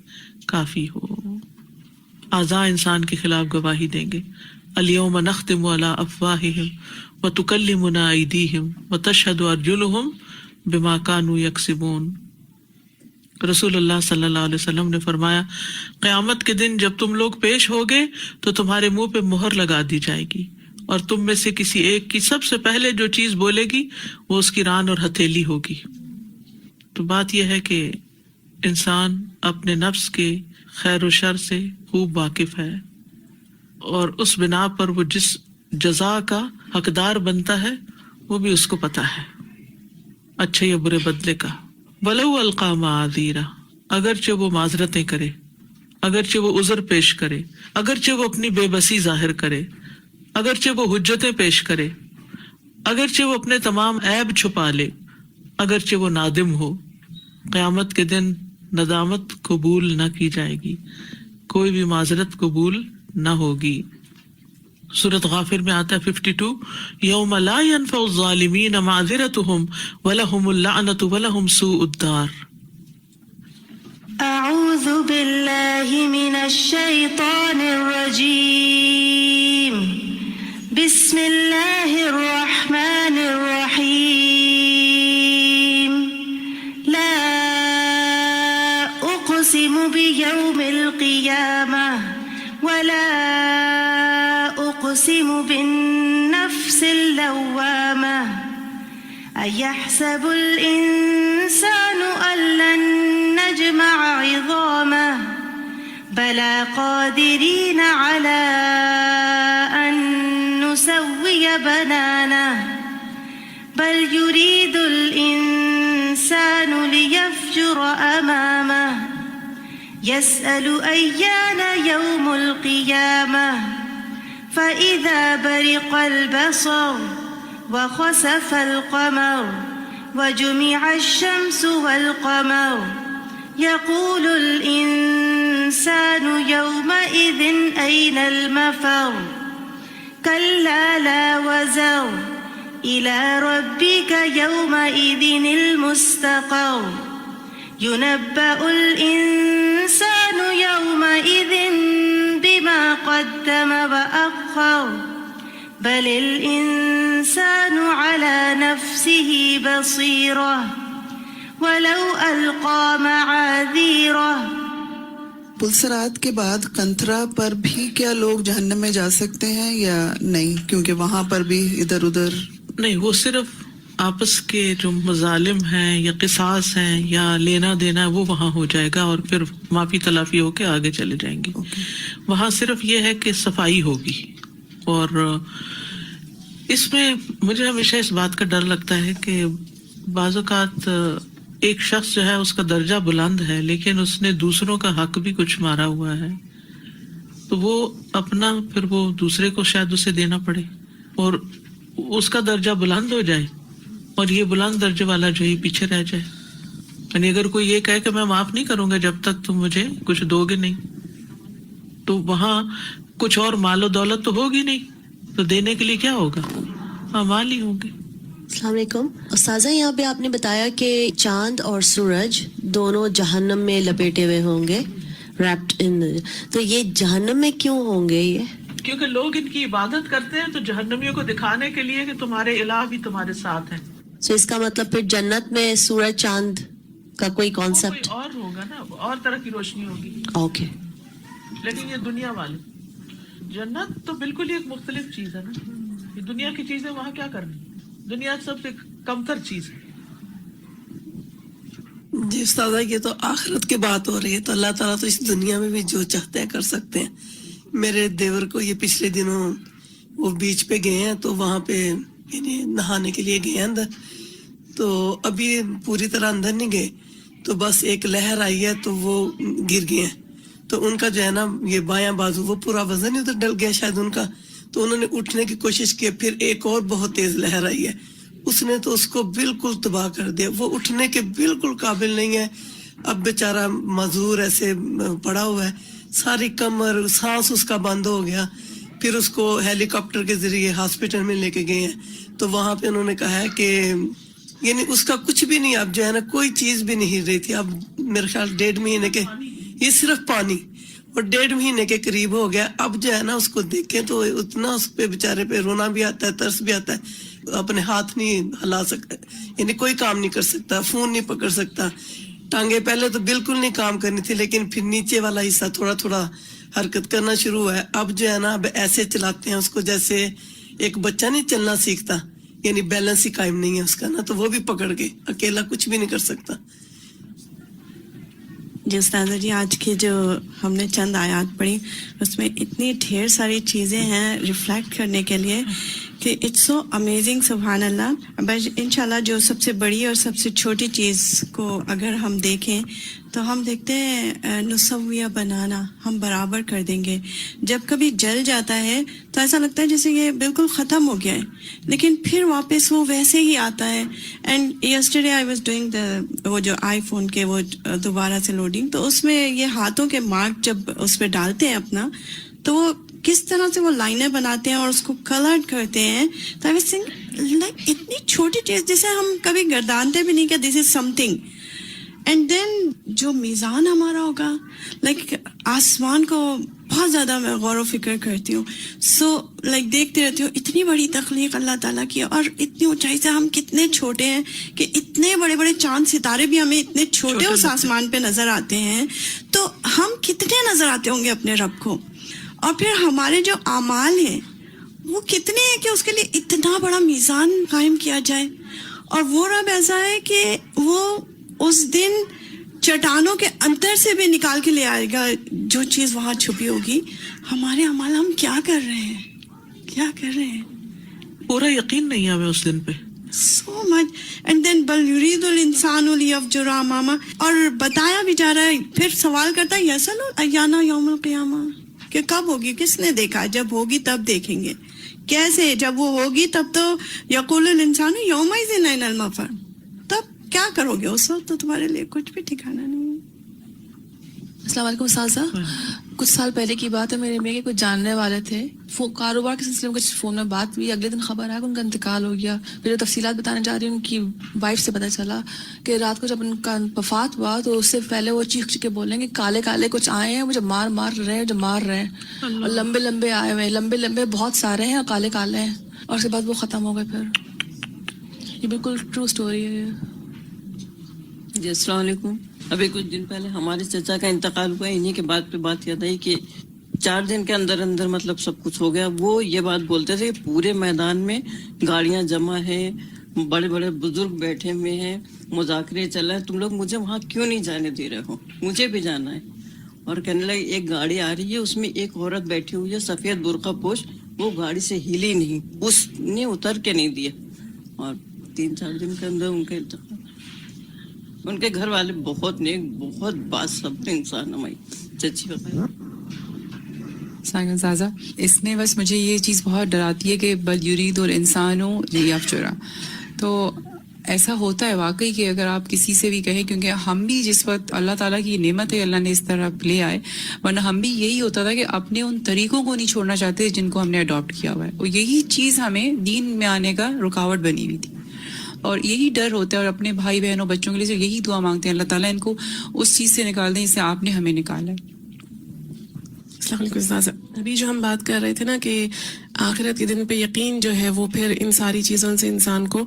کافی ہو۔ اعضاء انسان کے خلاف گواہی دیں گے۔ الیوم نختم علی افواہہم وتکلمنا ایدیہم وتشہد ارجلہم بما کانوا یکسبون۔ رسول اللہ صلی اللہ علیہ وسلم نے فرمایا قیامت کے دن جب تم لوگ پیش ہوگے تو تمہارے منہ پہ مہر لگا دی جائے گی، اور تم میں سے کسی ایک کی سب سے پہلے جو چیز بولے گی وہ اس کی ران اور ہتھیلی ہوگی۔ تو بات یہ ہے کہ انسان اپنے نفس کے خیر و شر سے خوب واقف ہے، اور اس بنا پر وہ جس جزا کا حقدار بنتا ہے وہ بھی اس کو پتا ہے، اچھے یا برے بدلے کا۔ وَلَوْ أَلْقَىٰ مَعَاذِيرَ، اگرچہ وہ معذرتیں کرے، اگرچہ وہ عذر پیش کرے، اگرچہ وہ اپنی بے بسی ظاہر کرے، اگرچہ وہ حجتیں پیش کرے، اگرچہ وہ اپنے تمام عیب چھپا لے، اگرچہ وہ نادم ہو، قیامت کے دن ندامت قبول نہ کی جائے گی، کوئی بھی معذرت قبول نہ ہوگی۔ سورۃ غافر میں آتا ہے 52، یوم لا ينفع الظالمین معذرتهم ولہم اللعنۃ ولہم سوء الدار۔ اعوذ باللہ من الشیطان الرجیم، بسم اللہ الرحمن الرحیم، لا اقسم بیوم القیامہ ولا اقسم بالنفس اللوامہ، ایحسب الانسان ان لن نجمع عظامہ، بلا قادرین علی ان نسوی بنانہ، بل یرید الانسان لیفجر امامہ، یسأل ایان یوم القیامہ، فإذا برق البصر وخسف القمر وجمع الشمس والقمر، يقول الإنسان يومئذ أين المفر، كلا لا وزر، إلى ربك يومئذ المستقر، ينبأ الإنسان يومئذ بما قدم وأخر بل الإنسان على نفسه بصيرة ولو ألقى معاذيره. پلسرات کے بعد قنطرہ پر بھی کیا لوگ جہنم میں جا سکتے ہیں یا نہیں؟ کیونکہ وہاں پر بھی ادھر ادھر نہیں، وہ صرف آپس کے جو مظالم ہیں یا قصاص ہیں یا لینا دینا ہے وہ وہاں ہو جائے گا، اور پھر معافی تلافی ہو کے آگے چلے جائیں گے. وہاں صرف یہ ہے کہ صفائی ہوگی. اور اس میں مجھے ہمیشہ اس بات کا ڈر لگتا ہے کہ بعض اوقات ایک شخص جو ہے اس کا درجہ بلند ہے لیکن اس نے دوسروں کا حق بھی کچھ مارا ہوا ہے، تو وہ اپنا پھر وہ دوسرے کو شاید اسے دینا پڑے اور اس کا درجہ بلند ہو جائے اور یہ بلند درجے والا جو ہی پیچھے رہ جائے. یعنی اگر کوئی یہ کہے کہ میں معاف نہیں کروں گا جب تک تم مجھے کچھ دو گے نہیں، تو وہاں کچھ اور مال و دولت تو ہوگی نہیں، تو دینے کے لیے کیا ہوگا؟ مال ہی ہوں گے. السلام علیکم استاذہ، یہاں پہ آپ نے بتایا کہ چاند اور سورج دونوں جہنم میں لپیٹے ہوئے ہوں گے، ریپڈ ان، تو یہ جہنم میں کیوں ہوں گے؟ یہ کیونکہ لوگ ان کی عبادت کرتے ہیں تو جہنمیوں کو دکھانے کے لیے کہ تمہارے الہ بھی تمہارے ساتھ ہیں. سو اس کا مطلب پھر جنت میں سورج چاند کا کوئی کانسیپٹ کوئی اور ہوگا نا، اور طرح کی روشنی ہوگی. اوکے. لیکن یہ دنیا والے، جنت تو بالکل ہی ایک مختلف چیز ہے نا. یہ دنیا کی چیزیں وہاں کیا کرنی، دنیا سب سے کمتر چیز ہے. جی استاذہ، یہ تو آخرت کی بات ہو رہی ہے، تو اللہ تعالیٰ تو اس دنیا میں بھی جو چاہتے ہیں کر سکتے ہیں. میرے دیور کو یہ پچھلے دنوں وہ بیچ پہ گئے ہیں، تو وہاں پہ یعنی نہانے کے لیے گئے ہیں اندر، تو ابھی پوری طرح اندر نہیں گئے، تو بس ایک لہر آئی ہے تو وہ گر گئے ہیں. تو ان کا جو ہے نا یہ بایاں بازو وہ پورا وزن ہی ادھر ڈل گیا شاید ان کا، تو انہوں نے اٹھنے کی کوشش کی، پھر ایک اور بہت تیز لہر آئی ہے، اس نے تو اس کو بالکل تباہ کر دیا. وہ اٹھنے کے بالکل قابل نہیں ہے. اب بیچارہ معذور ایسے پڑا ہوا ہے، ساری کمر سانس اس کا بند ہو گیا. پھر اس کو ہیلی کاپٹر کے ذریعے ہاسپٹل میں لے کے گئے ہیں، تو وہاں پہ انہوں نے کہا ہے کہ یعنی اس کا کچھ بھی نہیں، اب جو ہے نا کوئی چیز بھی نہیں ہل رہی تھی. اب میرے خیال 1.5 مہینے کے، یہ صرف پانی، اور 1.5 مہینے کے قریب ہو گیا. اب جو ہے نا اس کو دیکھیں تو اتنا اس پہ بیچارے پہ رونا بھی آتا ہے، ترس بھی آتا ہے. اپنے ہاتھ نہیں ہلا سکتا، یعنی کوئی کام نہیں کر سکتا، فون نہیں پکڑ سکتا. ٹانگیں پہلے تو بالکل نہیں کام کرنی تھی، لیکن پھر نیچے والا حصہ تھوڑا تھوڑا حرکت کرنا شروع ہوا ہے. اب جو ہے نا اب ایسے چلاتے ہیں اس کو جیسے ایک بچہ نہیں چلنا سیکھتا، یعنی بیلنس ہی قائم نہیں ہے اس کا نا، تو وہ بھی پکڑ کے اکیلا کچھ بھی نہیں کر سکتا. جی استاذہ جی، آج کی جو ہم نے چند آیات پڑھی اس میں اتنی ڈھیر ساری چیزیں ہیں ریفلیکٹ کرنے کے لیے کہ اٹس سو امیزنگ، سبحان اللہ. بس انشاءاللہ جو سب سے بڑی اور سب سے چھوٹی چیز کو اگر ہم دیکھیں تو ہم دیکھتے ہیں نسویہ بنانا، ہم برابر کر دیں گے. جب کبھی جل جاتا ہے تو ایسا لگتا ہے جیسے یہ بالکل ختم ہو گیا ہے، لیکن پھر واپس وہ ویسے ہی آتا ہے. And yesterday I was doing وہ جو آئی فون کے وہ دوبارہ سے لوڈنگ، تو اس میں یہ ہاتھوں کے مارک جب اس پہ ڈالتے ہیں اپنا، تو وہ کس طرح سے وہ لائنیں بناتے ہیں اور اس کو کلرڈ کرتے ہیں. تو آئی واز تھنک لائک اتنی چھوٹی چیز جسے ہم کبھی گردانتے بھی نہیں کہ دس از سم تھنگ. اینڈ دین جو میزان ہمارا ہوگا، لائک آسمان کو بہت زیادہ میں غور و فکر کرتی ہوں. سو لائک دیکھتے رہتی ہوں اتنی بڑی تخلیق اللہ تعالیٰ کی، اور اتنی اونچائی سے ہم کتنے چھوٹے ہیں کہ اتنے بڑے بڑے چاند ستارے بھی ہمیں اتنے چھوٹے اس آسمان پہ نظر آتے ہیں. تو ہم کتنے نظر آتے ہوں گے اپنے رب کو، اور پھر ہمارے جو اعمال ہیں وہ کتنے ہیں کہ اس کے لیے اتنا بڑا میزان قائم کیا جائے. اور وہ رب ایسا ہے کہ وہ اس دن چٹانوں کے اندر سے بھی نکال کے لے آئے گا جو چیز وہاں چھپی ہوگی. ہمارے اعمال ہم کیا کر رہے ہیں، کیا کر رہے ہیں، پورا یقین نہیں ہے ہمیں اس دن پہ. so much. and then بل یرید الانسان لیفجر امامہ، اور بتایا بھی جا رہا ہے. پھر سوال کرتا ہے یسأل ایان یوم القیامہ، کہ کب ہوگی، کس نے دیکھا، جب ہوگی تب دیکھیں گے. کیسے؟ جب وہ ہوگی تب تو یقول الانسان یومئذ این المفر، تب کیا کرو گے؟ اس وقت تو تمہارے لیے کچھ بھی ٹھکانا نہیں ہے. السلام علیکم استاذہ. کچھ سال پہلے کی بات ہے، میرے میں کے کچھ جاننے والے تھے، کاروبار کے سلسلے میں کچھ فون میں بات ہوئی، اگلے دن خبر آیا کہ ان کا انتقال ہو گیا. پھر جو تفصیلات بتانے جا رہی ہوں، ان کی وائف سے پتہ چلا کہ رات کو جب ان کا وفات ہوا تو اس سے پہلے وہ چیخ کے بولیں کہ کالے کالے کچھ آئے ہیں مجھے مار رہے ہیں، جو مار رہے ہیں، اور لمبے لمبے آئے ہوئے ہیں، لمبے بہت سارے ہیں اور کالے کالے ہیں، اور اس کے بعد وہ ختم ہو گئے. پھر یہ بالکل ٹرو سٹوری ہے. جی السلام علیکم. ابھی کچھ دن پہلے ہمارے چچا کا انتقال ہوا، انہیں کے بعد پہ بات یاد آئی کہ 4 دن کے اندر مطلب سب کچھ ہو گیا. وہ یہ بات بولتے تھے کہ پورے میدان میں گاڑیاں جمع ہیں، بڑے بڑے بزرگ بیٹھے ہوئے ہیں، مذاکرے چل رہے ہیں، تم لوگ مجھے وہاں کیوں نہیں جانے دے رہے ہو، مجھے بھی جانا ہے. اور کہنے لگے ایک گاڑی آ رہی ہے، اس میں ایک عورت بیٹھی ہوئی ہے سفید برقع پوش، وہ گاڑی سے ہلی نہیں، اس نے اتر کے نہیں دیا. اور 3-4 دن کے اندر ان کے گھر والے بہت نیک، بہت باسبر انسان. ہماری چچی بتائیے. سائن سازا، اس میں بس مجھے یہ چیز بہت ڈراتی ہے کہ بل یرید الانسان لیفجر. تو ایسا ہوتا ہے واقعی کہ اگر آپ کسی سے بھی کہیں، کیونکہ ہم بھی جس وقت اللہ تعالیٰ کی نعمت ہے، اللہ نے اس طرح لے آئے، ورنہ ہم بھی یہی ہوتا تھا کہ اپنے ان طریقوں کو نہیں چھوڑنا چاہتے جن کو ہم نے اڈاپٹ کیا ہوا ہے، اور یہی چیز ہمیں دین میں آنے کا رکاوٹ بنی ہوئی تھی. اور یہی ڈر ہوتا ہے، اور اپنے بھائی بہنوں بچوں کے لیے یہی دعا مانگتے ہیں اللہ تعالیٰ ان کو اس چیز سے نکال دیں جس سے آپ نے ہمیں نکالا ہے. السلام علیکم استاذہ. ابھی جو ہم بات کر رہے تھے نا کہ آخرت کے دن پہ یقین جو ہے وہ پھر ان ساری چیزوں سے انسان کو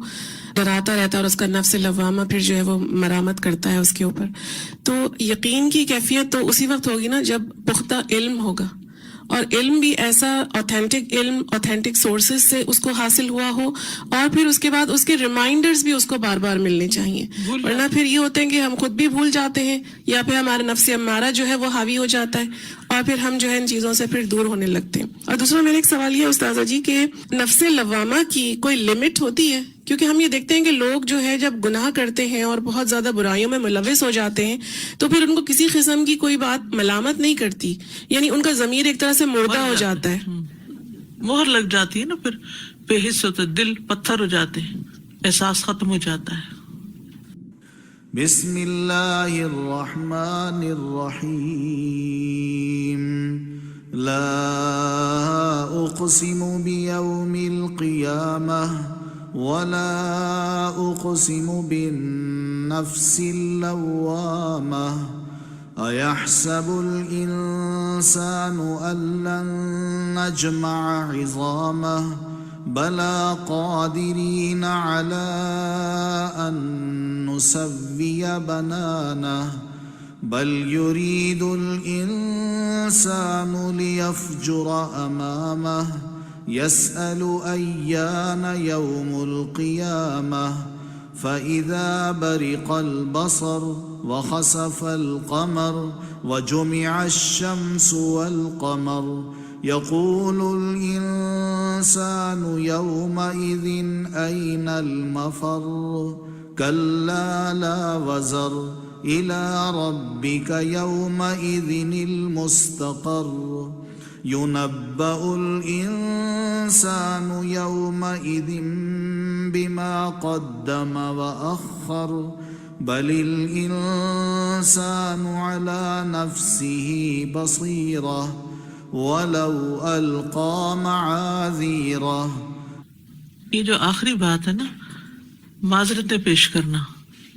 ڈراتا رہتا ہے، اور اس کا نفس لوامہ پھر جو ہے وہ مرامت کرتا ہے اس کے اوپر. تو یقین کی کیفیت تو اسی وقت ہوگی نا جب پختہ علم ہوگا، اور علم بھی ایسا اوتھینٹک علم اوتھینٹک سورسز سے اس کو حاصل ہوا ہو، اور پھر اس کے بعد اس کے ریمائنڈرز بھی اس کو بار بار ملنے چاہیے. ورنہ پھر یہ ہوتے ہیں کہ ہم خود بھی بھول جاتے ہیں، یا پھر ہمارا نفس امارہ جو ہے وہ حاوی ہو جاتا ہے، اور پھر ہم جو ہے ان چیزوں سے پھر دور ہونے لگتے ہیں. اور دوسرا میرا ایک سوال یہ استاذہ جی کہ نفس لوامہ کی کوئی لمٹ ہوتی ہے؟ کیونکہ ہم یہ دیکھتے ہیں کہ لوگ جو ہے جب گناہ کرتے ہیں اور بہت زیادہ برائیوں میں ملوث ہو جاتے ہیں تو پھر ان کو کسی قسم کی کوئی بات ملامت نہیں کرتی، یعنی ان کا ضمیر ایک طرح سے مردہ ہو جاتا ہے، مہر لگ جاتی ہے نا، پھر بے حس ہوتا ہے، دل پتھر ہو جاتے ہیں، احساس ختم ہو جاتا ہے. بسم اللہ الرحمن الرحیم. لا اقسم بیوم القیامہ ولا اقسم بالنفس اللوامہ. ایحسب الانسان ان لن نجمع عظامہ بلا قادرین علی ان نسوی بنانہ. بل یرید الانسان لیفجر امامہ. يسأل أيان يوم القيامة. فإذا برق البصر وخسف القمر وجمع الشمس والقمر يقول الإنسان يومئذ أين المفر. كلا لا وزر إلى ربك يومئذ المستقر. ينبأ الإنسان يومئذ بما قدم وأخر. بل الإنسان على نفسه بصيرة ولو ألقى معاذيره. یہ جو آخری بات ہے نا، معذرتیں پیش کرنا،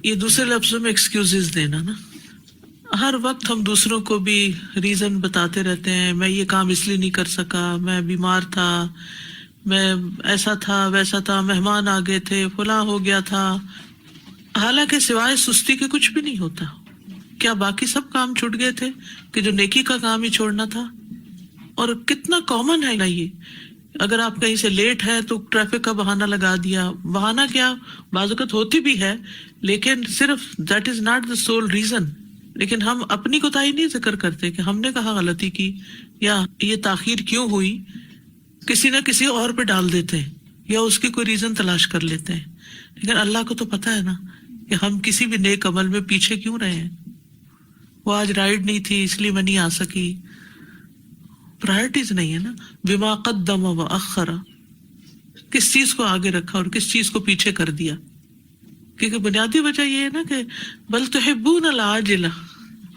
یہ دوسرے لفظوں میں ایکسکیوزز دینا نا. ہر وقت ہم دوسروں کو بھی ریزن بتاتے رہتے ہیں، میں یہ کام اس لیے نہیں کر سکا، میں بیمار تھا، میں ایسا تھا ویسا تھا، مہمان آ گئے تھے، فلاں ہو گیا تھا. حالانکہ سوائے سستی کے کچھ بھی نہیں ہوتا. کیا باقی سب کام چھوٹ گئے تھے کہ جو نیکی کا کام ہی چھوڑنا تھا؟ اور کتنا کامن ہے نا یہ. اگر آپ کہیں سے لیٹ ہے تو ٹریفک کا بہانہ لگا دیا. بہانہ کیا بعض اوقات ہوتی بھی ہے، لیکن صرف that is not the civil reason. لیکن ہم اپنی کوتاہی نہیں ذکر کرتے کہ ہم نے کہاں غلطی کی یا یہ تاخیر کیوں ہوئی. کسی نہ کسی اور پہ ڈال دیتے ہیں یا اس کی کوئی ریزن تلاش کر لیتے ہیں. لیکن اللہ کو تو پتا ہے نا کہ ہم کسی بھی نیک عمل میں پیچھے کیوں رہے ہیں. وہ آج رائڈ نہیں تھی اس لیے میں نہیں آ سکی. پرائرٹیز نہیں ہے نا. بما قدم و اخر، کس چیز کو آگے رکھا اور کس چیز کو پیچھے کر دیا. کیونکہ بنیادی وجہ یہ ہے نا کہ بل تحبون العاجلہ،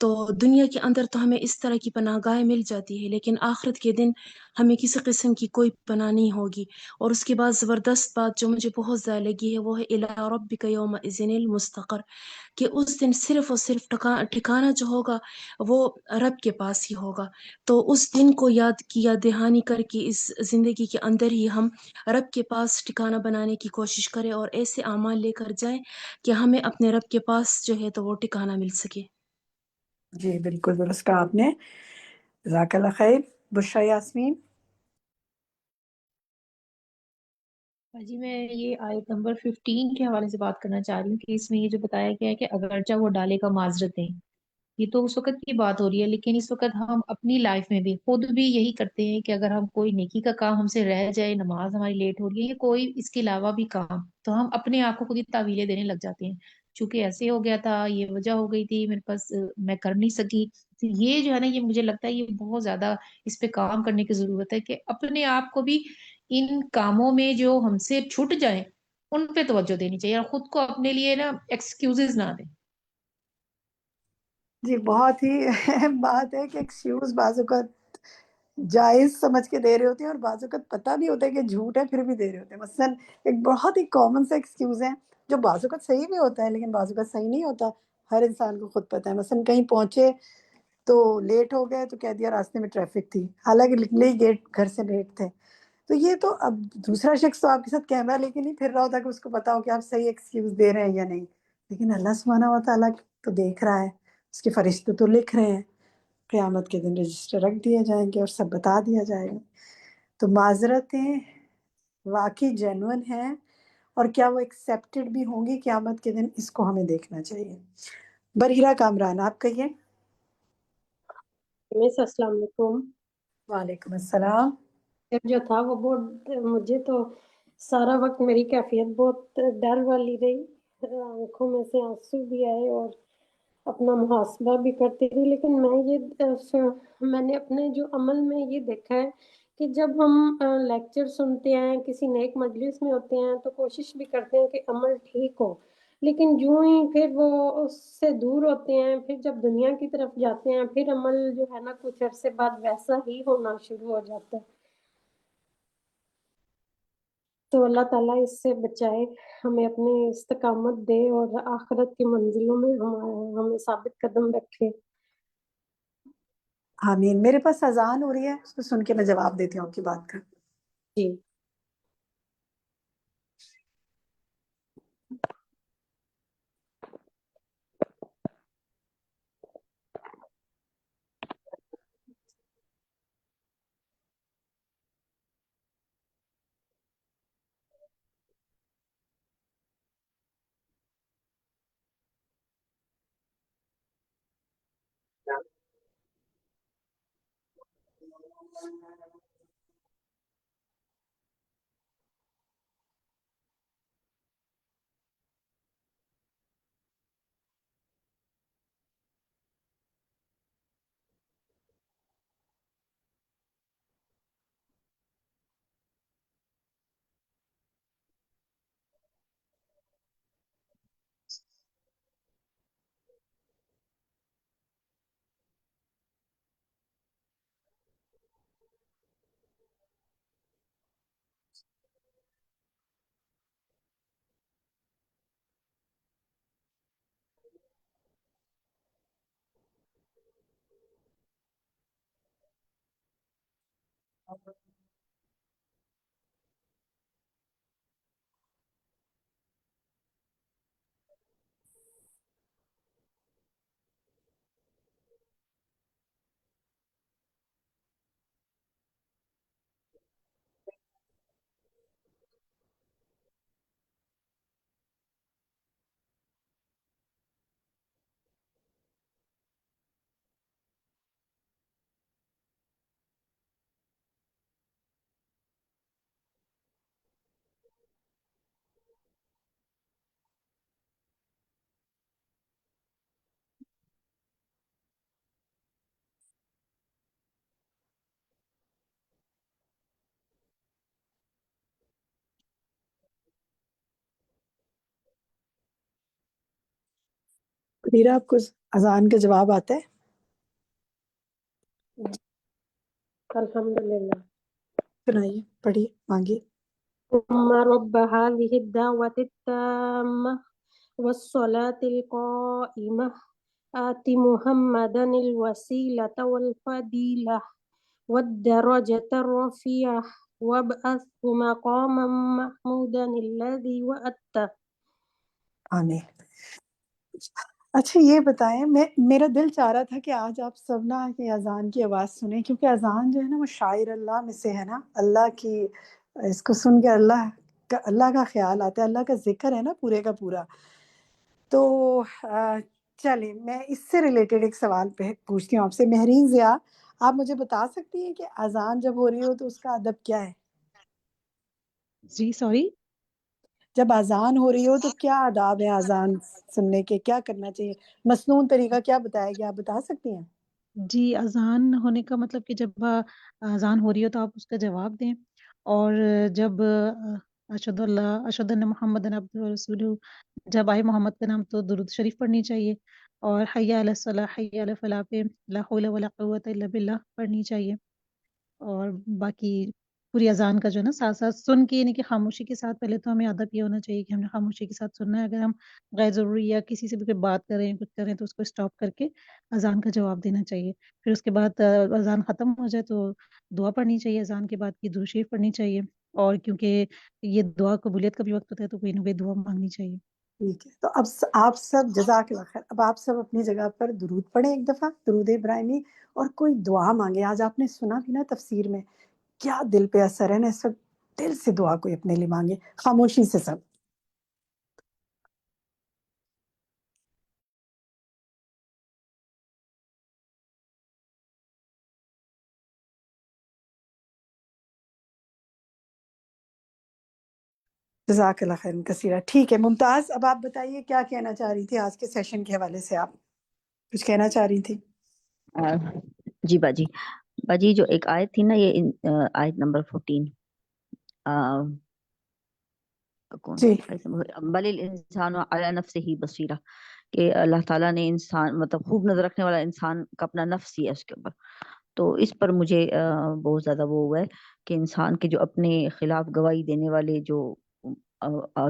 تو دنیا کے اندر تو ہمیں اس طرح کی پناہ گاہیں مل جاتی ہے، لیکن آخرت کے دن ہمیں کسی قسم کی کوئی پناہ نہیں ہوگی۔ اور اس کے بعد زبردست بات جو مجھے بہت زیادہ لگی ہے وہ ہے الی ربک یومئذ المستقر، کہ اس دن صرف اور صرف ٹھکانہ جو ہوگا وہ رب کے پاس ہی ہوگا۔ تو اس دن کو یاد کیا دہانی کر کے اس زندگی کے اندر ہی ہم رب کے پاس ٹھکانہ بنانے کی کوشش کریں اور ایسے اعمال لے کر جائیں کہ ہمیں اپنے رب کے پاس جو ہے تو وہ ٹھکانہ مل سکے۔ جی بالکل درست کہا آپ نے، جزاک اللہ خیر۔ بشریٰ یاسمین۔ جی میں یہ آیت نمبر 15 کے حوالے سے بات کرنا چاہ رہی ہوں کہ اس میں یہ جو بتایا گیا ہے کہ اگرچہ وہ ڈالے گا معذرتیں، یہ تو اس وقت کی بات ہو رہی ہے، لیکن اس وقت ہم اپنی لائف میں بھی خود بھی یہی کرتے ہیں کہ اگر ہم کوئی نیکی کا کام ہم سے رہ جائے، نماز ہماری لیٹ ہو رہی ہے یا کوئی اس کے علاوہ بھی کام، تو ہم اپنے آپ کو خود ہی تعویلیں دینے لگ جاتے ہیں، چونکہ ایسے ہو گیا تھا، یہ وجہ ہو گئی تھی میرے پاس، میں کر نہیں سکی۔ تو یہ جو ہے نا، یہ مجھے لگتا ہے یہ بہت زیادہ اس پہ کام کرنے کی ضرورت ہے کہ اپنے آپ کو بھی ان کاموں میں جو ہم سے چھوٹ جائیں ان پہ توجہ دینی چاہیے، اور خود کو اپنے لیے نا ایکسکیوزز نہ دیں۔ جی بہت ہی اہم بات ہے کہ ایکسکیوز بعض اوقات جائز سمجھ کے دے رہے ہوتے ہیں اور بعض اوقات پتہ بھی ہوتا ہے کہ جھوٹ ہے پھر بھی دے رہے ہوتے ہیں۔ مثلاً ایک بہت ہی کامن سا ایکسکیوز ہے جو بعض اوقات صحیح بھی ہوتا ہے لیکن بعض اوقات صحیح نہیں ہوتا، ہر انسان کو خود پتہ ہے۔ مثلاً کہیں پہنچے تو لیٹ ہو گئے تو کہہ دیا راستے میں ٹریفک تھی، حالانکہ نکلے ہی گیٹ گھر سے لیٹ تھے۔ تو یہ تو اب دوسرا شخص تو آپ کے ساتھ کیمرہ لے کے نہیں پھر رہا ہوتا کہ اس کو پتا ہو کہ آپ صحیح ایکسکیوز دے رہے ہیں یا نہیں، لیکن اللہ سبحانہ و تعالیٰ تو دیکھ رہا ہے، اس کے فرشتے تو لکھ رہے ہیں، قیامت کے دن رجسٹر رکھ دیے جائیں گے اور سب بتا دیا جائے گا۔ تو معذرتیں واقعی جینون ہیں اور کیا وہ ایکسیپٹڈ بھی ہوں گی قیامت کے دن، اس کو ہمیں دیکھنا چاہیے۔ برہیرہ کامران آپ کہیے۔ مس السلام علیکم۔ وعلیکم السلام۔ جو تھا وہ بہت، مجھے تو سارا وقت میری کیفیت بہت ڈر والی رہی، آنکھوں میں سے آنسو بھی آئے اور اپنا محاسبہ بھی کرتی رہی، لیکن میں نے اپنے جو عمل میں یہ دیکھا ہے کہ جب ہم لیکچر سنتے ہیں، کسی نیک مجلس میں ہوتے ہیں تو کوشش بھی کرتے ہیں کہ عمل ٹھیک ہو، لیکن جو ہی پھر وہ اس سے دور ہوتے ہیں، پھر جب دنیا کی طرف جاتے ہیں پھر عمل جو ہے نا کچھ عرصے بعد ویسا ہی ہونا شروع ہو جاتا ہے۔ تو اللہ تعالیٰ اس سے بچائے، ہمیں اپنی استقامت دے اور آخرت کی منزلوں میں ہمیں ثابت قدم رکھے۔ آمین۔ میرے پاس اذان ہو رہی ہے، اس کو سن کے میں جواب دیتی ہوں آپ کی بات کا۔ جی برہیرہ آپ کو اذان کا جواب آتا ہے؟ الحمدللہ. سنائیے، پڑھیے، مانگیے. ثم رب هذه الدعوة التامة والصلاة القائمة آت محمدا الوسيلة والفضيلة والدرجة الرفيعة وابعثه مقاما محمودا الذي وعدته. آمین. اچھا یہ بتائیں، میرا دل چاہ رہا تھا کہ آج آپ سب نا یہ اذان کی آواز سنیں، کیونکہ اذان جو ہے نا وہ شاعر اللہ میں سے ہے نا، اللہ کی، اس کو سن کے اللہ کا خیال آتا ہے، اللہ کا ذکر ہے نا پورے کا پورا. تو چلیں میں اس سے ریلیٹڈ ایک سوال پوچھتی ہوں آپ سے. مہرین ضیاء، آپ مجھے بتا سکتی ہیں کہ اذان جب ہو رہی ہو تو اس کا ادب کیا ہے؟ جی سوری. جب اذان ہو رہی ہو تو کیا آداب ہیں اذان سننے کے، کیا کرنا چاہیے؟ مسنون طریقہ کیا بتایا گیا، آپ بتا سکتی ہیں؟ جی اذان ہونے کا مطلب کہ جب اذان ہو رہی ہو تو آپ اس کا جواب دیں، اور جب اشہد ان محمد عبدہ ورسولہ، جب آئے محمد کا نام تو درود شریف پڑھنی چاہیے، اور حی علی الصلاح حی علی الفلاح پہ لا حول ولا قوت الا باللہ پڑھنی چاہیے. اور باقی پوری اذان کا جو ہے نا ساتھ ساتھ سن کے، یعنی کہ خاموشی کے ساتھ، پہلے تو ہمیں ادب یہ ہونا چاہیے کہ ہم نے خاموشی کے ساتھ سننا ہے. اگر ہم غیر ضروری یا کسی سے بھی کوئی بات کر رہے ہیں، کچھ کر رہے ہیں، تو اس کو اسٹاپ کر کے اذان کا جواب دینا چاہیے. پھر اس کے بعد اذان ختم ہو جائے تو دعا پڑھنی چاہیے، اذان کے بعد کی درود شریف پڑھنی چاہیے، اور کیونکہ یہ دعا قبولیت کا بھی وقت ہوتا ہے تو کوئی نہ کوئی دعا مانگنی چاہیے. ٹھیک ہے، تو اب آپ سب جزاک اللہ خیر، اب آپ سب اپنی جگہ پر درود پڑھیں ایک دفعہ، درود ابراہیمی، اور کوئی دعا مانگے. آج آپ نے سنا بھی نا تفسیر میں، کیا دل پہ اثر ہے نا، اس وقت دل سے دعا کوئی اپنے لیے مانگے، خاموشی سے سب. جزاک اللہ خیر کثیرہ. ٹھیک ہے ممتاز، اب آپ بتائیے کیا کہنا چاہ رہی تھی آج کے سیشن کے حوالے سے، آپ کچھ کہنا چاہ رہی تھی؟ جی باجی جو ایک آیت تھی نا، یہ آیت نمبر 14، کون جی. بل الانسان علی نفسہ بصیرہ، کہ اللہ تعالیٰ نے انسان، مطلب خوب نظر رکھنے والا انسان کا اپنا نفس ہی ہے اس کے اوپر. تو اس پر مجھے بہت زیادہ وہ ہوا ہے کہ انسان کے جو اپنے خلاف گواہی دینے والے جو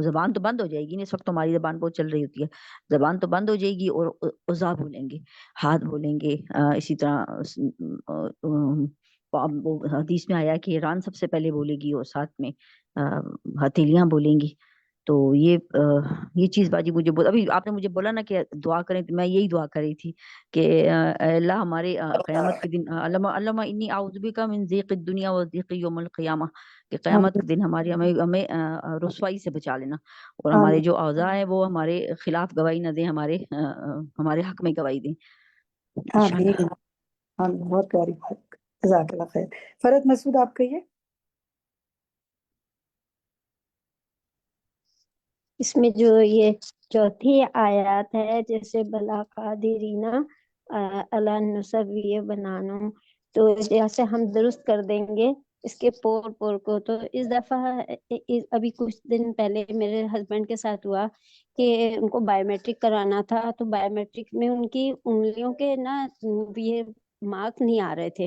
زبان تو بند ہو جائے گی، اس وقت ہماری زبان بہت چل رہی ہوتی ہے، زبان تو بند ہو جائے گی، اور اعضاء بولیں گے، ہاتھ بولیں گے، اسی طرح حدیث میں آیا کہ ران سب سے پہلے بولے گی، اور ساتھ میں ہتھیلیاں بولیں گی. تو یہ چیز باجی مجھے ابھی آپ نے مجھے بولا نا کہ دعا کریں، تو میں یہی دعا کر رہی تھی کہ اے اللہ ہمارے قیامت کے دن، علامہ انی اعوذ بک من ضیق الدنیا و ضیق یوم القیامہ، کہ قیامت کے دن ہمیں رسوائی سے بچا لینا، اور ہمارے جو اعضاء ہیں وہ ہمارے خلاف گواہی نہ دیں، ہمارے حق میں گواہی دیں. آمین. بہت پیاری بات، جزاک اللہ خیر. فرد مسعود آپ کہیے. اس میں جو یہ چوتھی آیات ہے، جیسے بلا قادرینا اللہ نسوی بنانو، تو جیسے ہم درست کر دیں گے اس کے پور کو. تو اس دفعہ ابھی کچھ دن پہلے میرے ہسبینڈ کے ساتھ ہوا کہ ان کو بایو میٹرک کروانا تھا، تو بایو میٹرک میں ان کی انگلیوں کے نا یہ مارک نہیں آ رہے تھے.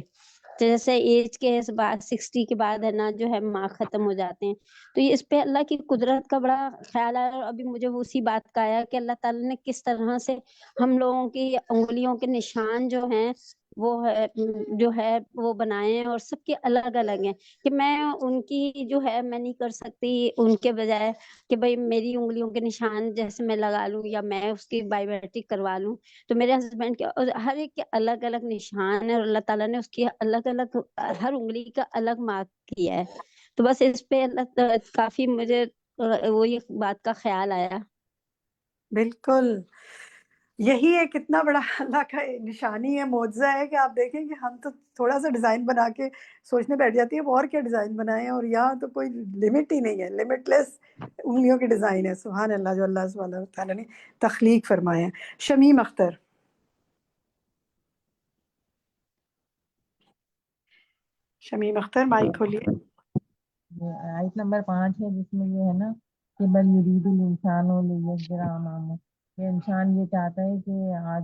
جیسے ایج کے بعد 60 کے بعد ہے نا جو ہے مارک ختم ہو جاتے ہیں. تو یہ اس پہ اللہ کی قدرت کا بڑا خیال آیا، اور ابھی مجھے اسی بات کا آیا کہ اللہ تعالیٰ نے کس طرح سے ہم لوگوں کی انگلیوں کے نشان جو ہیں وہ بنائے ہیں، اور سب کے الگ الگ ہیں، کہ میں ان کی جو ہے میں نہیں کر سکتی ان کے بجائے کہ بھائی میری انگلیوں کے نشان جیسے میں لگا لوں یا میں اس کی بایو میٹرک کروا لوں. تو میرے ہسبینڈ کے ہر ایک کے الگ الگ نشان ہے، اور اللہ تعالیٰ نے اس کی الگ الگ ہر انگلی کا الگ مارک کیا ہے. تو بس اس پہ اللہ کافی مجھے وہی بات کا خیال آیا. بالکل یہی ہے، کتنا بڑا اللہ کا نشانی ہے، معجزہ ہے کہ آپ دیکھیں کہ ہم تو تھوڑا سا ڈیزائن بنا کے سوچنے بیٹھ جاتی ہے اور کیا ڈیزائن بنائے ہیں، اور یہاں تو کوئی لمٹ ہی نہیں ہے، لمٹ لیس انگلیوں کے ڈیزائن ہے. سبحان اللہ، جو اللہ سبحانہ تعالیٰ نے تخلیق فرمایا ہے. شمیم اختر. شمیم اختر مائک کھولیے. آیت نمبر 5 ہے، جس میں یہ ہے نا کہ بل یرید الانسان لیذر امامہ، کہ انسان یہ چاہتا ہے کہ آج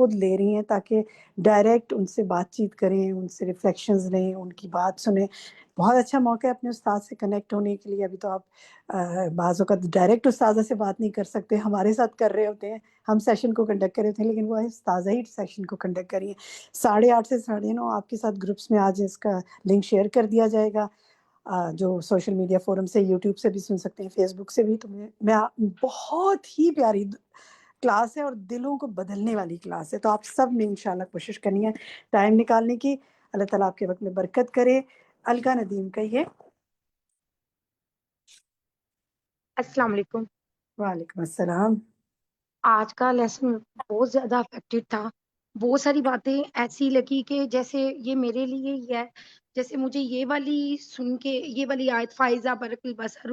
خود لے رہی ہیں تاکہ ڈائریکٹ ان سے بات چیت کریں، ان سے ریفلیکشنز لیں، ان کی بات سنیں. بہت اچھا موقع ہے اپنے استاد سے کنیکٹ ہونے کے لیے. ابھی تو آپ بعض اوقات ڈائریکٹ استاذہ سے بات نہیں کر سکتے، ہمارے ساتھ کر رہے ہوتے ہیں، ہم سیشن کو کنڈکٹ کر رہے تھے، لیکن وہ استاذہ ہی سیشن کو کنڈکٹ کری ہیں. 8:30 سے 9:30 آپ کے ساتھ گروپس میں آج اس کا لنک شیئر کر دیا جائے گا، جو سوشل میڈیا فورم سے، یوٹیوب سے بھی سن سکتے ہیں، فیس بک سے بھی. تو میں بہت ہی پیاری کلاس ہے اور دلوں کو بدلنے والی کلاس ہے. تو آپ سب نے انشاءاللہ کوشش کرنی ہے ٹائم نکالنے کی. اللہ تعالیٰ آپ کے وقت میں برکت کرے. الکا ندیم کہیے. السلام علیکم. وعلیکم السلام. آج کا لیسن بہت زیادہ افیکٹڈ تھا. بہت ساری باتیں ایسی لگی کہ جیسے یہ میرے لیے ہی ہے. جیسے مجھے یہ والی سن کے، یہ والی آیت فائزہ برق البصر،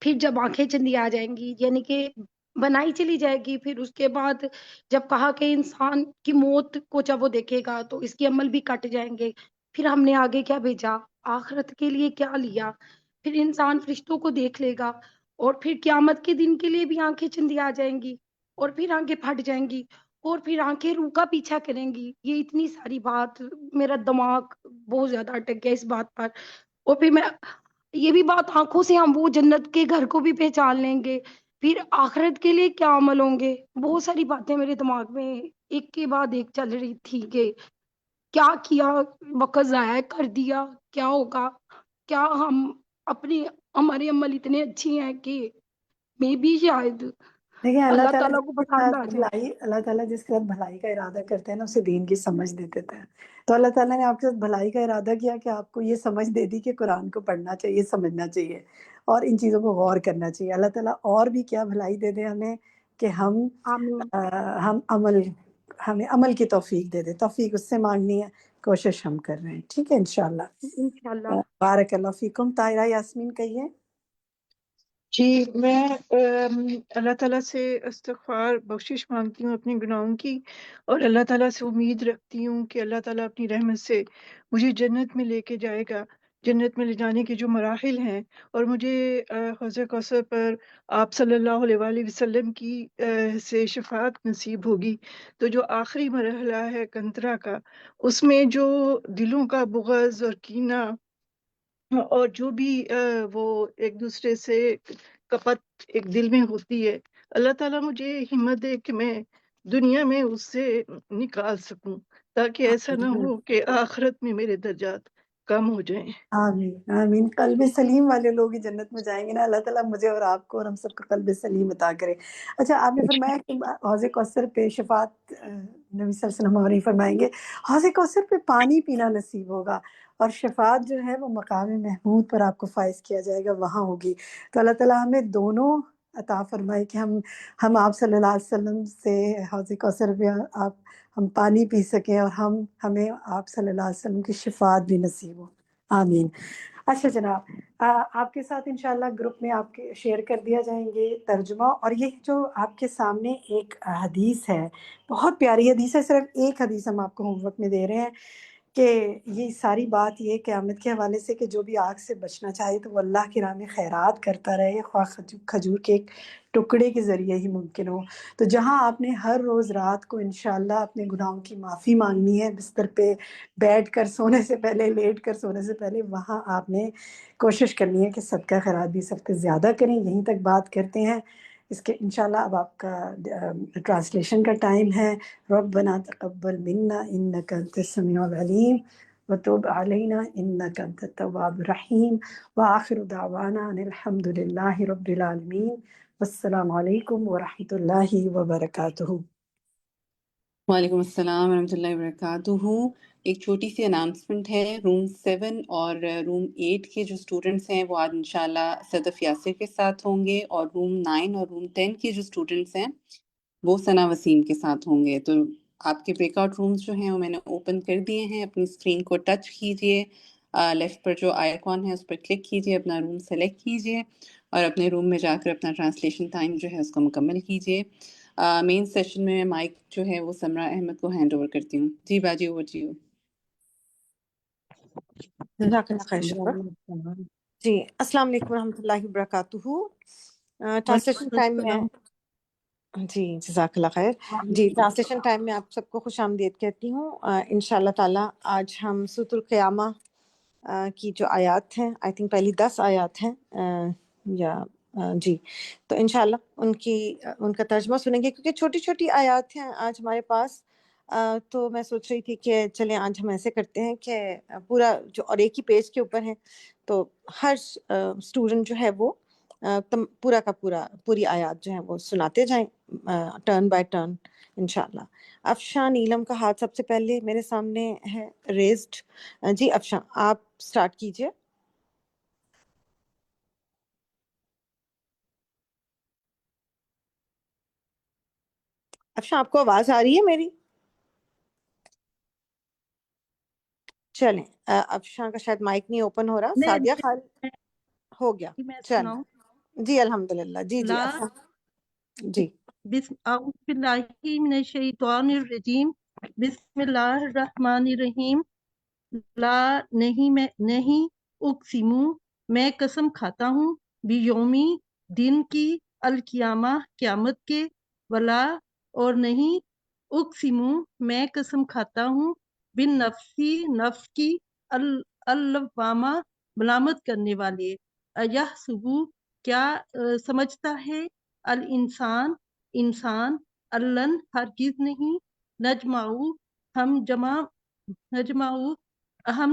پھر جب آنکھیں چندی آ جائیں گی، یعنی کہ بنائی چلی جائے گی. پھر اس کے بعد جب کہا کہ انسان کی موت کو جب وہ دیکھے گا تو اس کے عمل بھی کٹ جائیں گے. پھر ہم نے آگے کیا بھیجا، آخرت کے لیے کیا لیا. پھر انسان فرشتوں کو دیکھ لے گا، اور پھر قیامت کے دن کے لیے بھی آنکھیں چندی آ جائیں گی، اور پھر آنکھیں پھٹ جائیں گی، اور پھر آنکھیں روح کا پیچھا کریں گی. یہ اتنی ساری بات، میرا دماغ بہت زیادہ اٹک گیا اس بات پر. اور پھر میں یہ بھی بات، آنکھوں سے ہم وہ جنت کے گھر کو بھی پہچان لیں گے. پھر آخرت کے لیے کیا عمل ہوں گے. بہت ساری باتیں میرے دماغ میں ایک کے بعد ایک چل رہی تھی کہ کیا کیا، وقت ضائع کر دیا، کیا ہوگا. کیا ہم اپنے، ہمارے عمل اتنے اچھی ہیں کہ میں بھی شاید دیکھیں اللہ اللہ تعالیٰ تعالیٰ جس کو کے پسند ساتھ آ جائے. بھلائی، اللہ تعالیٰ جس کے ساتھ بھلائی کا ارادہ کرتے ہیں نا، اسے دین کی سمجھ دے دیتا ہے. تو اللہ تعالیٰ نے آپ کے ساتھ بھلائی کا ارادہ کیا کہ آپ کو یہ سمجھ دے دی کہ قرآن کو پڑھنا چاہیے، سمجھنا چاہیے اور ان چیزوں کو غور کرنا چاہیے. اللہ تعالیٰ اور بھی کیا بھلائی دے دے ہمیں کہ آمین. ہمیں عمل کی توفیق دے دے. توفیق اس سے مانگنی ہے، کوشش ہم کر رہے ہیں. ٹھیک ہے انشاءاللہ. انشاءاللہ. بارک اللہ فیکم. طاہرہ یاسمین کہیے. جی، میں اللہ تعالیٰ سے استغفار بخشش مانگتی ہوں اپنے گناہوں کی، اور اللہ تعالیٰ سے امید رکھتی ہوں کہ اللہ تعالیٰ اپنی رحمت سے مجھے جنت میں لے کے جائے گا. جنت میں لے جانے کے جو مراحل ہیں، اور مجھے حوض کوثر پر آپ صلی اللہ علیہ وآلہ وسلم کی سے شفاعت نصیب ہوگی. تو جو آخری مرحلہ ہے کنترا کا، اس میں جو دلوں کا بغض اور کینہ اور جو بھی وہ ایک دوسرے سے کپت ایک دل میں ہوتی ہے، اللہ تعالیٰ مجھے ہمت دے کہ میں دنیا میں اس سے نکال سکوں، تاکہ ایسا نہ ہو کہ آخرت میں میرے درجات کم ہو جائیں. آمین آمین. قلب سلیم والے لوگ ہی جنت میں جائیں گے نا. اللہ تعالیٰ مجھے اور آپ کو اور ہم سب کو قلب سلیم عطا کرے. اچھا، آپ نے فرمایا کہ حوض کوثر پہ شفاعت نبی صلی اللہ علیہ وسلم ہماری فرمائیں گے. حوض کوثر پہ پانی پینا نصیب ہوگا، اور شفاعت جو ہے وہ مقام محمود پر آپ کو فائز کیا جائے گا، وہاں ہوگی. تو اللہ تعالیٰ ہمیں دونوں عطا فرمائے کہ ہم آپ صلی اللہ علیہ وسلم سے حوض کوثر پہ ہم پانی پی سکیں، اور ہمیں آپ صلی اللہ علیہ وسلم کی شفاعت بھی نصیب ہو. آمین. اچھا جناب، آپ کے ساتھ انشاءاللہ گروپ میں آپ کے شیئر کر دیا جائیں گے ترجمہ. اور یہ جو آپ کے سامنے ایک حدیث ہے، بہت پیاری حدیث ہے. صرف ایک حدیث ہم آپ کو ہوم ورک میں دے رہے ہیں کہ یہ ساری بات یہ قیامت کے حوالے سے کہ جو بھی آگ سے بچنا چاہے تو وہ اللہ کی راہ میں خیرات کرتا رہے، خواہ کھجور کے ایک ٹکڑے کے ذریعے ہی ممکن ہو. تو جہاں آپ نے ہر روز رات کو انشاءاللہ اپنے گناہوں کی معافی مانگنی ہے، بستر پہ بیٹھ کر سونے سے پہلے، لیٹ کر سونے سے پہلے، وہاں آپ نے کوشش کرنی ہے کہ صدقہ خیرات بھی سب سے زیادہ کریں. یہیں تک بات کرتے ہیں. اس کے انشاءاللہ اب آپ کا ٹرانسلیشن کا ٹائم ہے. ربنا تقبل منا انک انت السمیع العلیم وتب علینا انک انت التواب الرحیم وآخر دعوانا ان الحمد للہ رب العالمین. والسلام علیکم ورحمۃ اللہ وبرکاتہ. وعلیکم السلام ورحمۃ اللہ وبرکاتہ. ایک چھوٹی سی اناؤنسمنٹ ہے. روم 7 اور روم 8 کے جو اسٹوڈنٹس ہیں وہ آج انشاءاللہ صدف یاسر کے ساتھ ہوں گے، اور روم 9 اور روم 10 کے جو اسٹوڈنٹس ہیں وہ ثنا وسیم کے ساتھ ہوں گے. تو آپ کے بریک آؤٹ رومز جو ہیں وہ میں نے اوپن کر دیے ہیں. اپنی اسکرین کو ٹچ کیجئے، لیفٹ پر جو آئیکن ہے اس پر کلک کیجئے، اپنا روم سلیکٹ کیجئے، اور اپنے روم میں جا کر اپنا ٹرانسلیشن ٹائم جو ہے اس کو مکمل کیجئے. مین سیشن میں مائک جو ہے وہ سمرا احمد کو ہینڈ اوور کرتی ہوں. جی باجی، اوور ٹو یو. جزاک اللہ خیر شکر. جی السلام علیکم ورحمۃ اللہ وبرکاتہ. ٹرانسلیشن ٹائم میں جی جزاک اللہ خیر. جی ٹرانسلیشن ٹائم میں آپ سب کو خوش آمدید کہتی ہوں. انشاءاللہ تعالی آج ہم سورۃ القیامہ کی جو آیات ہیں، آئی تھنک پہلی 10 آیات ہیں یا جی، تو انشاءاللہ ان کا ترجمہ سنیں گے کیونکہ چھوٹی چھوٹی آیات ہیں آج ہمارے پاس. تو میں سوچ رہی تھی کہ چلیں آج ہم ایسے کرتے ہیں کہ پورا جو اور ایک ہی پیج کے اوپر ہے تو ہر اسٹوڈنٹ جو ہے وہ پورا کا پورا پوری آیات جو ہیں وہ سناتے جائیں ٹرن بائی ٹرن انشاءاللہ. افشاں نیلم کا ہاتھ سب سے پہلے میرے سامنے ہے ریزڈ. جی افشاں آپ سٹارٹ کیجئے. افشاں آپ کو آواز آ رہی ہے میری؟ چلیں افشاں کا شاید مائک نہیں اوپن ہو رہا. سعدیہ خالد ہو گیا. میں چلیں سناؤں؟ جی الحمدللہ. جی جی لا افشاں جی. اعوذ باللہ من الشیطان الرجیم. بسم اللہ الرحمن الرحیم. لا نہیں اقسمو میں قسم کھاتا ہوں بیومی دن کی القیامہ قیامت کے. ولا اور نہیں اقسمو میں قسم کھاتا ہوں بن نفسی نفس کی اللوامہ ملامت کرنے والے. یحسبو کیا سمجھتا ہے الانسان انسان اللن ہرگز نہیں نجمعو ہم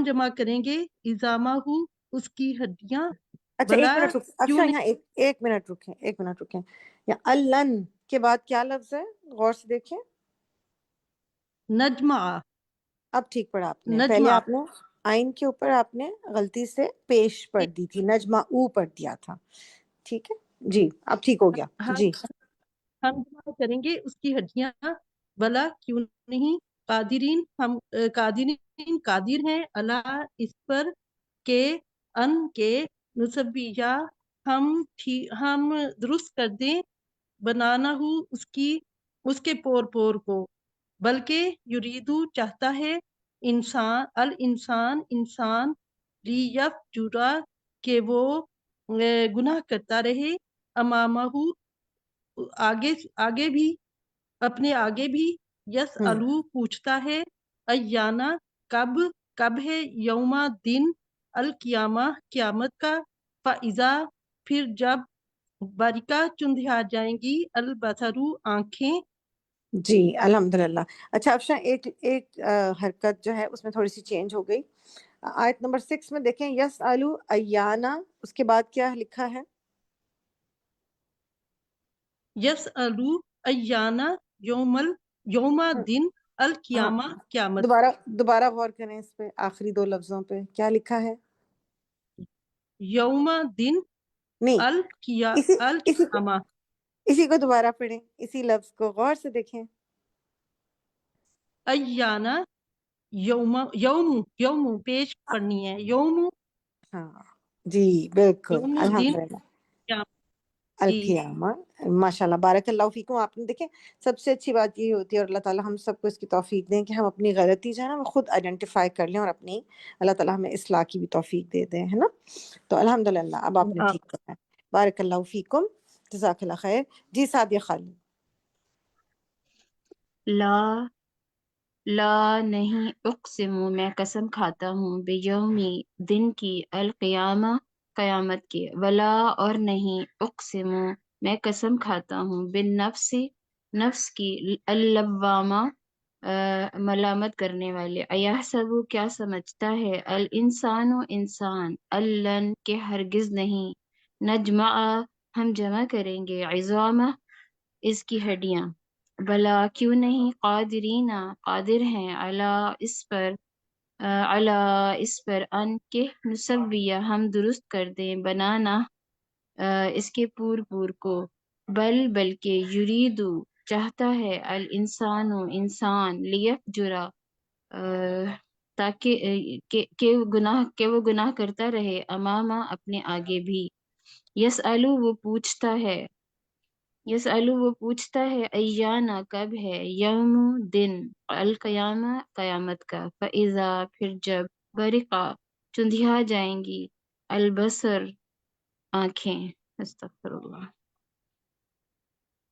جمع کریں گے اضامہ اس کی ہڈیاں. اچھا بلا ایک منٹ رک کیوں افشاں، نہیں یہاں ایک منٹ رکیں. یا الن کے بعد کیا لفظ ہے؟ غور سے دیکھیں. نجمع اب ٹھیک پڑھا آپ نے. پہلے نجمع آپ نے آئین کے اوپر آپ نے غلطی سے پیش پڑھ دی تھی، نجمہ او پڑھ دیا تھا. ٹھیک ہے جی اب ٹھیک ہو گیا. جی ہم جمع کریں گے اس کی ہڈیاں. بلا کیوں نہیں قادرین ہم قادر ہیں اللہ اس پر کہ ان کے نسبیہ ہم درست کر دیں بنانا اس کے پور کو. بلکہ یریدو چاہتا ہے انسان لیفجر کہ وہ گناہ کرتا رہے امامہ آگے بھی اپنے آگے بھی. یس الو پوچھتا ہے ایانا کب ہے یوما دن القیامہ قیامت کا. فاذا پھر جب باریکا چندھیا جائیں گی البصرو آنکھیں. جی الحمدللہ. اچھا افشاں ایک حرکت جو ہے اس میں تھوڑی سی چینج ہو گئی. آیت نمبر 6 میں دیکھیں یس آلو ایانا، اس کے بعد کیا لکھا ہے؟ یس الو ایانا یوما دن ہاں القیامہ قیامت. دوبارہ غور کریں اس پہ، آخری دو لفظوں پہ کیا لکھا ہے؟ یوم دن نہیں القیامہ. اسی کو دوبارہ پڑھیں، اسی لفظ کو غور سے دیکھیں. ایانا یوم پیش پڑھنی ہے. یوم ہاں جی بالکل دن الحمدللہ. قیامت. جی القیامہ ماشاء اللہ بارک اللہ فیکم. آپ نے دیکھیں سب سے اچھی بات یہ ہوتی ہے، اور اللہ تعالیٰ ہم سب کو اس کی توفیق دیں کہ ہم اپنی غلطی جو ہے نا وہ خود آئیڈینٹیفائی کر لیں اور اپنی اللہ تعالیٰ ہمیں اصلاح کی بھی توفیق دے دیں، ہے نا. تو الحمدللہ اب آپ نے ٹھیک کرنا ہے. بارک اللہ فیکم جزاک اللہ خیر. جی سعدیہ خالد. لا نہیں اقسم میں قسم کھاتا ہوں بیومی دن کی القیامہ قیامت کی. ولا اور نہیں اقسم میں قسم کھاتا ہوں بالنفس نفس کی اللوامہ ملامت کرنے والے. ایحسب کیا سمجھتا ہے الانسان انسان اللن کے ہرگز نہیں نجمع ہم جمع کریں گے عظامہ اس کی ہڈیاں. بلا کیوں نہیں قادرین قادر ہیں علی اس پر ان کے نسبیہ ہم درست کر دیں بنانا اس کے پور کو. بلکہ یریدو چاہتا ہے الانسان انسان لیفجرا تاکہ کہ وہ گناہ کرتا رہے امامہ اپنے آگے بھی. یسألو وہ پوچھتا ہے ایانا کب ہے یوم دن القیامہ قیامت کا. فاذا پھر جب برقا چندھیا جائیں گی البصر آنکھیں. استغفر اللہ.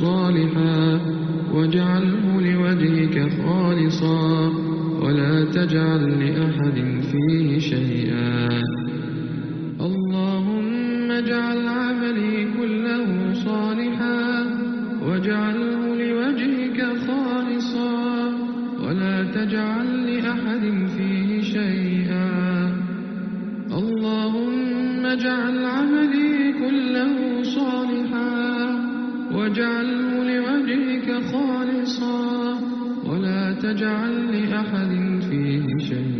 صالحا واجعله لوجهك خالصا ولا تجعل لأحد فيه شيئا. اللهم اجعل عملي كله صالحا واجعله لوجهك خالصا ولا تجعل لأحد فيه شيئا. اللهم اجعل عملي كله صالحا واجعله لوجهك خالصا تجعل لأحد فيه شيئا